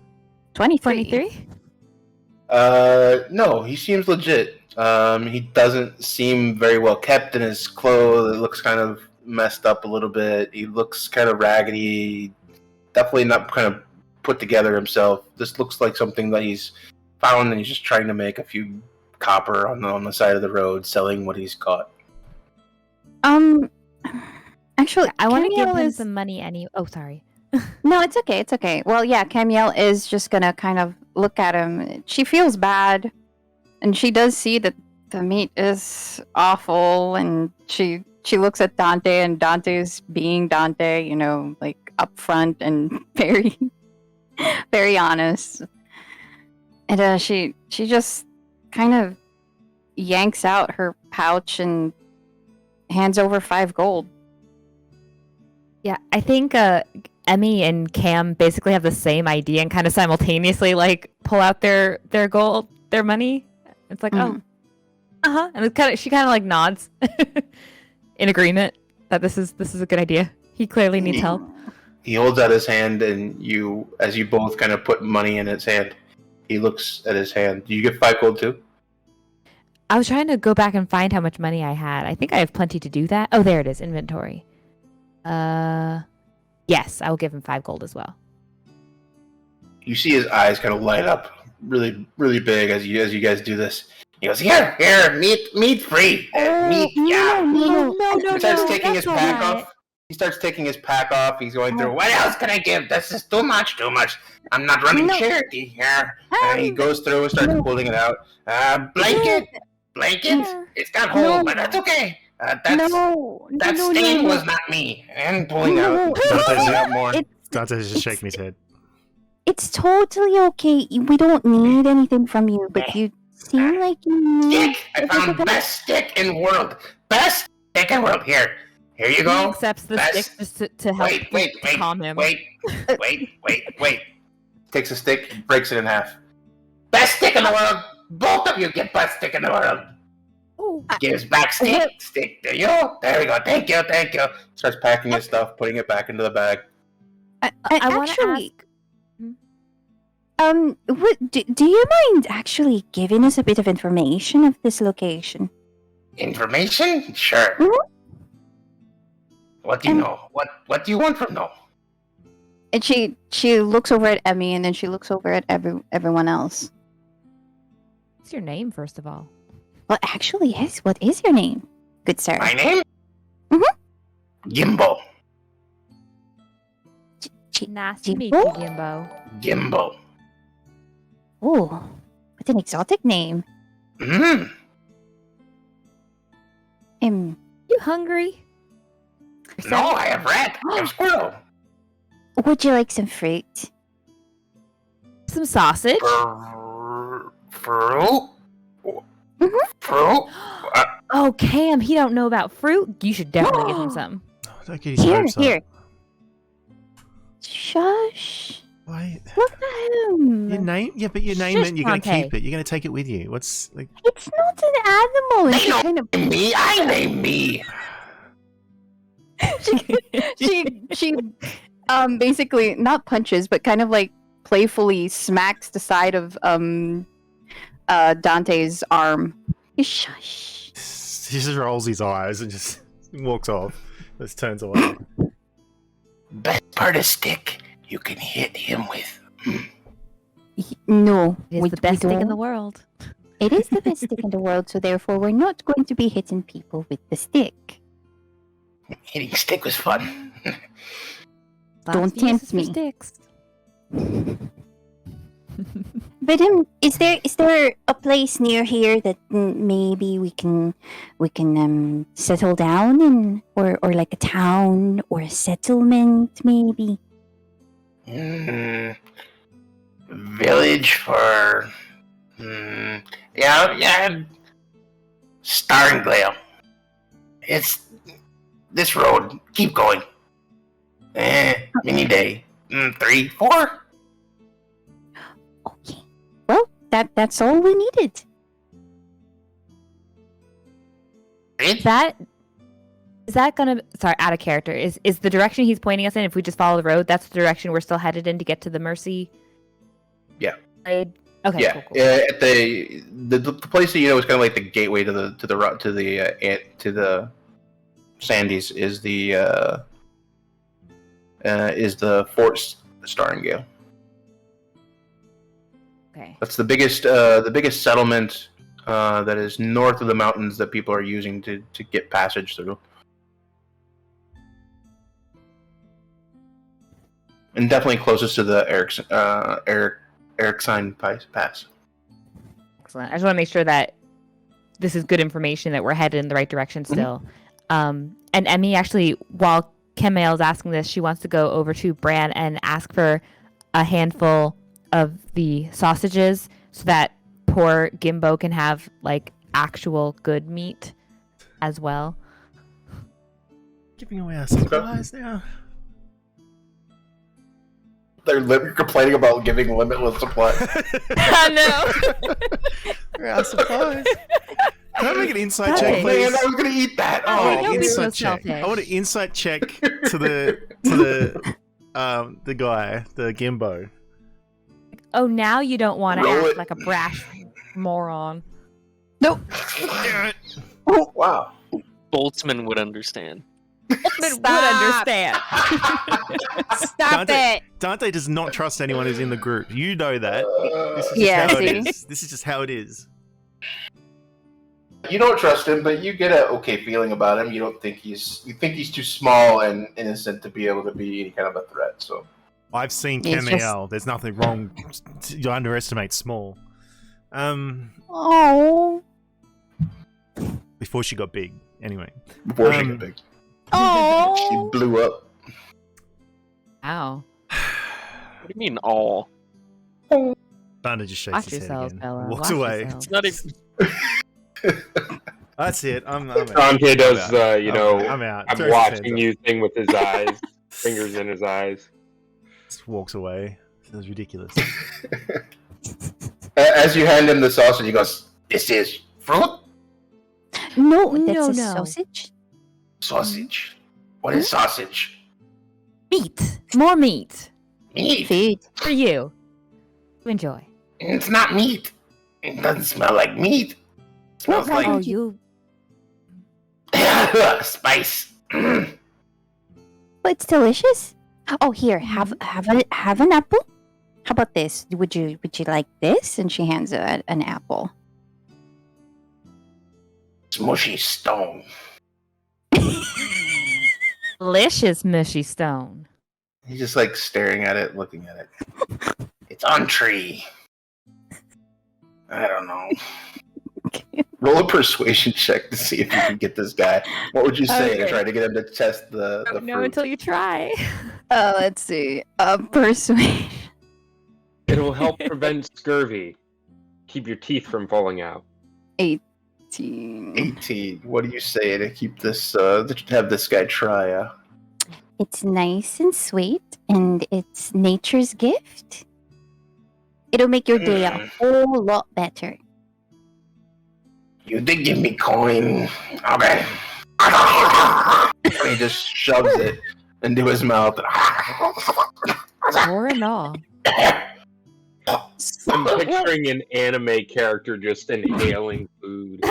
23? No, he seems legit. He doesn't seem very well kept in his clothes. It looks kind of messed up a little bit. He looks kind of raggedy. Definitely not kind of put together himself. This looks like something that he's found and he's just trying to make a few copper on the side of the road, selling what he's caught. Actually, I want to give Camille him is... some money Oh, sorry. No, it's okay. It's okay. Well, yeah, Camille is just gonna kind of look at him. She feels bad, and she does see that the meat is awful, and she looks at Dante, and Dante's being Dante, you know, like upfront and very, very honest. And she just kind of yanks out her pouch and hands over 5 gold. Yeah, I think Emmy and Cam basically have the same idea and kind of simultaneously like pull out their gold, their money. It's like, oh, and it's she kind of like nods in agreement that this is a good idea. He clearly needs help. He holds out his hand, and as you both kind of put money in his hand, he looks at his hand. Do you get 5 gold too? I was trying to go back and find how much money I had. I think I have plenty to do that. Oh, there it is, inventory. Yes, I will give him 5 gold as well. You see his eyes kind of light up really, really big as you guys do this. He goes, here, meat free. Meat, yeah. No, He starts taking his that's pack all right. off. He starts taking his pack off. He's going through, what else can I give? This is too much. I'm not running No. charity here. And he goes through and starts pulling it out. Blanket. It's got holes, No. but that's okay. That No, stain was not me. And pulling out. Dante's Pulling out more. Dante's just shaking his head. It's totally okay. We don't need anything from you, but you seem like you need... Stick! I found best stick in world. Best stick in world. Here you He go. accepts the That's- stick just to help Wait, calm him. wait. Takes a stick, breaks it in half. Best stick in the world. Both of you get best stick in the world. Oh, Gives back stick to you. There we go. Thank you. Starts packing his stuff, putting it back into the bag. I want to Actually, ask. do you mind actually giving us a bit of information of this location? Information? Sure. Mhm. What do you know? What do you want from no? And she looks over at Emmy, and then she looks over at everyone else. What's your name, first of all? Well, actually, yes. What is your name, good sir? My name? Mhm. Gimbo. Nice to meet you, Jimbo? Gimbo. Gimbo. Oh, what an exotic name. Mm. You hungry? No, I have rat. I have squirrel. Would you like some fruit? Some sausage? Fruit? Mhm. Fruit? Oh, Cam, he don't know about fruit. You should definitely give him some. Oh, don't get his Here, hopes up. here. Shush. Why? Look at him. Your name? Yeah, but your name Shush, meant you're going to Dante. keep it. You're going to take it with you. What's like? It's not an animal. It's They kind of... Me? I name me. she basically not punches, but kind of like playfully smacks the side of Dante's arm. Shush. He just rolls his eyes and just walks off. Just turns away. Best part of stick you can hit him with. No, It is the best thing in the world. It is the best stick in the world, so therefore we're not going to be hitting people with the stick. Hitting stick was fun. Don't Lots of uses tempt for me. Sticks. But is there a place near here that maybe we can settle down in, or like a town or a settlement maybe? Village for... yeah. Starnglale. It's this road. Keep going. Mini day. 3, 4. Okay. Well, that's all we needed. Is that gonna... Sorry, out of character. Is the direction he's pointing us in, if we just follow the road, that's the direction we're still headed in to get to the Mercy? Yeah. Okay, Yeah. cool. At the place that you know is kind of like the gateway to the Sandies is the Fort Starngale. Okay. That's the biggest settlement that is north of the mountains that people are using to get passage through. And definitely closest to the Ericsign Pass. Excellent. I just want to make sure that this is good information, that we're headed in the right direction still. And Emmy, actually, while Kemail is asking this, she wants to go over to Bran and ask for a handful of the sausages so that poor Gimbo can have like actual good meat as well. Giving away our supplies now. They're complaining about giving limitless supply. I know. Our supplies. Can I make an insight Got check, it. please? Man, I was gonna eat that. Oh, I want don't an be insight so check. selfish. I want an insight check to the guy, the Gimbo. Oh, now you don't want to Roll act it. like a brash moron. Nope. Oh, wow. Boltzmann would understand. Boltzmann would understand. Stop it. Dante does not trust anyone who's in the group. You know that. This is just Yeah, how see? it is. This is just how it is. You don't trust him, but you get an okay feeling about him. You think he's too small and innocent to be able to be any kind of a threat. So I've seen It's Camiel. There's nothing wrong. You underestimate small. Oh. Before she got big. Anyway. before she got big, she Oh. blew up. Wow. What do you mean all? Dante just shakes Watch his head yourselves, again. Bella. Walks Watch away. yourselves. It's not even. That's it. I'm Dante does, I'm out. I'm Throws his watching hands you thing with his eyes, fingers in his eyes. Just walks away. Sounds ridiculous. As you hand him the sausage, he goes, "This is fruit No, that's No, a no. sausage. sausage. What is sausage? Meat. More meat. Meat. Food. For you. Enjoy. It's not meat. It doesn't smell like meat. It smells Well, like Oh, you. spice. But it's delicious. Oh, here, have an apple. How about this? Would you like this? And she hands her an apple. Smushy stone. Delicious mushy stone. He's just like staring at it, looking at it. It's on tree. I don't know. Roll a persuasion check to see if you can get this guy. What would you say to Okay. try to get him to test the Don't know fruit? until you try. Let's see. Persuade. It will help prevent scurvy. Keep your teeth from falling out. 18. 18. What do you say to keep this? To have this guy try? It's nice and sweet, and it's nature's gift. It'll make your day a whole lot better. You did give me coin. Okay. He just shoves it into his mouth. More and all. I'm picturing an anime character just inhaling food.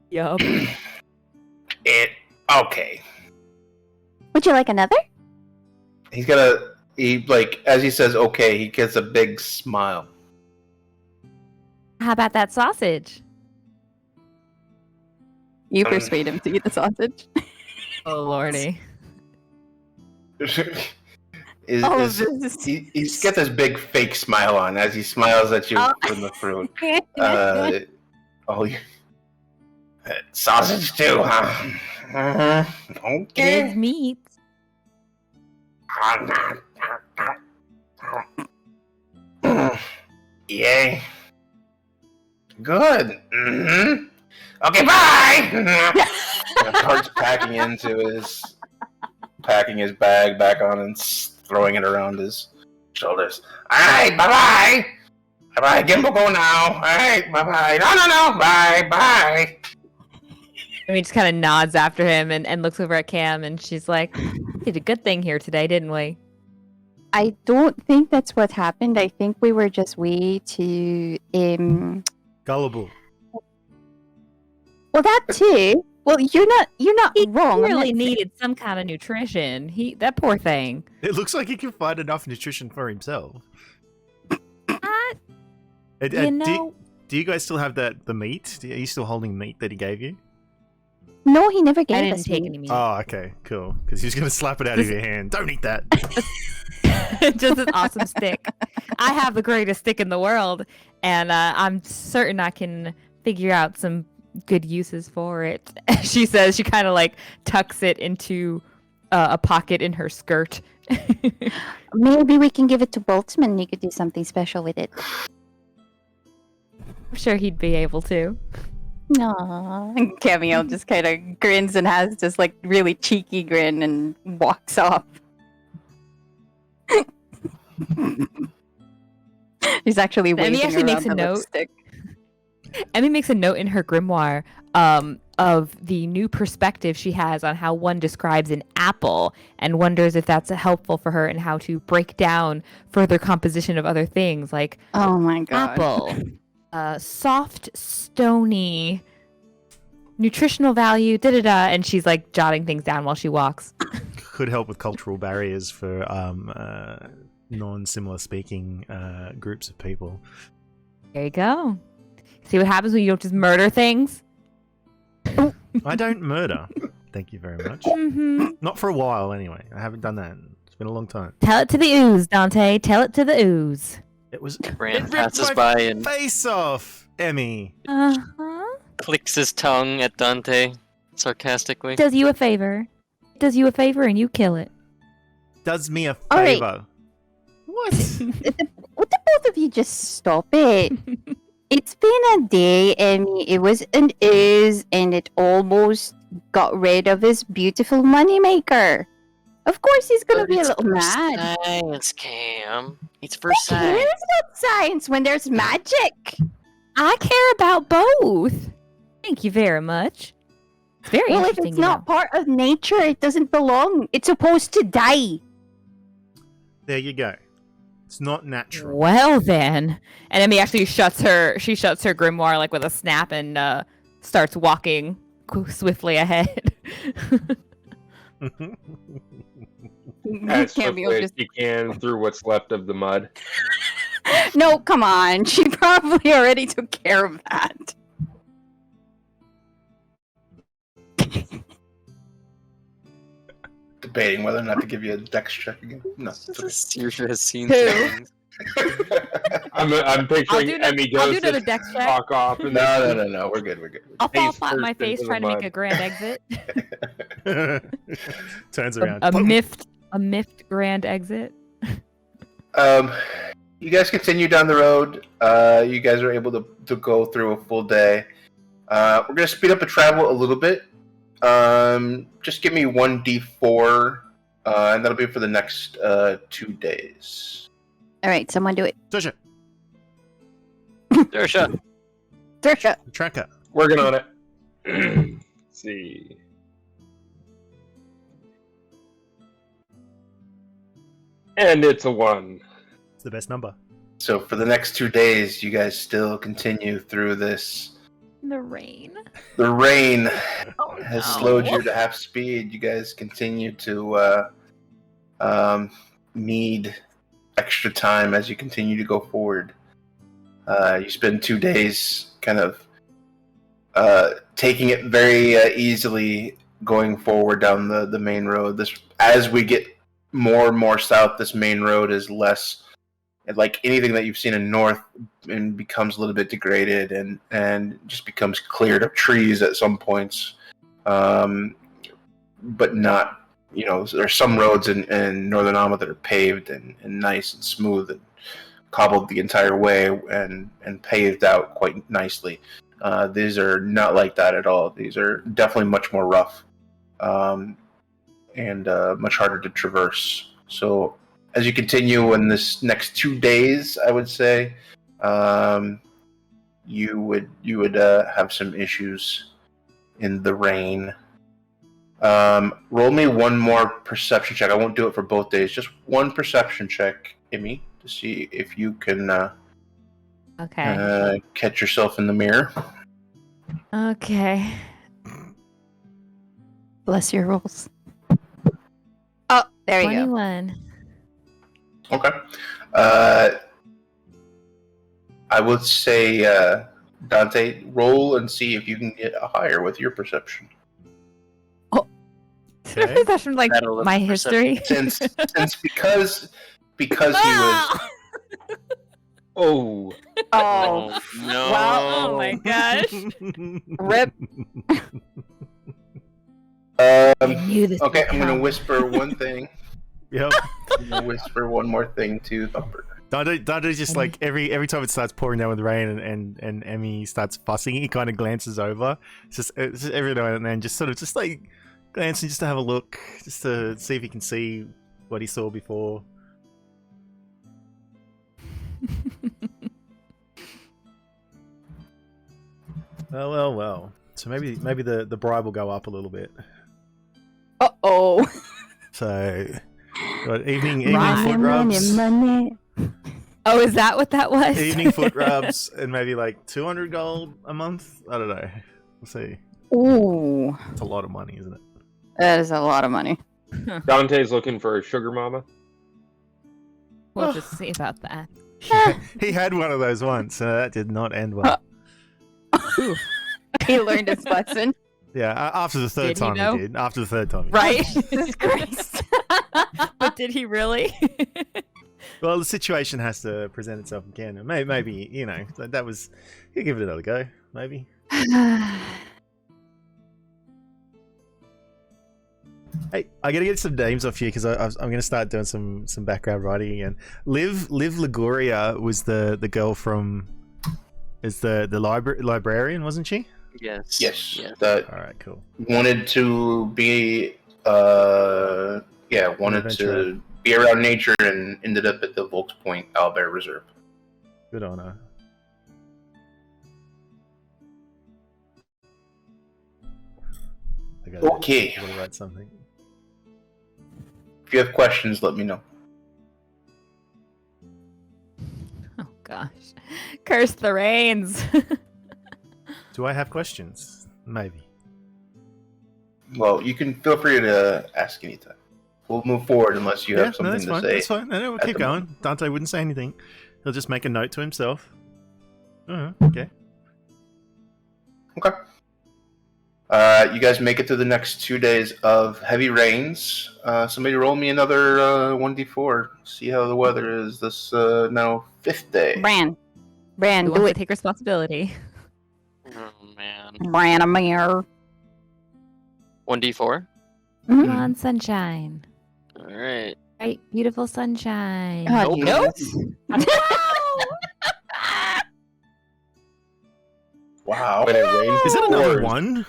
Yup. Okay. Would you like another? As he says okay, he gets a big smile. How about that sausage? You persuade him to eat the sausage. Oh, lordy. He's got this big fake smile on as he smiles at you from the fruit. Sausage too, huh? Okay. It's meat. Yay. Good. Mm-hmm. Okay, bye! Starts packing his bag back on and throwing it around his shoulders. Alright, bye-bye! Bye-bye, Gimble, go now! Alright, bye-bye! No, bye-bye! And he just kind of nods after him and looks over at Cam, and she's like, "We did a good thing here today, didn't we?" I don't think that's what happened. I think we were just way too Gullible. Well, that too. Well, you're not He wrong. I'm really not- needed some kind of nutrition. That poor thing. It looks like he can find enough nutrition for himself. Do you guys still have the meat? Are you still holding meat that he gave you? No, he never gave I didn't us take meat. any meat. Oh, okay, cool. Because he was going to slap it out of your hand. Don't eat that. Just an awesome stick. I have the greatest stick in the world, and I'm certain I can figure out some good uses for it. She says she kind of like tucks it into a pocket in her skirt. Maybe we can give it to Boltzmann. You could do something special with it. I'm sure he'd be able to. No. Cameo just kind of grins and has this like really cheeky grin and walks off. He's actually And waving he actually makes around a the note. lipstick. Emmy makes a note in her grimoire of the new perspective she has on how one describes an apple, and wonders if that's helpful for her in how to break down further composition of other things like Oh my god. apple, soft, stony, nutritional value, da-da-da, and she's like jotting things down while she walks. Could help with cultural barriers for non-similar speaking groups of people. There you go. See what happens when you don't just murder things? I don't murder. Thank you very much. Mm-hmm. Not for a while, anyway. I haven't done that. It's been a long time. Tell it to the ooze, Dante. Tell it to the ooze. It was. Bran It ripped passes my by and face off, Emmy. Uh-huh. clicks his tongue at Dante sarcastically. Does you a favor. Does you a favor and you kill it. Does me a All right. favor. What? Would the both of you just stop it? It's been a day, Emmy. It was and is, and it almost got rid of his beautiful moneymaker. Of course, he's gonna be a little mad. Science, Cam. It's for Who science. cares about science when there's magic? I care about both. Thank you very much. It's very Well, if interesting. it's not part of nature, it doesn't belong. It's supposed to die. There you go. It's not natural. Well then, and Emmy actually shuts her grimoire like with a snap and starts walking swiftly ahead. As Cameo swiftly as just- she can through what's left of the mud. No, come on. She probably already took care of that. Debating whether or not to give you a dex check again. No. it's okay. Sirja has seen Who? things. I'm picturing Emmy I'll goes do another to dex check. talk off. And No. We're good. I'll fall Face flat on my first face into the trying to make mud. a grand exit. Turns around. a miffed grand exit. You guys continue down the road. You guys are able to go through a full day. We're gonna speed up the travel a little bit. Just give me 1d4, and that'll be for the next 2 days. All right, someone do it. Sasha, Sirja. Trisha. the tracker. Working on it. Let's see. And it's a 1. It's the best number. So for the next 2 days, you guys still continue through this. The rain. The rain Oh, has no. slowed you to half speed. You guys continue to need extra time as you continue to go forward. You spend 2 days kind of taking it very easily going forward down the main road. As we get more and more south, this main road is less like anything that you've seen in north, and becomes a little bit degraded and just becomes cleared of trees at some points. But not, there's some roads in northern Alma that are paved and nice and smooth and cobbled the entire way and paved out quite nicely. These are not like that at all. These are definitely much more rough and much harder to traverse. So as you continue in this next 2 days, I would say you would have some issues in the rain. Roll me one more perception check. I won't do it for both days. Just one perception check, Emmy, to see if you can Okay. catch yourself in the mirror. Okay. Bless your rolls. Oh, there you go. 21. Okay. I would say, Dante, roll and see if you can get a higher with your perception. Okay. That's from like Battle of my perception. history. Since because he was Oh. Oh, No. Wow. Oh my gosh. rip. I knew this. Okay, would I'm gonna come. whisper one thing. Yep. I'm gonna whisper one more thing to Thumper. Dante's just like every time it starts pouring down with rain and Emmy starts fussing, he kind of glances over. It's just every now and then, just sort of just like glancing just to have a look, just to see if he can see what he saw before. Well. So maybe the bribe will go up a little bit. Uh-oh. So, what, evening Money, foot money, rubs. money. Oh, is that what that was? Evening foot rubs and maybe like 200 gold a month. I don't know. We'll see. Ooh, It's a lot of money, isn't it? that is a lot of money. Dante's looking for a sugar mama. We'll just see about that. He had one of those once, and that did not end well. He learned his lesson. Yeah, after the third Did he time know? he did. After the third time he did. Right? Jesus Christ. But did he really? Well, the situation has to present itself again. And maybe, you know, that was... You give it another go, maybe. Hey, I gotta get some names off here because I'm gonna start doing some background writing again. Liv Liguria was the girl from... Is the librarian, wasn't she? Yes. Yes. Yeah. That Alright, cool. wanted to be, wanted Adventurer. to be around nature and ended up at the Volks Point Owlbear Reserve. Good on her. Okay. I gotta write something. If you have questions, let me know. Oh gosh. Curse the rains. Do I have questions? Maybe. Well, you can feel free to ask anytime. We'll move forward unless you have something that's to fine. say. That's fine. No, we'll at keep the going. moment. Dante wouldn't say anything. He'll just make a note to himself. Okay. Okay. You guys make it through the next 2 days of heavy rains. Somebody roll me another 1d4. See how the weather is this now 5th day. Bran, Who do wants to it. take responsibility? Oh man. Branimir. 1d4. Come on, sunshine. All right. Right, beautiful sunshine. Oh, Nope. no. Wow. When it rains, Is that another pours. one?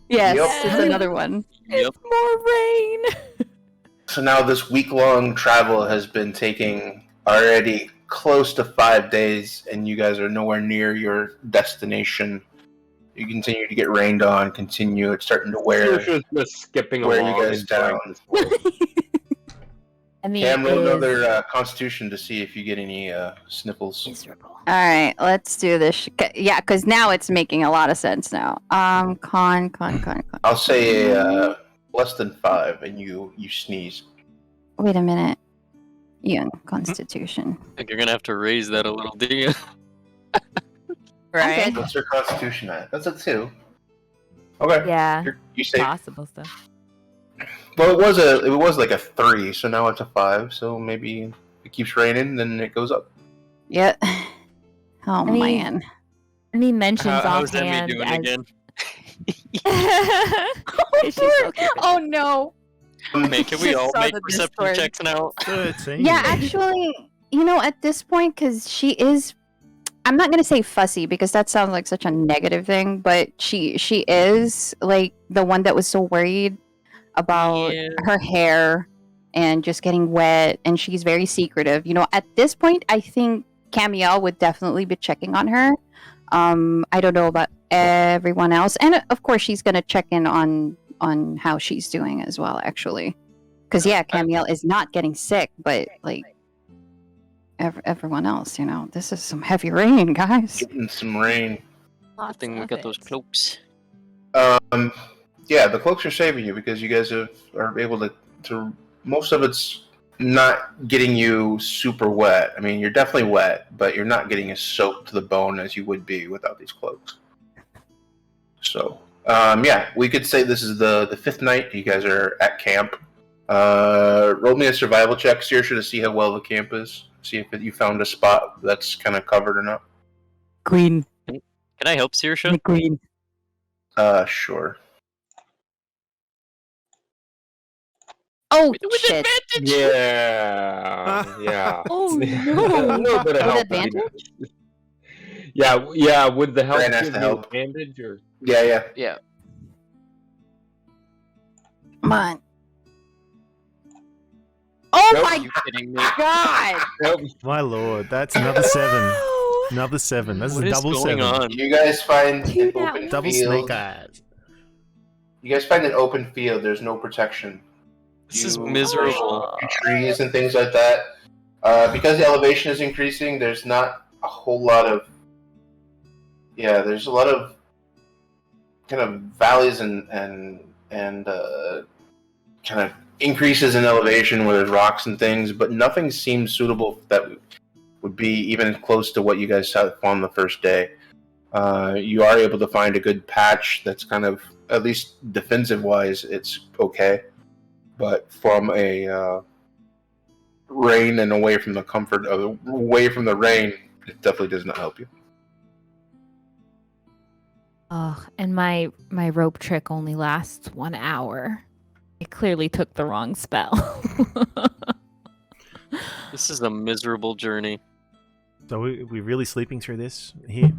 Yes, Yep. it's another one. Yep. More rain. So now this week-long travel has been taking already close to 5 days, and you guys are nowhere near your destination. You continue to get rained on, it's starting to wear. Saoirse's just skipping Wear you along. guys enjoying down. this weather. I mean, Cam, roll it is another Constitution to see if you get any sniffles. miserable. All right, let's do this. Yeah, because now it's making a lot of sense now. Con. I'll say less than 5, and you sneeze. Wait a minute. Ian, Constitution. I think you're gonna have to raise that a little, do you? Right. What's your Constitution at? That's a 2. Okay. Yeah, You say. possible stuff. Well, it was like a 3, so now it's a 5. So maybe if it keeps raining, then it goes up. Yeah. Oh, I mean, man. Any mentions How's Emmy offhand doing as... again? Is she still keeping- Oh, no. Man, can we Just all saw make the perception Discord. checks now? 13. Yeah, actually, at this point, because she is, I'm not gonna say fussy because that sounds like such a negative thing, but she is like the one that was so worried about Yeah. her hair and just getting wet, and she's very secretive. At this point, I think Camiel would definitely be checking on her. I don't know about everyone else, and of course, she's gonna check in on how she's doing as well, actually. Because Camiel is not getting sick, but like everyone else, this is some heavy rain, guys. Getting some rain. Good thing we got those cloaks. Yeah, the cloaks are saving you because you guys are able to. Most of it's not getting you super wet. I mean, you're definitely wet, but you're not getting as soaked to the bone as you would be without these cloaks. So, yeah, we could say this is the 5th night. You guys are at camp. Roll me a survival check, Saoirse, to see how well the camp is. See if you found a spot that's kind of covered or not. Queen. Can I help Saoirse? Queen. Sure. Oh, With shit. advantage! Yeah. Oh, A no. little bit of With help. advantage? Yeah. Would the help Bran has give to you help. advantage or? Yeah. Yeah. Come on. Oh Nope. my Are you kidding me? god! Nope. My lord, that's another 7. Another 7. That's What a is double going 7. on? You guys find Do an that open one. Double field. snake eyes. You guys find an open field. There's no protection. This is You- miserable. Trees and things like that. Because the elevation is increasing, there's not a whole lot of... Yeah, there's a lot of kind of valleys and kind of increases in elevation where there's rocks and things, but nothing seems suitable that would be even close to what you guys found the first day. You are able to find a good patch that's kind of, at least defensive-wise, it's okay. But from a rain and away from the comfort of away from the rain, it definitely does not help you. Oh, and my rope trick only lasts 1 hour. I clearly took the wrong spell. This is a miserable journey. So we're really sleeping through this here?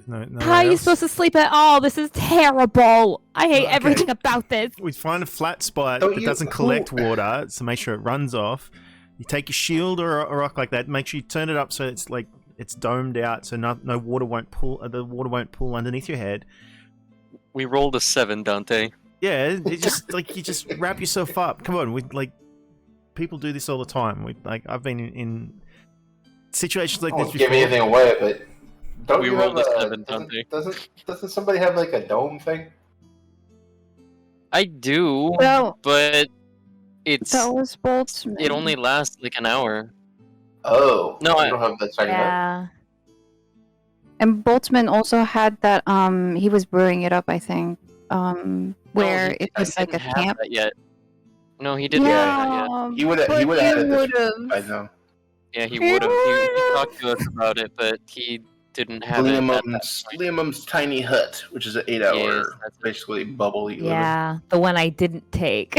No How are you supposed to sleep at all? This is terrible. I hate everything about this. We find a flat spot that doesn't collect water, so make sure it runs off. You take your shield or a rock like that. Make sure you turn it up so it's like it's domed out, so no water won't pull. The water won't pull underneath your head. We rolled a 7, Dante. Yeah, it just like you just wrap yourself up. Come on, we like people do this all the time. I've been in situations like this before. Don't give anything away, but don't We you rolled have a 7, Dante. Doesn't somebody have like a dome thing? I do, Well, but it's that was Boltzmann. it only lasts like an hour. Oh, No, you don't have that second. Yeah. And Boltzmann also had that. He was brewing it up, I think. Where No, it was like a didn't have camp. that yet. No, he didn't have that yet. He would have added this. I know. Yeah, he would have. He talked to us about it, but he didn't have it. At that point. Liam's tiny hut, which is an 8-hour, Yes, that's it. basically bubble. You live in. Yeah, the one I didn't take.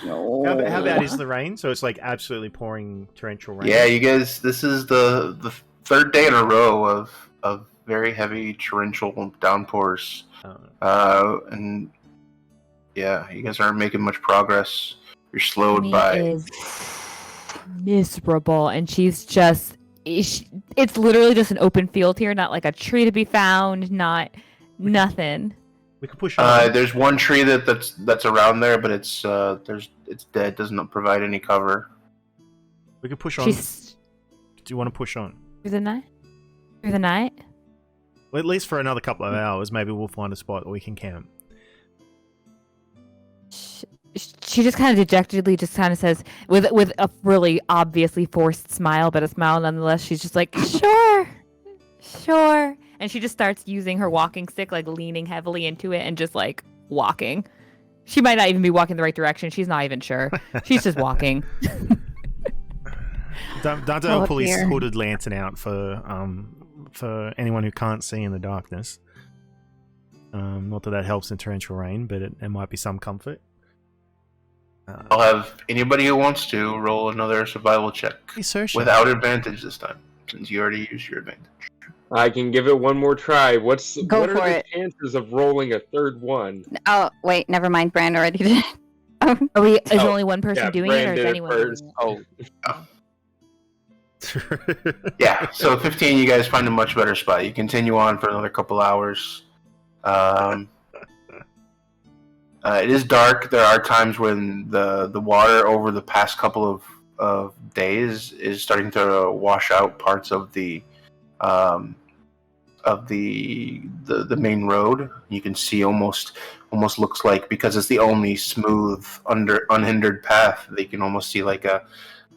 No. How bad is the rain? So it's like absolutely pouring torrential rain. Yeah, you guys. This is the third day in a row of very heavy torrential downpours, and yeah, you guys aren't making much progress. You're slowed by. Is miserable, and she's just. It's literally just an open field here, not like a tree to be found, not nothing. We could push on. There's one tree that's around there, but it's dead. Doesn't provide any cover. We could push on. Do you want to push on? Through the night? Through the night? Well, at least for another couple of hours. Maybe we'll find a spot that we can camp. She just kind of dejectedly just kind of says, with a really obviously forced smile, but a smile nonetheless, she's just like, sure. And she just starts using her walking stick, like leaning heavily into it and just like walking. She might not even be walking the right direction. She's not even sure. She's just walking. Dante will pull his hooded lantern out for anyone who can't see in the darkness. Not that helps in torrential rain, but it might be some comfort. I'll have anybody who wants to roll another survival check without advantage this time, since you already used your advantage. I can give it one more try. What are the for chances of rolling a third one? Oh, wait, never mind. Brand already did it. Is only one person doing it, or is anyone doing it? Oh, Yeah, so 15, you guys find a much better spot. You continue on for another couple hours. It is dark. There are times when the water over the past couple of days is starting to wash out parts of the main road. You can see almost looks like, because it's the only smooth unhindered path, they can almost see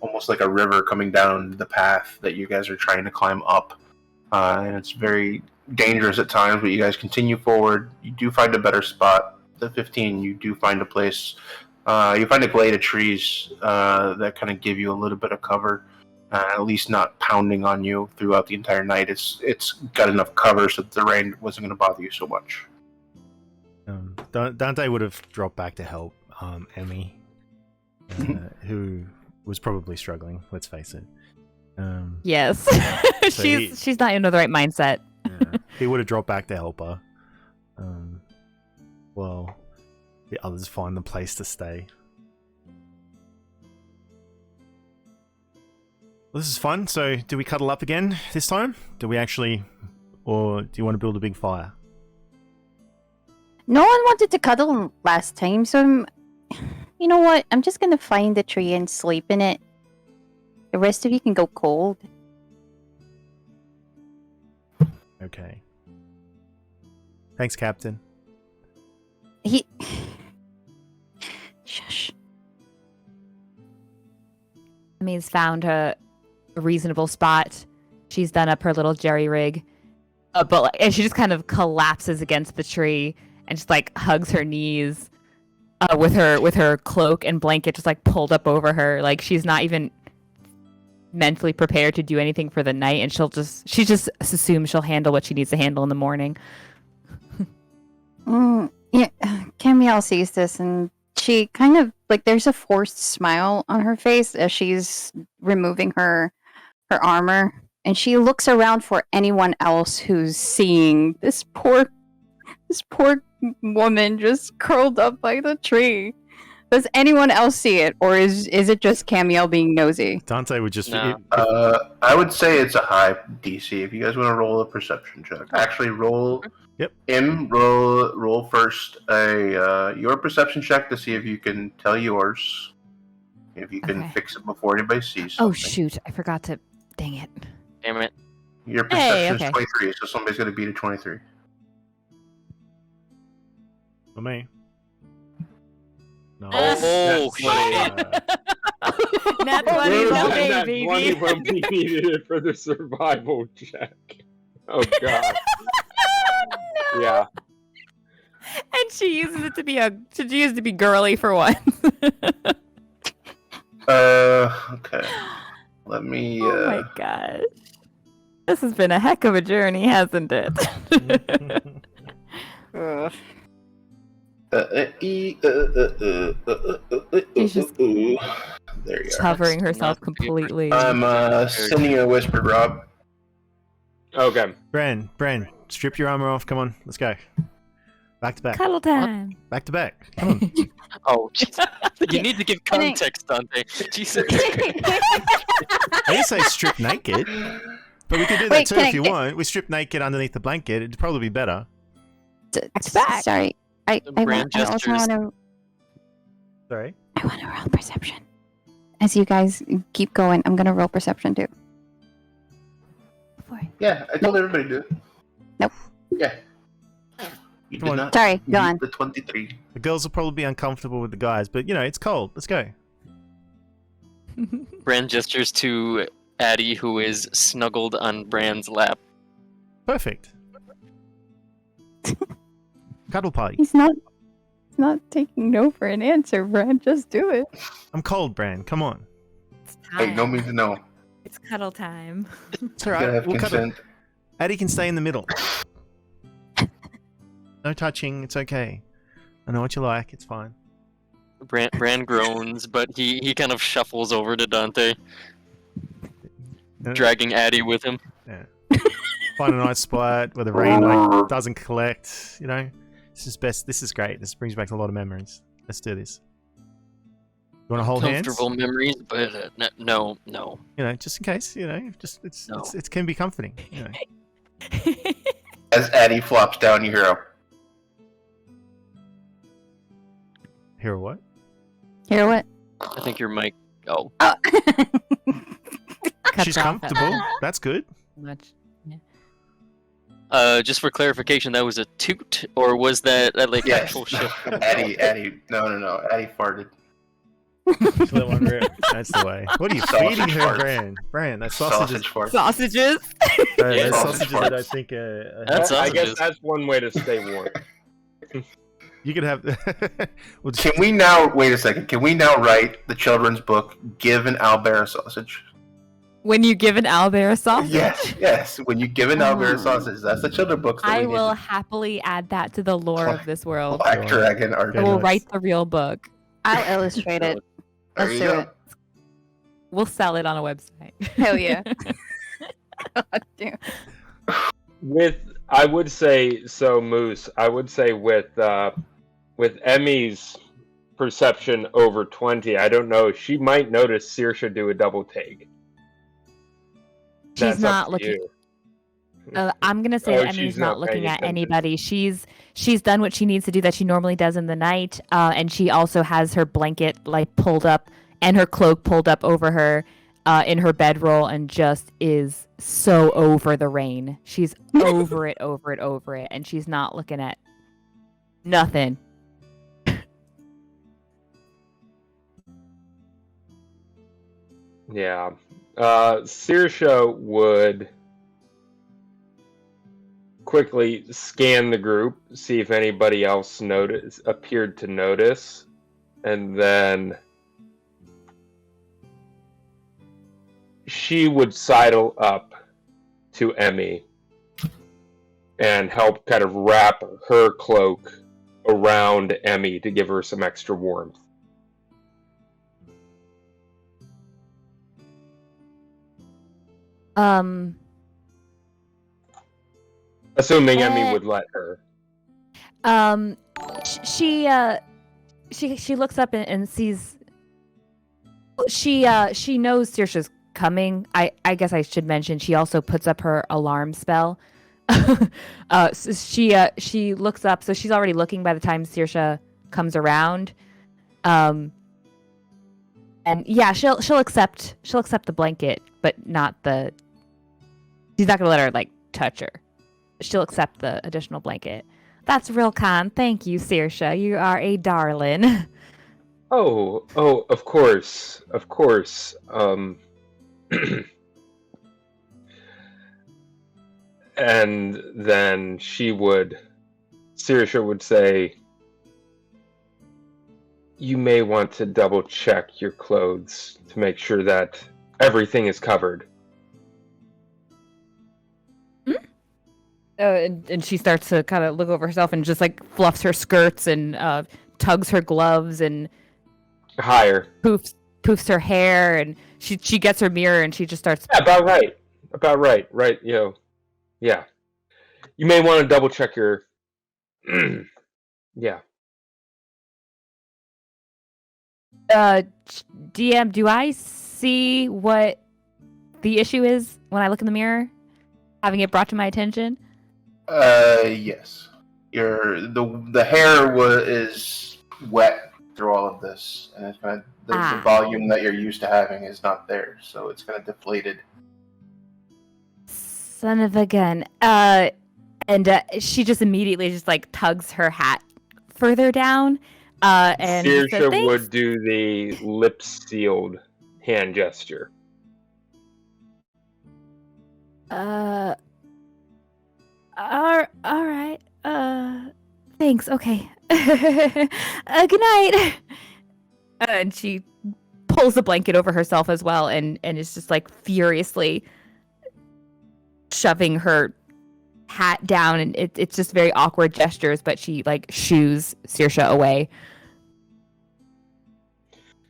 almost like a river coming down the path that you guys are trying to climb up. And it's very dangerous at times, but you guys continue forward. You do find a better spot. The 15, you do find a place. You find a glade of trees that kind of give you a little bit of cover, at least not pounding on you throughout the entire night. It's got enough cover so that the rain wasn't going to bother you so much. Dante would have dropped back to help Emmy, who was probably struggling. Let's face it. Yes, So she's not in the right mindset. Yeah, he would have dropped back to help her. Well, the others find the place to stay. Well, this is fun. So, do we cuddle up again this time? Do we actually, or do you want to build a big fire? No one wanted to cuddle last time, so you know what? I'm just gonna find a tree and sleep in it. The rest of you can go cold. Okay. Thanks, Captain. He. Shush. Emmy's found a reasonable spot. She's done up her little jerry rig, and she just kind of collapses against the tree and just like hugs her knees, with her cloak and blanket just like pulled up over her. Like she's not even mentally prepared to do anything for the night, and she just assumes she'll handle what she needs to handle in the morning. Yeah, Camille sees this and she kind of like there's a forced smile on her face as she's removing her armor, and she looks around for anyone else who's seeing this poor woman just curled up by the tree. Does anyone else see it, or is it just Camille being nosy? Dante would just. No. I would say it's a high DC. If you guys want to roll a perception check, actually roll. Yep. Roll first your perception check to see if you can tell yours. If you can Okay. fix it before anybody sees something. Oh shoot! I forgot to. Dang it. Damn it. Your perception okay. is 23, so somebody's going to beat a 23. For me. No. Oh, That's, Nat 20, Where no was that baby. 20 when we needed it for the survival check? Oh god. Yeah. And she uses it to be girly for once. Okay. Let me. Oh my gosh. This has been a heck of a journey, hasn't it? She's just There you go. Covering That's herself not the paper. completely. I'm sending you a whisper, Rob. Okay. Bran, strip your armor off. Come on, let's go. Back to back. Cuddle time. Back to back. Come on. Oh, jeez. You need to give context, Dante. Jesus. I didn't say strip naked, but we can do that Wait, too can if I- you want. We strip naked underneath the blanket. It'd probably be better. back. Sorry, I Brand also gestures. Sorry. I want to roll perception. As you guys keep going, I'm gonna roll perception too. Yeah, I told everybody to do it. Nope. Yeah. You Come did on. not Sorry, go beat on. the 23. The girls will probably be uncomfortable with the guys, but it's cold. Let's go. Bran gestures to Addie, who is snuggled on Bran's lap. Perfect. Cuddle party. He's not taking no for an answer, Brad. Just do it. I'm cold, Bran. Come on. It's Hey, no time. means no. It's cuddle time. It's all You gotta right. have We'll cuddle. consent. Addie can stay in the middle. No touching. It's okay. I know what you like. It's fine. Bran groans, but he kind of shuffles over to Dante, Yeah. dragging Addie with him. Find a nice spot where the rain doesn't collect. This is best. This is great. This brings back a lot of memories. Let's do this. You want to hold hands? Comfortable memories, but no. Just in case. Just No. it can be comforting. As Addie flops down, you hear a Hear what? Hear what? I think your mic. Oh, Oh. Cuts She's off at comfortable. That's good. much. just for clarification, that was a toot, or was that like Yes. actual shit? Addie. No. Addie farted. Just let one rip. That's the way. What are you Sausage feeding her, farts. Bran? Bran, that's sausages. Sausage fart. Sausages. Those Yeah. sausages Sausage that I farts. think That's I guess sausages. that's one way to stay warm. you could have. Well, Can we now wait a second? Can we now write the children's book? Give an owlbear sausage. When you give an owlbear a sausage. Yes. When you give an owlbear sausage, that's the children's book. That I we will need. happily add that to the lore of this world. Black Dragon I RPG. Good. will nice. write the real book. I'll illustrate it. There Let's you do go. it. We'll sell it on a website. Hell yeah. God damn. I would say so, Moose. I would say with Emmy's perception over 20, I don't know. She might notice Saoirse do a double take. She's That's up not to looking. you. I'm gonna say Oh, that she's Emmy's not not looking paying at attention. anybody. She's done what she needs to do that she normally does in the night, and she also has her blanket like pulled up and her cloak pulled up over her, in her bedroll and just is so over the rain. She's over it, and she's not looking at nothing. Yeah. Saoirse would quickly scan the group, see if anybody else appeared to notice, and then she would sidle up to Emmy and help kind of wrap her cloak around Emmy to give her some extra warmth. Assuming Emmy would let her. She looks up and sees. She knows Saoirse's coming. I guess I should mention she also puts up her alarm spell. So she looks up, so she's already looking by the time Saoirse comes around. And yeah, she'll accept the blanket, but not the. She's not gonna let her like touch her. She'll accept the additional blanket. That's real kind. Thank you, Saoirse. You are a darling. Oh, of course. And then Saoirse would say, you may want to double check your clothes to make sure that everything is covered. And she starts to kind of look over herself and just like fluffs her skirts and tugs her gloves and higher poofs her hair, and she gets her mirror and she just starts. Yeah, about right. Yeah. You may want to double check your. Yeah. DM, do I see what the issue is when I look in the mirror, having it brought to my attention? Yes. The hair is wet through all of this, and it's kind of the volume that you're used to having is not there, so it's kind of deflated. Son of a gun. And she just immediately just like tugs her hat further down. And Saoirse would do the lips sealed hand gesture. All right. Thanks. Okay. Good night. And she pulls the blanket over herself as well, and is just like furiously shoving her hat down, and it's just very awkward gestures, but she like shoos Saoirse away.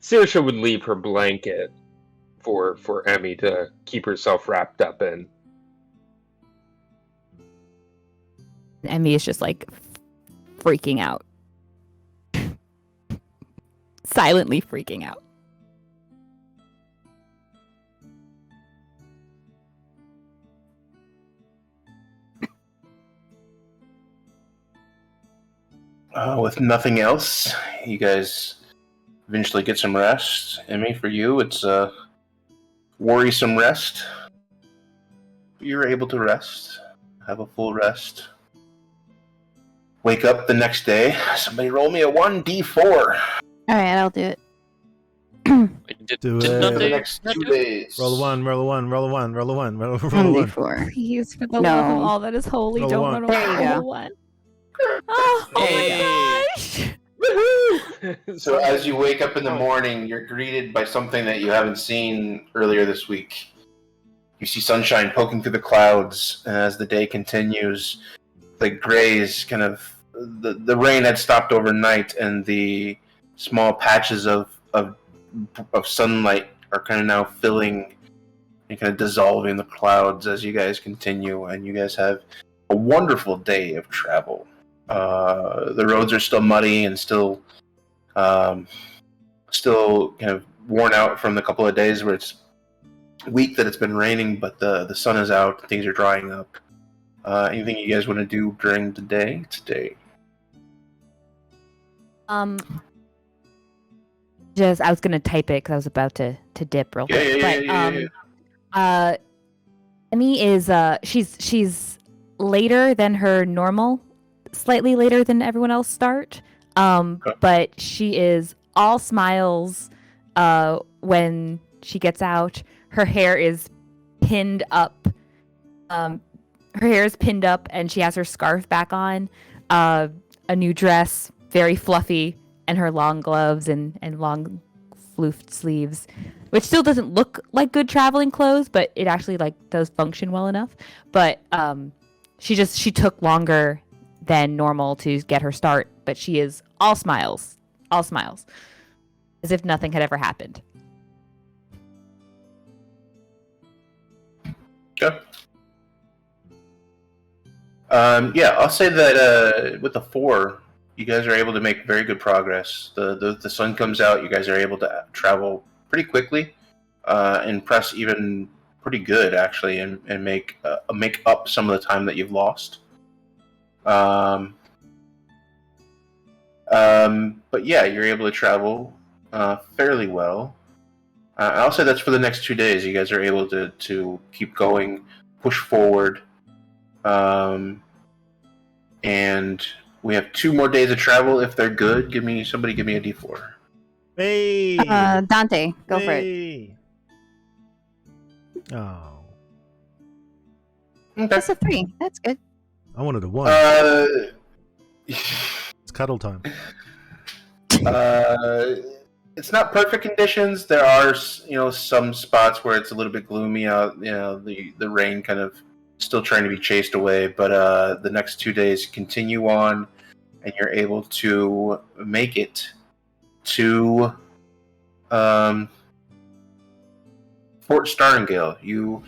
Saoirse would leave her blanket for Emmy to keep herself wrapped up in. Emmy is just like freaking out. Silently freaking out. With nothing else, you guys eventually get some rest. Emmy, for you, it's a worrisome rest. You're able to rest, have a full rest. Wake up the next day. Somebody roll me a 1d4. All right, I'll do it. Do Did it. not For the they next not 2 do it? days. Roll a 1, roll a 1, roll a 1, roll a 1, roll a 1. 1d4. Please, for the No. love of all that is holy, Roll a don't one. run away. There you go. Roll a one. Oh my gosh! Woohoo! So as you wake up in the morning, you're greeted by something that you haven't seen earlier this week. You see sunshine poking through the clouds, and as the day continues, the grays kind of... The rain had stopped overnight, and the small patches of sunlight are kind of now filling and kind of dissolving the clouds as you guys continue, and you guys have a wonderful day of travel. The roads are still muddy and still kind of worn out from the couple of days where it's weak that it's been raining, but the sun is out, things are drying up. Anything you guys want to do during the day today? Just I was gonna type it because I was about to dip real quick. Emmy is she's later than her normal, slightly later than everyone else start. But she is all smiles when she gets out. Her hair is pinned up. Her hair is pinned up, and she has her scarf back on. A new dress, very fluffy, and her long gloves and long floofed sleeves, which still doesn't look like good traveling clothes, but it actually like does function well enough. But she took longer than normal to get her start, but she is all smiles, as if nothing had ever happened. Okay. I'll say that with the 4, you guys are able to make very good progress. The sun comes out, you guys are able to travel pretty quickly, and press even pretty good actually, and make up some of the time that you've lost. But yeah, you're able to travel fairly well. I'll say that's for the next 2 days. You guys are able to keep going, push forward. And we have 2 more days of travel if they're good. Somebody give me a D4. Hey! Dante, go for it. Oh. Okay. That's a 3. That's good. I wanted a 1. It's cuddle time. It's not perfect conditions. There are, some spots where it's a little bit gloomy out. The rain kind of still trying to be chased away. But the next 2 days continue on, and you're able to make it to Fort Starringale. You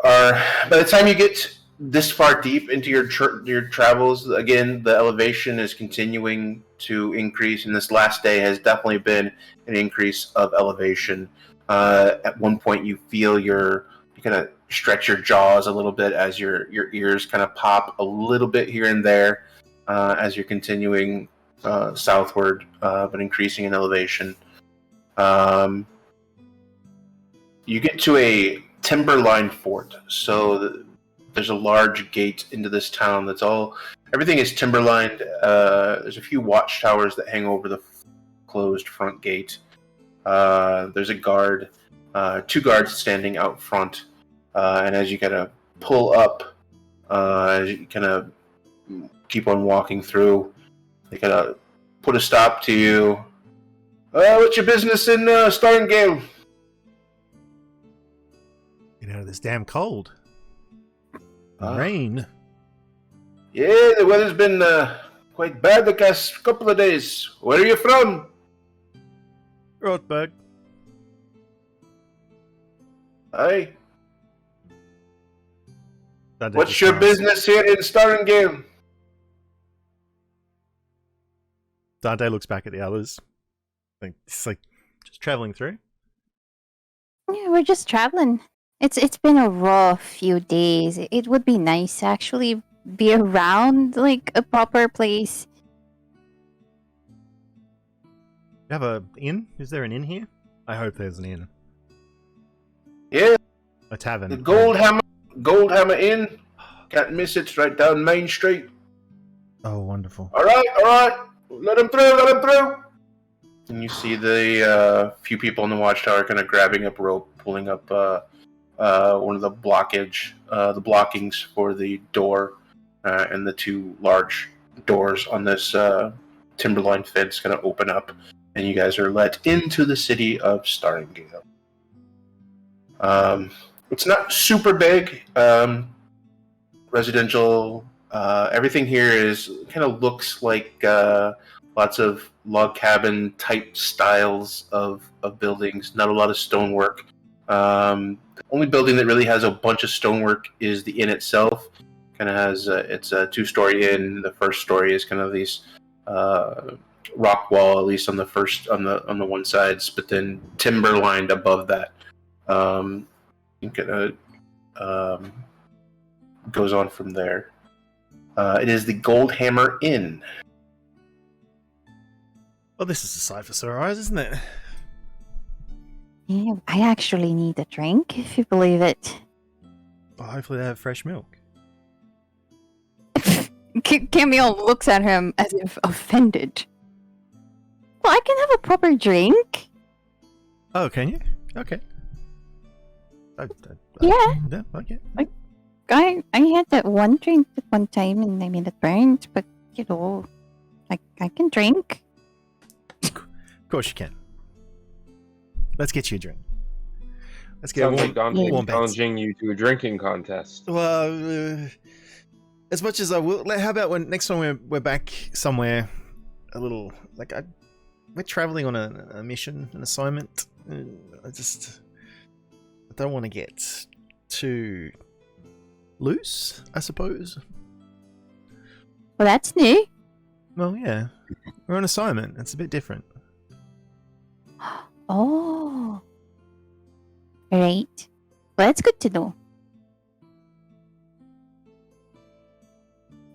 are, by the time you get this far deep into your travels, again, the elevation is continuing to increase, and this last day has definitely been an increase of elevation. At one point, you feel you kind of stretch your jaws a little bit as your ears kind of pop a little bit here and there as you're continuing southward, but increasing in elevation. You get to a timber-lined fort, so there's a large gate into this town everything is timber-lined. There's a few watchtowers that hang over the closed front gate. There's a guard, 2 guards standing out front, and as you kind of pull up, as you kind of keep on walking through, they kind of put a stop to you. What's your business in Starringale? Get out of this damn cold. Rain. Yeah, the weather's been quite bad the past couple of days. Where are you from? Rothberg. Aye. Dante What's just your smiles. business here in Starringale? Dante looks back at the others. It's like just traveling through. Yeah, we're just traveling. It's been a rough few days. It would be nice to actually be around like a proper place. You have a inn? Is there an inn here? I hope there's an inn. Yeah, A tavern. the Goldhammer Inn. Can't miss it. It's right down Main Street. Oh, wonderful. All right. Let him through. And you see the few people in the watchtower kind of grabbing up rope, pulling up one of the blockings for the door, and the 2 large doors on this timberline fence kind of open up, and you guys are let into the city of Starringale. It's not super big. Residential. Everything here kind of looks like lots of log cabin type styles of buildings. Not a lot of stonework. The only building that really has a bunch of stonework is the inn itself. Kind of has it's a 2-story inn. The first story is kind of these rock wall, at least on the one sides, but then timber lined above that. It kind of goes on from there. It is the Goldhammer Inn. Well, this is a sight for sore eyes, isn't it? Yeah, I actually need a drink, if you believe it. Well, hopefully they have fresh milk. Camille looks at him as if offended. Well, I can have a proper drink. Oh, can you? Okay. Yeah. Okay. I had that one drink at one time and I mean it burned, but you know, I can drink. Of course you can. Let's get you a drink. Let's get Sounds like Dante warm challenging you to a drinking contest. Well, as much as I will, how about when next time we're back somewhere, a little like we're traveling on a mission, an assignment. I don't want to get too loose, I suppose. Well, that's new. Well, yeah, we're on assignment. It's a bit different. Oh. Right. Well, that's good to know.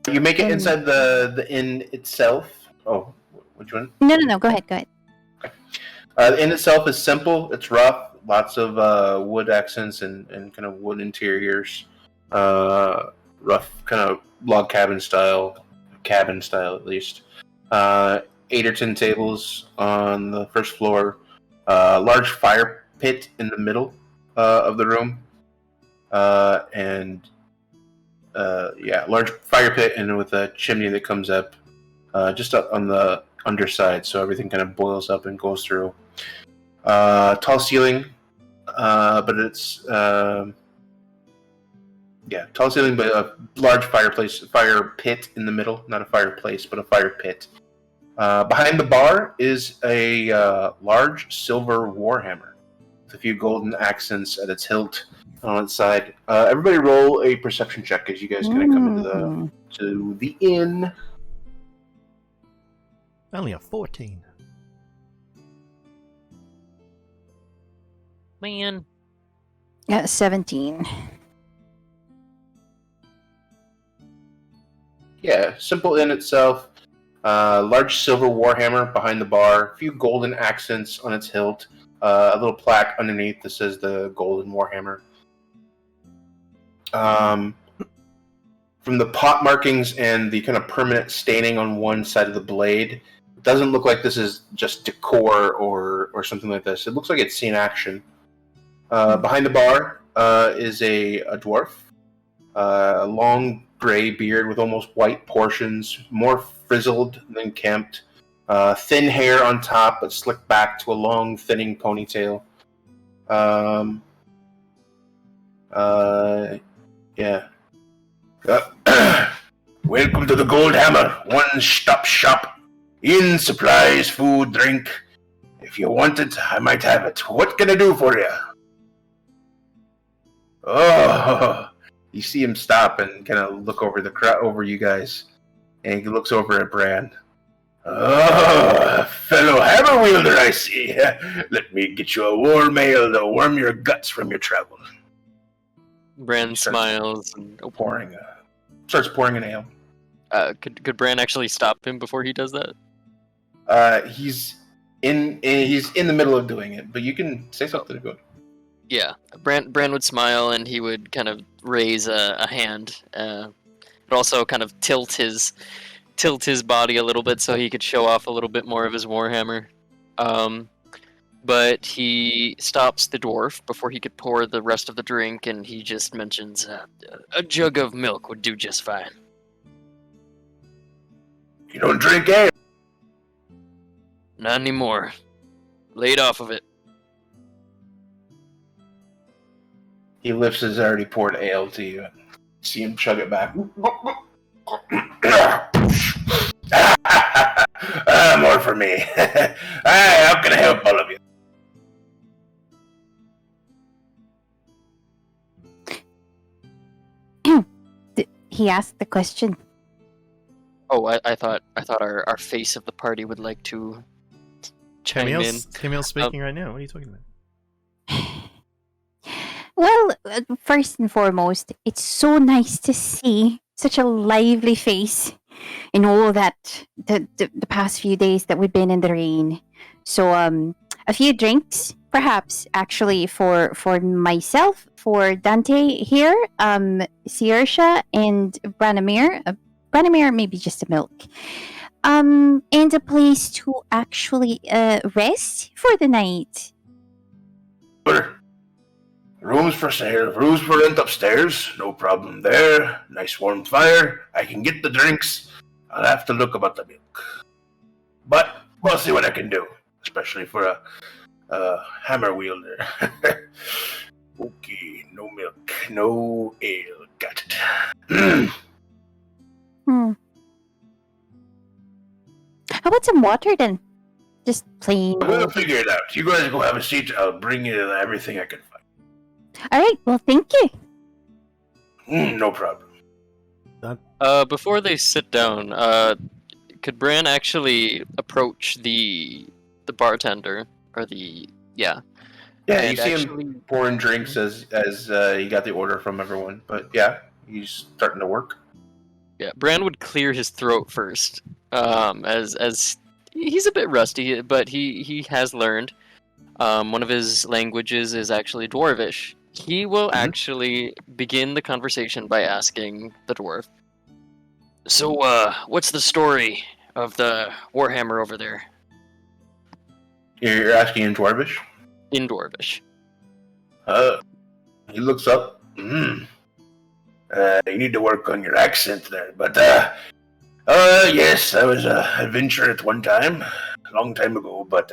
You make it inside the inn itself. Oh, which one? No. Go ahead. The inn itself is simple. It's rough. Lots of wood accents and kind of wood interiors. Rough kind of log cabin style at least. 8 or 10 tables on the first floor. Large fire pit in the middle of the room. Large fire pit and with a chimney that comes up just up on the underside, so everything kind of boils up and goes through. Tall ceiling, but it's tall ceiling, but a large fire pit in the middle. Not a fireplace, but a fire pit. Behind the bar is a large silver warhammer with a few golden accents at its hilt on its side. Everybody roll a perception check as you guys kind of come into the inn. Only a 14. Man. Yeah, 17. Yeah, simple inn itself. Large silver warhammer behind the bar. A few golden accents on its hilt. A little plaque underneath that says the golden warhammer. From the pot markings and the kind of permanent staining on one side of the blade, it doesn't look like this is just decor or something like this. It looks like it's seen action. Behind the bar is a dwarf. A long gray beard with almost white portions, more frizzled than kempt. Thin hair on top, but slicked back to a long, thinning ponytail. Welcome to the Gold Hammer, one-stop shop. Inn, supplies, food, drink. If you want it, I might have it. What can I do for you? Oh, you see him stop and kind of look over the crowd, over you guys, and he looks over at Bran. Oh, fellow hammer wielder, I see. Let me get you a warm ale to warm your guts from your travel. Bran smiles and Starts pouring an ale. Could Bran actually stop him before he does that? He's in the middle of doing it, but you can say something to him. Yeah, Bran would smile and he would kind of raise a hand, but also kind of tilt his body a little bit so he could show off a little bit more of his warhammer. But he stops the dwarf before he could pour the rest of the drink, and he just mentions a jug of milk would do just fine. You don't drink ale? Not anymore. Laid off of it. He lifts his already poured ale to you and see him chug it back. More for me. How can I help all of you? He asked the question. Oh, I thought our face of the party would like to chime in. Camille's speaking right now. What are you talking about? Well, first and foremost, it's so nice to see such a lively face in all that the past few days that we've been in the rain. So a few drinks, perhaps actually for myself, for Dante here, Saoirse, and Branimir. Branimir, maybe just a milk. And a place to actually rest for the night. Sure. Rooms for sale, rooms for rent upstairs. No problem there. Nice warm fire. I can get the drinks. I'll have to look about the milk. But we'll see what I can do, especially for a hammer wielder. Okay, no milk, no ale. Got it. How about some water then? Just plain. We'll figure it out. You guys go have a seat. I'll bring you everything I can find. All right. Well, thank you. No problem. Before they sit down, could Bran actually approach the bartender or the Yeah, and you see actually- him pouring drinks as he got the order from everyone. But yeah, he's starting to work. Yeah, Bran would clear his throat first, as he's a bit rusty, but he has learned. One of his languages is actually Dwarvish. He will actually begin the conversation by asking the dwarf, "So, what's the story of the Warhammer over there?" You're asking in Dwarvish? In Dwarvish. He looks up. You need to work on your accent there, but yes, I was an adventurer at one time, a long time ago, but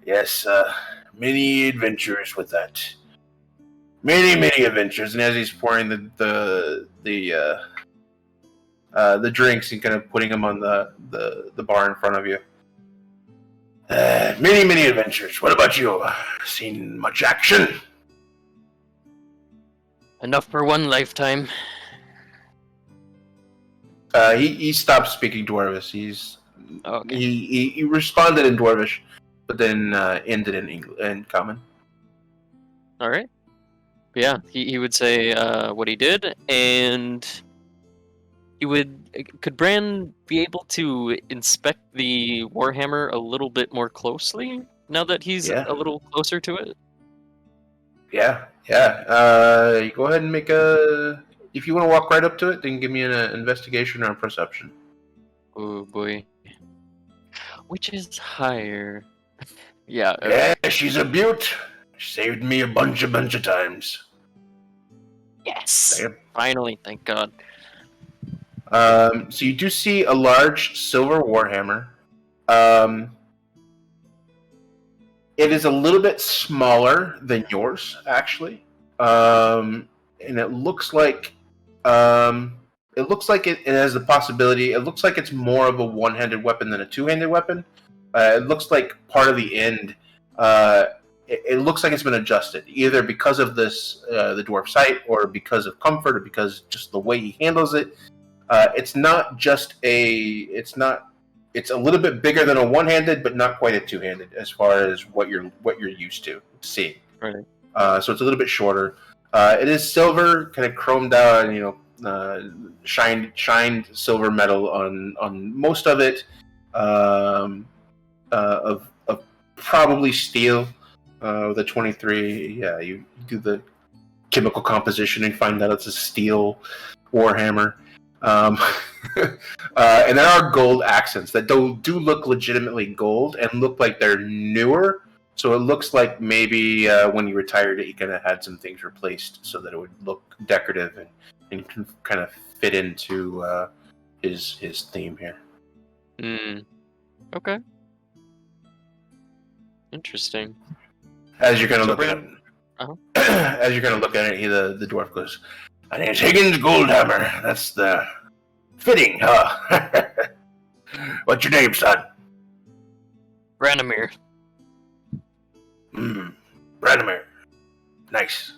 yes, many adventures with that. Many adventures, and as he's pouring the drinks and kind of putting them on the bar in front of you. Many adventures. What about you? Seen much action? Enough for one lifetime. He stopped speaking Dwarvish. Okay. He responded in Dwarvish, but then ended in Common. All right. Yeah, he would say what he did, and could Bran be able to inspect the Warhammer a little bit more closely now that he's a little closer to it? Yeah. You go ahead and make if you want to walk right up to it, then give me an investigation or a perception. Oh boy. Which is higher? Yeah. Yeah, she's a beaut. Saved me a bunch of times. Yes. Yep. Finally, thank God. So you do see a large silver warhammer. It is a little bit smaller than yours, actually, and it looks like it has the possibility. It looks like it's more of a one-handed weapon than a two-handed weapon. It looks like part of the end. It looks like it's been adjusted, either because of this the dwarf sight, or because of comfort, or because just the way he handles it. It's not just it's a little bit bigger than a one-handed, but not quite a two-handed as far as what you're used to seeing. Right. So it's a little bit shorter. It is silver, kind of chromed out, shined silver metal on most of it. Of probably steel. The 23, yeah, you do the chemical composition and find out it's a steel warhammer. And there are gold accents that do look legitimately gold and look like they're newer. So it looks like maybe when you retired it, you kind of had some things replaced so that it would look decorative and kind of fit into his theme here. Okay. Interesting. As you're gonna look at it, the dwarf goes, "My name's Higgins Goldhammer. That's the fitting, huh? What's your name, son?" Branimir. Branimir. Nice.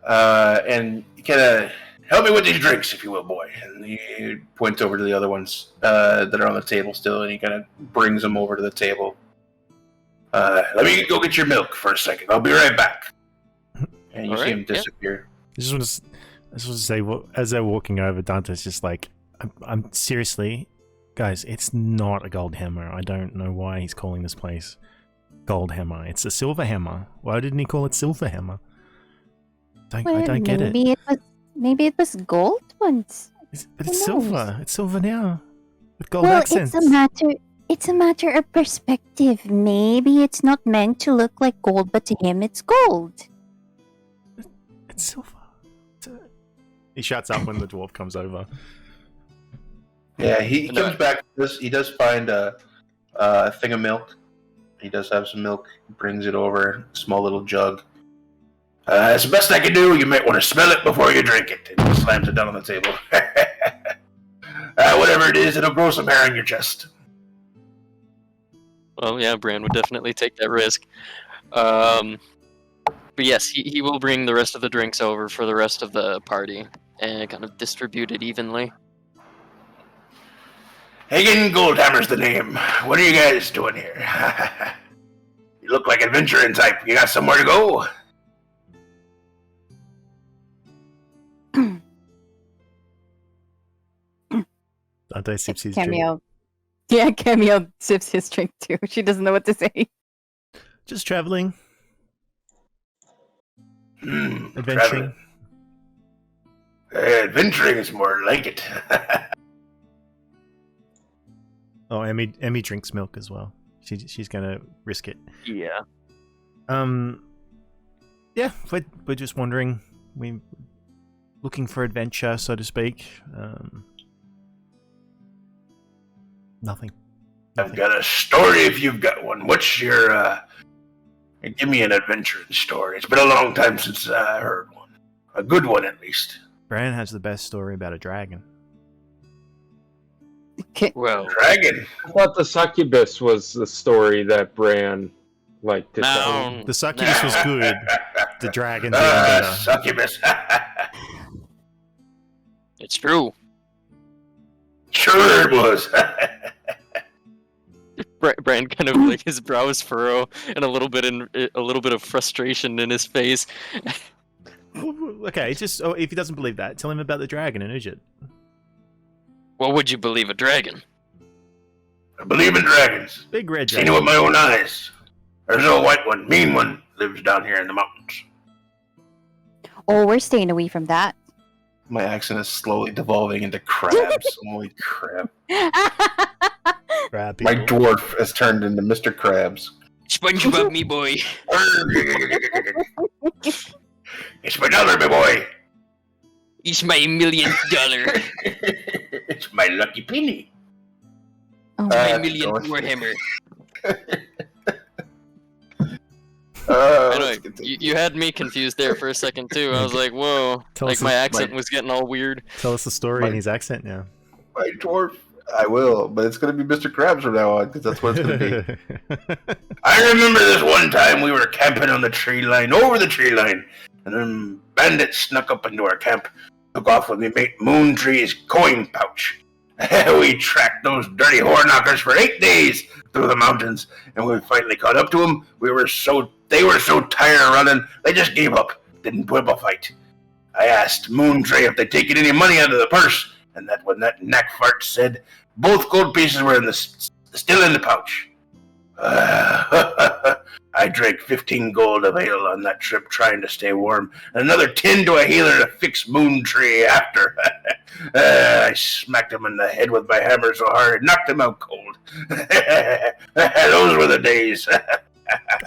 And you kind of help me with these drinks, if you will, boy. And he points over to the other ones that are on the table still, and he kind of brings them over to the table. Let me go get your milk for a second. I'll be right back. And you see him disappear. I just want to say, as they're walking over, Dante's just like, I'm seriously, guys. It's not a gold hammer. I don't know why he's calling this place gold hammer. It's a silver hammer. Why didn't he call it silver hammer? I don't get it. Maybe it was gold once. But Who it's knows? silver. It's silver now with gold Well, accents. it's a matter of perspective. Maybe it's not meant to look like gold, but to him it's gold. It's silver. He shuts up when the dwarf comes over. Yeah, he comes back. He does find a thing of milk. He does have some milk. Brings it over, a small little jug. It's the best I can do. You might want to smell it before you drink it. And he slams it down on the table. Whatever it is, it'll grow some hair on your chest. Well, yeah, Bran would definitely take that risk. But yes, he will bring the rest of the drinks over for the rest of the party and kind of distribute it evenly. Hagen Goldhammer's the name. What are you guys doing here? You look like adventuring type. You got somewhere to go? Dante sips his drink. Cameo. Yeah, Cameo sips his drink too. She doesn't know what to say. Just traveling. Adventuring. Traveling. Adventuring is more like it. Oh, Emmy drinks milk as well. She's gonna risk it. Yeah. Yeah, we're just wondering. We're looking for adventure, so to speak. Nothing. I've got a story if you've got one. What's your, give me an adventuring story. It's been a long time since I heard one. A good one, at least. Bran has the best story about a dragon. Well, Dragon? I thought the succubus was the story that Bran liked to tell. no. The succubus was good. The dragon's even better. Succubus. It's true. Sure it was. Bran kind of like his brows furrow and a little bit of frustration in his face. Okay, just if he doesn't believe that, tell him about the dragon in Egypt. What would you believe a dragon? I believe in dragons. Big red Seen dragon. it with my own eyes. There's a white one, mean one, lives down here in the mountains. Oh, we're staying away from that. My accent is slowly devolving into crabs. Holy crap. Crab My people. dwarf has turned into Mr. Krabs. SpongeBob, me boy. It's my dollar, my boy. It's my millionth dollar. It's my lucky penny. Oh, My millionth Warhammer. Anyway, you had me confused there for a second too. I was like, whoa. Tell Like us my the- accent was getting all weird. Tell us the story in his accent now. My dwarf. I will, but it's going to be Mr. Krabs from now on, because that's what it's going to be. I remember this one time we were camping on the tree line, over the tree line, and then bandits snuck up into our camp, took off with me mate Moontree's coin pouch. We tracked those dirty whore knockers for 8 days through the mountains, and when we finally caught up to them, they were so tired of running, they just gave up, didn't put up a fight. I asked Moontree if they'd taken any money out of the purse, and that when that knack fart said both gold pieces were still in the pouch. I drank 15 gold of ale on that trip trying to stay warm, and another 10 to a healer to fix Moontree after. I smacked him in the head with my hammer so hard it knocked him out cold. Those were the days.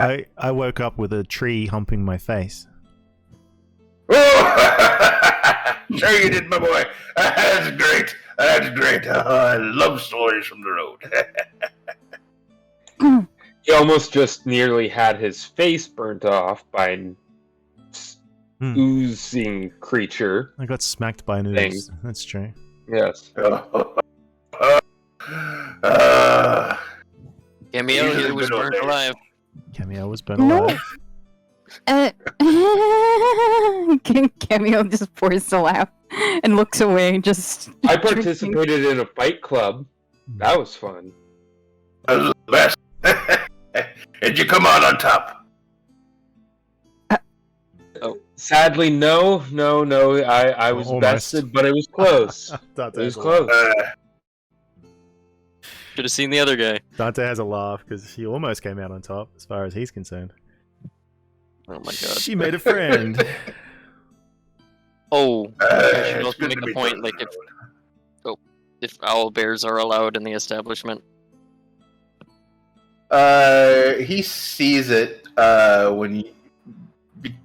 I woke up with a tree humping my face. Sure you did, my boy. That's great. That's great. I love stories from the road. He almost just nearly had his face burnt off by an oozing creature. I got smacked by an ooze. Thanks. That's true. Yes. Cameo These are here the was good old burnt days. alive. Cameo was burnt No. alive. Cameo just forced a laugh and looks away. Just I participated in a fight club. That was fun. That was the best. Did you come out on top? Sadly, no. I was Almost. bested, but it was close. Dante It was has a close. laugh. Should have seen the other guy. Dante has a laugh because he almost came out on top, as far as he's concerned. Oh my god. She made a friend. Oh, I should it's also good make to a be point, done. like if owl bears are allowed in the establishment. He sees it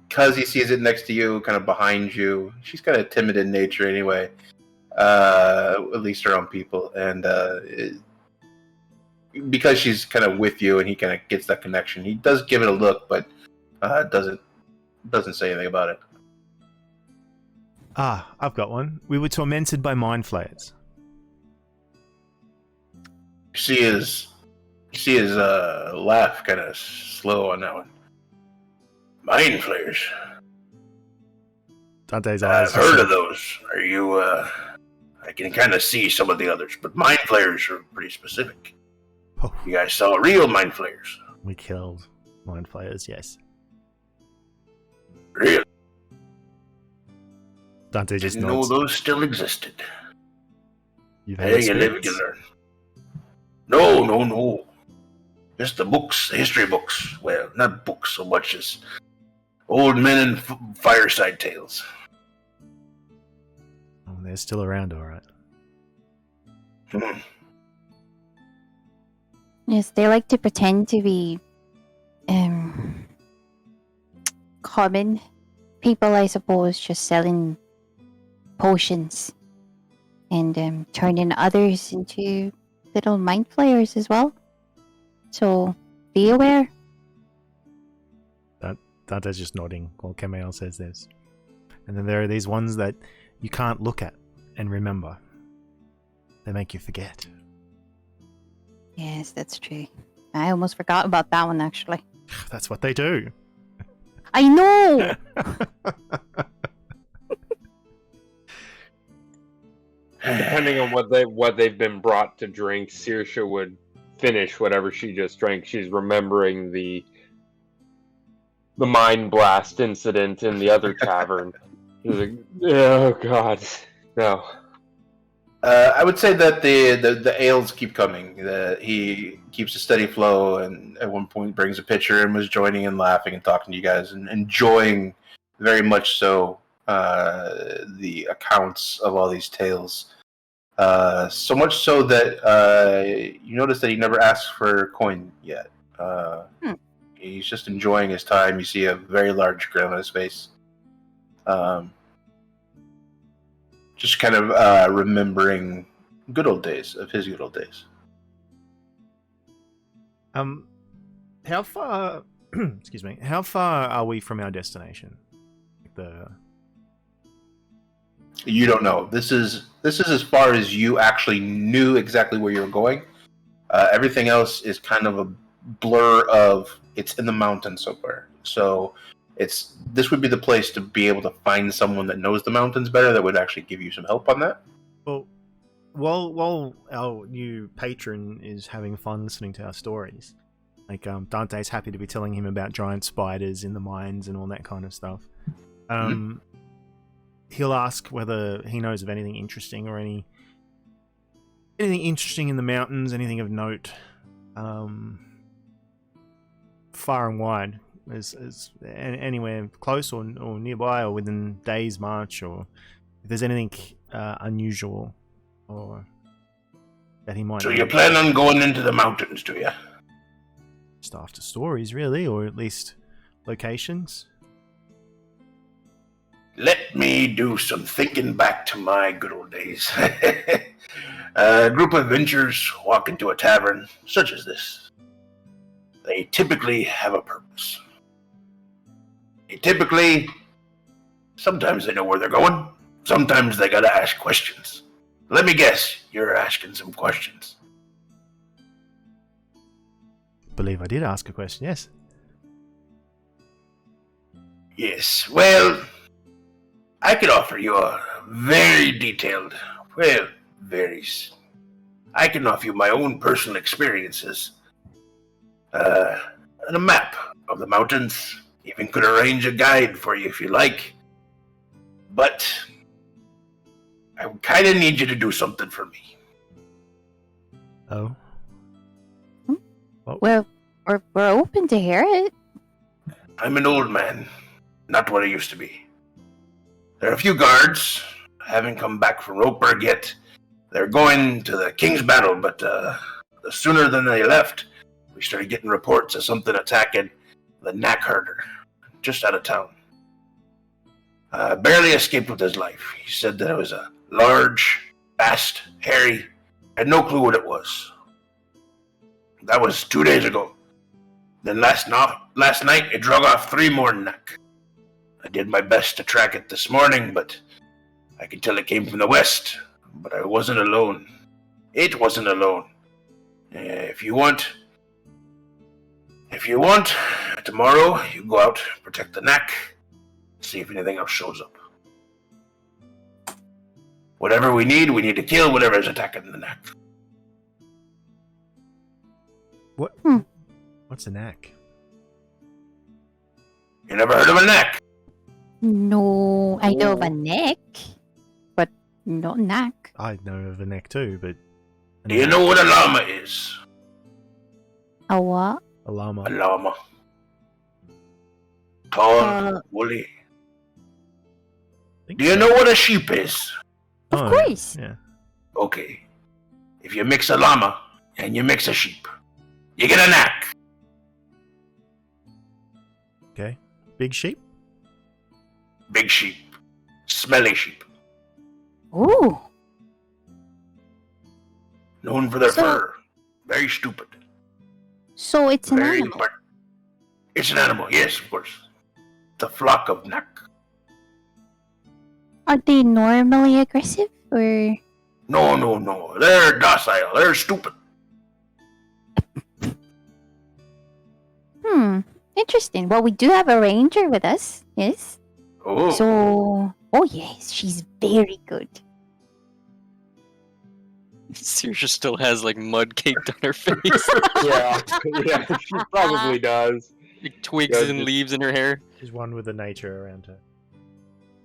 because he sees it next to you, kind of behind you. She's kind of timid in nature anyway, at least around people, and because she's kind of with you and he kind of gets that connection, he does give it a look, but doesn't say anything about it. Ah, I've got one. We were tormented by mind flayers. See his laugh kind of slow on that one. Mind flayers. Dante's eyes. I've heard of those. Are you? I can kind of see some of the others, but mind flayers are pretty specific. Oh, You guys saw real mind flayers. we killed mind flayers, yes. Real. Dante just Didn't know nods. those still existed. You've had Hey, you live, experience? you learn. No. Just the books, the history books. Well, not books so much as old men and fireside tales. Oh, they're still around, all right. Hmm. Yes, they like to pretend to be common people, I suppose, just selling potions and turning others into little mind flayers as well. So be aware. Dante's just nodding while Kamael says this. And then there are these ones that you can't look at and remember. They make you forget. Yes, that's true. I almost forgot about that one, actually. That's what they do. I know! Depending on what they've been brought to drink, Saoirse would finish whatever she just drank. She's remembering the mind blast incident in the other tavern. She's like, oh god, no. I would say that the ales keep coming. He keeps a steady flow, and at one point brings a pitcher and was joining and laughing and talking to you guys and enjoying very much so the accounts of all these tales. So much so that you notice that he never asked for coin yet. He's just enjoying his time. You see a very large grin on his face. Just kind of remembering good old days of his good old days. How far? Excuse me. How far are we from our destination? You don't know. This is as far as you actually knew exactly where you were going. Everything else is kind of a blur of it's in the mountains somewhere. So this would be the place to be able to find someone that knows the mountains better that would actually give you some help on that. Well, while our new patron is having fun listening to our stories, like Dante's happy to be telling him about giant spiders in the mines and all that kind of stuff. He'll ask whether he knows of anything interesting or anything interesting in the mountains, anything of note, far and wide, as anywhere close or nearby or within days' march, or if there's anything unusual or that he might. So you plan on going into the mountains, do you? Just after stories, really, or at least locations. Let me do some thinking back to my good old days. A group of adventurers walk into a tavern such as this. They typically have a purpose. Sometimes they know where they're going. Sometimes they gotta ask questions. Let me guess, you're asking some questions. Believe I did ask a question, yes. Yes, well, I could offer you a very detailed, I can offer you my own personal experiences. And a map of the mountains, Even could arrange a guide for you if you like. But I kind of need you to do something for me. Oh. Well, we're open to hear it. I'm an old man, not what I used to be. There are a few guards. I haven't come back from Ropeburg yet. They're going to the King's Battle, but sooner than they left, we started getting reports of something attacking the knack herder, just out of town. Barely escaped with his life. He said that it was a large, fast, hairy. I had no clue what it was. That was 2 days ago. Then last night, it drug off 3 more knack. I did my best to track it this morning, but I could tell it came from the west. But I wasn't alone. It wasn't alone. If you want, tomorrow you go out, protect the knack, see if anything else shows up. Whatever we need to kill whatever's attacking the knack. What? What's a knack? You never heard of a knack? No, I know of a neck, but not knack. I know of a neck too, but... Do you know what a llama is? A what? A llama. A llama. Tall, woolly. Do you know what a sheep is? Of course. Yeah. Okay. If you mix a llama and you mix a sheep, you get a knack. Okay. Big sheep? Big sheep. Smelly sheep. Ooh. Known for their So- fur. Very stupid. So it's an Very animal. important. It's an animal, yes, of course. It's a flock of knack. Are they normally aggressive or? No. They're docile. They're stupid. Interesting. Well, we do have a ranger with us. Yes. Oh. So, oh yes, she's very good. Saoirse still has like mud caked on her face, Yeah, she probably does. like, twigs Yeah, and just- leaves in her hair. She's one with the nature around her.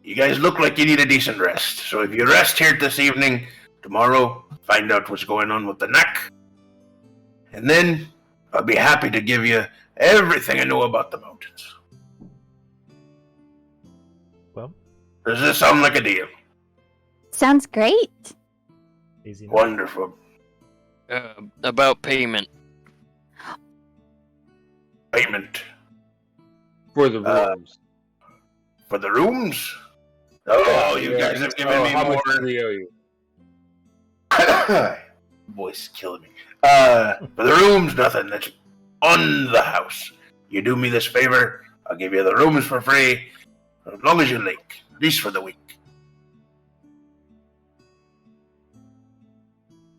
You guys look like you need a decent rest. So if you rest here this evening, tomorrow, find out what's going on with the knack. And then I'll be happy to give you everything I know about the mountains. Well, Does this sound like a deal? Sounds great. easy enough. Wonderful. About payment. Payment. For the rooms. For the rooms? Oh, you guys have given me how more. much do we owe you? Voice killing me. For the rooms, nothing. That's on the house. You do me this favor, I'll give you the rooms for free, as long as you link, at least for the week.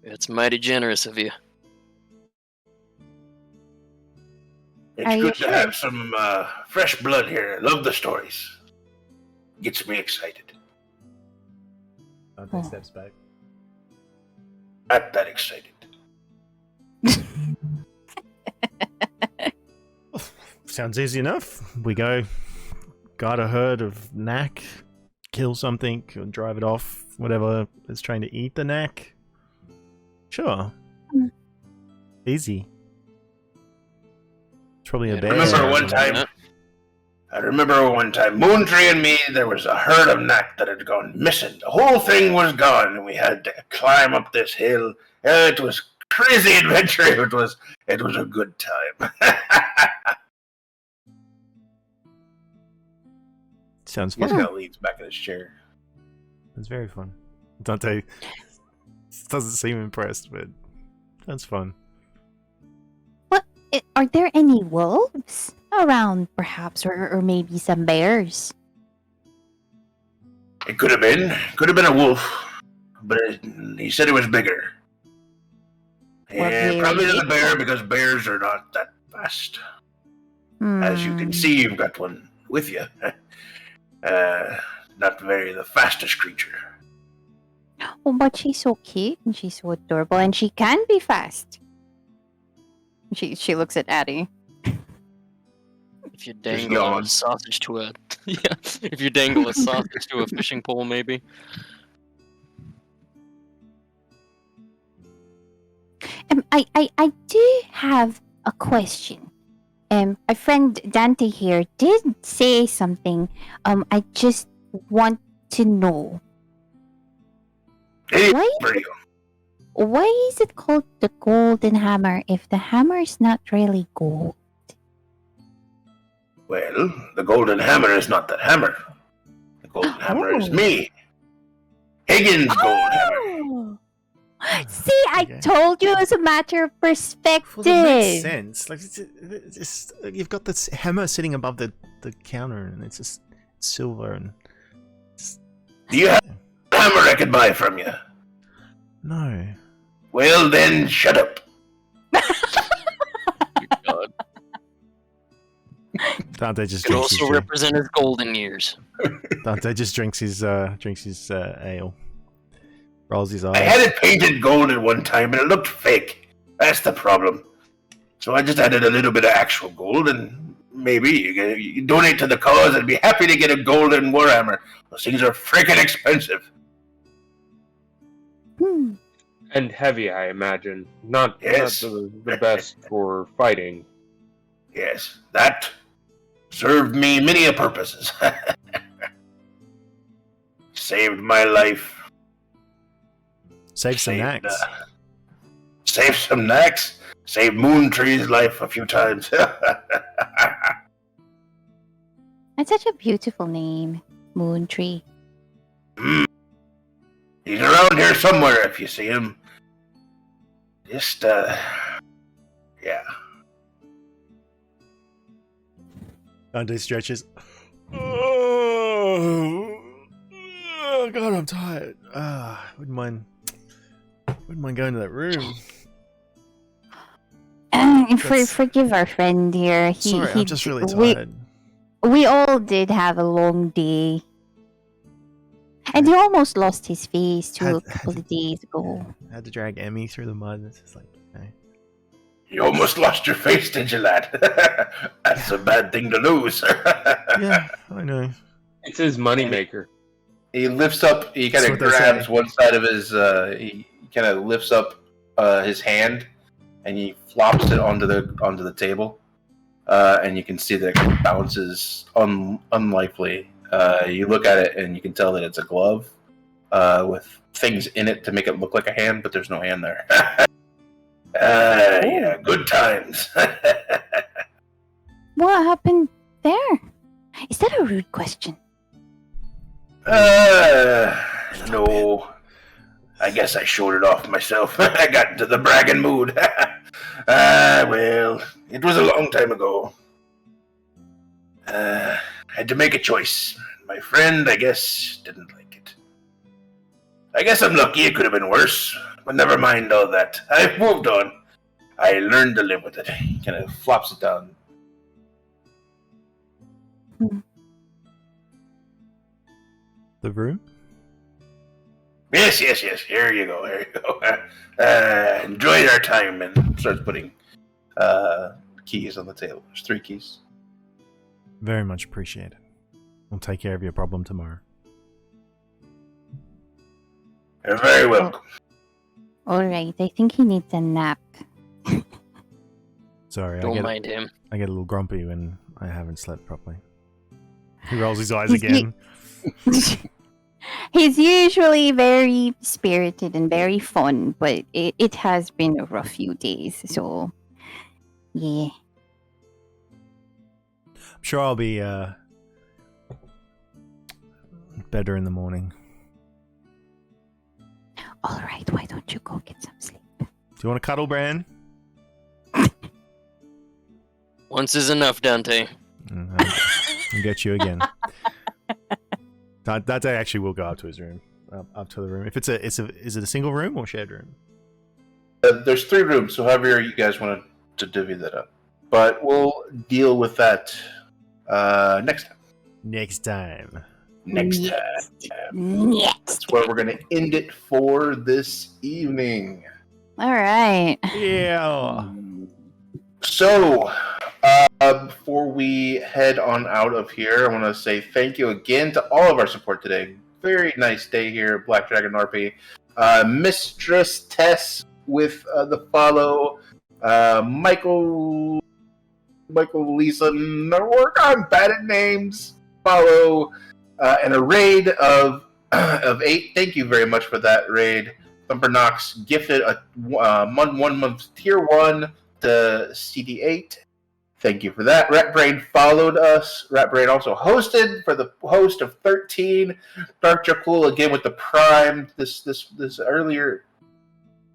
It's mighty generous of you. It's Are you good sure? to have some fresh blood here. I love the stories. Gets me excited. Dante steps back. Not that excited. Sounds easy enough. We go, guard a herd of knack, kill something, or drive it off, whatever is trying to eat the knack. Sure. Mm. Easy. It's probably a Yeah, bear. remember or one something. time- I remember one time, Moontree and me, there was a herd of knack that had gone missing. The whole thing was gone, and we had to climb up this hill. It was crazy adventure. It was a good time. Sounds He's fun. got leads back in his chair. It's very fun. Dante doesn't seem impressed, but that's fun. Are there any wolves around, perhaps, or maybe some bears? It could have been a wolf, but he said it was bigger. Well, Yeah, probably very not a bear because bears are not that fast. As you can Hmm. see, you've got one with you. Not the fastest creature. Oh, but she's so cute and she's so adorable, and she can be fast. She looks at Addie. If you dangle a sausage to a if you dangle a sausage to a fishing pole, maybe. I do have a question. Our friend Dante here did say something. I just want to know. Hey, Why is it called the golden hammer if the hammer is not really gold? Well, the golden hammer is not the hammer. The golden hammer is me. Higgins' gold hammer. See, I told you it was a matter of perspective. Well, that makes sense. Like, it's you've got this hammer sitting above the counter, and it's just silver. And do you have a hammer I could buy from you? No. Well, then, shut up. God. Dante just Could drinks also his represent his golden years. Dante just drinks his ale. Rolls his eyes. I had it painted gold at one time, and it looked fake. That's the problem. So I just added a little bit of actual gold, and maybe you donate to the cause. I'd be happy to get a golden warhammer. Those things are freaking expensive. And heavy, I imagine. Not Yes. the best for fighting. Yes, that served me many a purposes. Saved my life. Save some knacks. Saved some knacks. Saved Moontree's life a few times. That's such a beautiful name, Moontree. He's around here somewhere if you see him. Just, yeah. Dante stretches. Oh, God, I'm tired. Wouldn't mind going to that room. Forgive our friend here. Sorry, I'm just really tired. We all did have a long day. And he almost lost his face a couple of days ago. I had to drag Emmy through the mud. It's just like, okay. You almost lost your face, did you, lad? That's a bad thing to lose. Yeah, I know. It's his moneymaker. He lifts up, he kind of grabs one side of his, he kind of lifts up his hand, and he flops it onto the table. And you can see that it bounces unlikely. You look at it, and you can tell that it's a glove with things in it to make it look like a hand, but there's no hand there. Yeah, good times. What happened there? Is that a rude question? No. I guess I showed it off myself. I got into the bragging mood. Well, it was a long time ago. I had to make a choice. My friend, I guess, didn't like it. I guess I'm lucky. It could have been worse. But never mind all that. I've moved on. I learned to live with it. He kind of flops it down. The room? Yes. Here you go. Enjoyed our time, and starts putting keys on the table. There's 3 keys. Very much appreciated. We'll take care of your problem tomorrow. You're very welcome. Alright, I think he needs a nap. Sorry, Don't mind him. I get a little grumpy when I haven't slept properly. He rolls his eyes again. He's usually very spirited and very fun, but it has been a rough few days, so yeah. I'm sure I'll be better in the morning. Alright, why don't you go get some sleep? Do you want to cuddle, Bran? Once is enough, Dante. I'll get you again. Dante actually will go up to his room, up to the room. If is it a single room or shared room? There's 3 rooms, so however you guys want to divvy that up. But we'll deal with that next time. Next time. That's where we're going to end it for this evening. Alright. Yeah. So, Before we head on out of here, I want to say thank you again to all of our support today. Very nice day here at Black Dragon RP. Mistress Tess with the follow. Michael, Lisa, Nork, I'm bad at names. Follow. And a raid of 8. Thank you very much for that raid. Thumper Knox gifted a 1 month tier 1 to CD8. Thank you for that. Ratbrain followed us. Ratbrain also hosted for the host of 13. Dark Jakul again with the Prime. This earlier.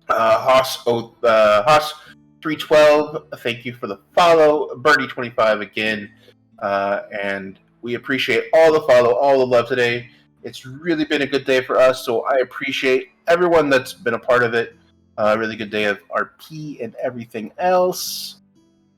Haas 312. Thank you for the follow. Birdie25 again. And we appreciate all the follow, all the love today. It's really been a good day for us, so I appreciate everyone that's been a part of it. Really good day of RP and everything else.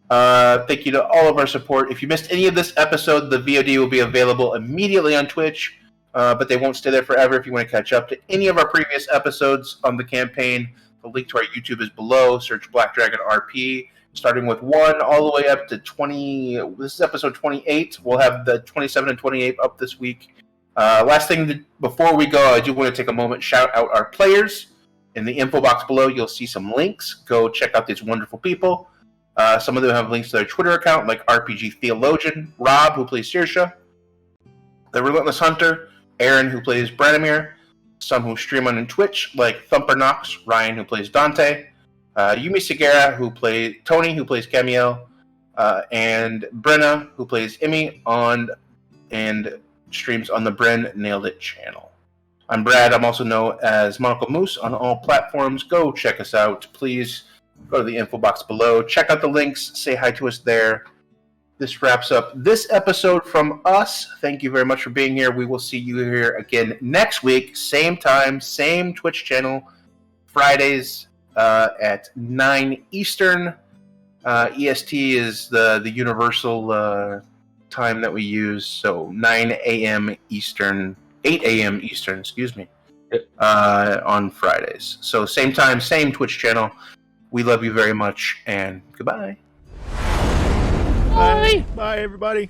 Thank you to all of our support. If you missed any of this episode, the VOD will be available immediately on Twitch, but they won't stay there forever. If you want to catch up to any of our previous episodes on the campaign, the link to our YouTube is below. Search Black Dragon RP, starting with 1 all the way up to 20. This is episode 28. We'll have the 27 and 28 up this week. Last thing before we go, I do want to take a moment, shout out our players. In the info box below, you'll see some links. Go check out these wonderful people. Some of them have links to their Twitter account, like RPG Theologian, Rob, who plays Saoirse, The Relentless Hunter, Aaron, who plays Branimir, some who stream on Twitch, like Thumper Knox, Ryan, who plays Dante, Yumi Segura, who plays Tony, who plays Camiel, and Brenna, who plays Emmy and streams on the Bren Nailed It channel. I'm Brad. I'm also known as Monocle Moose on all platforms. Go check us out. Please go to the info box below. Check out the links. Say hi to us there. This wraps up this episode from us. Thank you very much for being here. We will see you here again next week. Same time, same Twitch channel. Fridays at 9 Eastern. EST is the universal time that we use. So 9 a.m. Eastern. 8 a.m. Eastern, excuse me, on Fridays. So same time, same Twitch channel. We love you very much, and goodbye. Bye. Bye, everybody.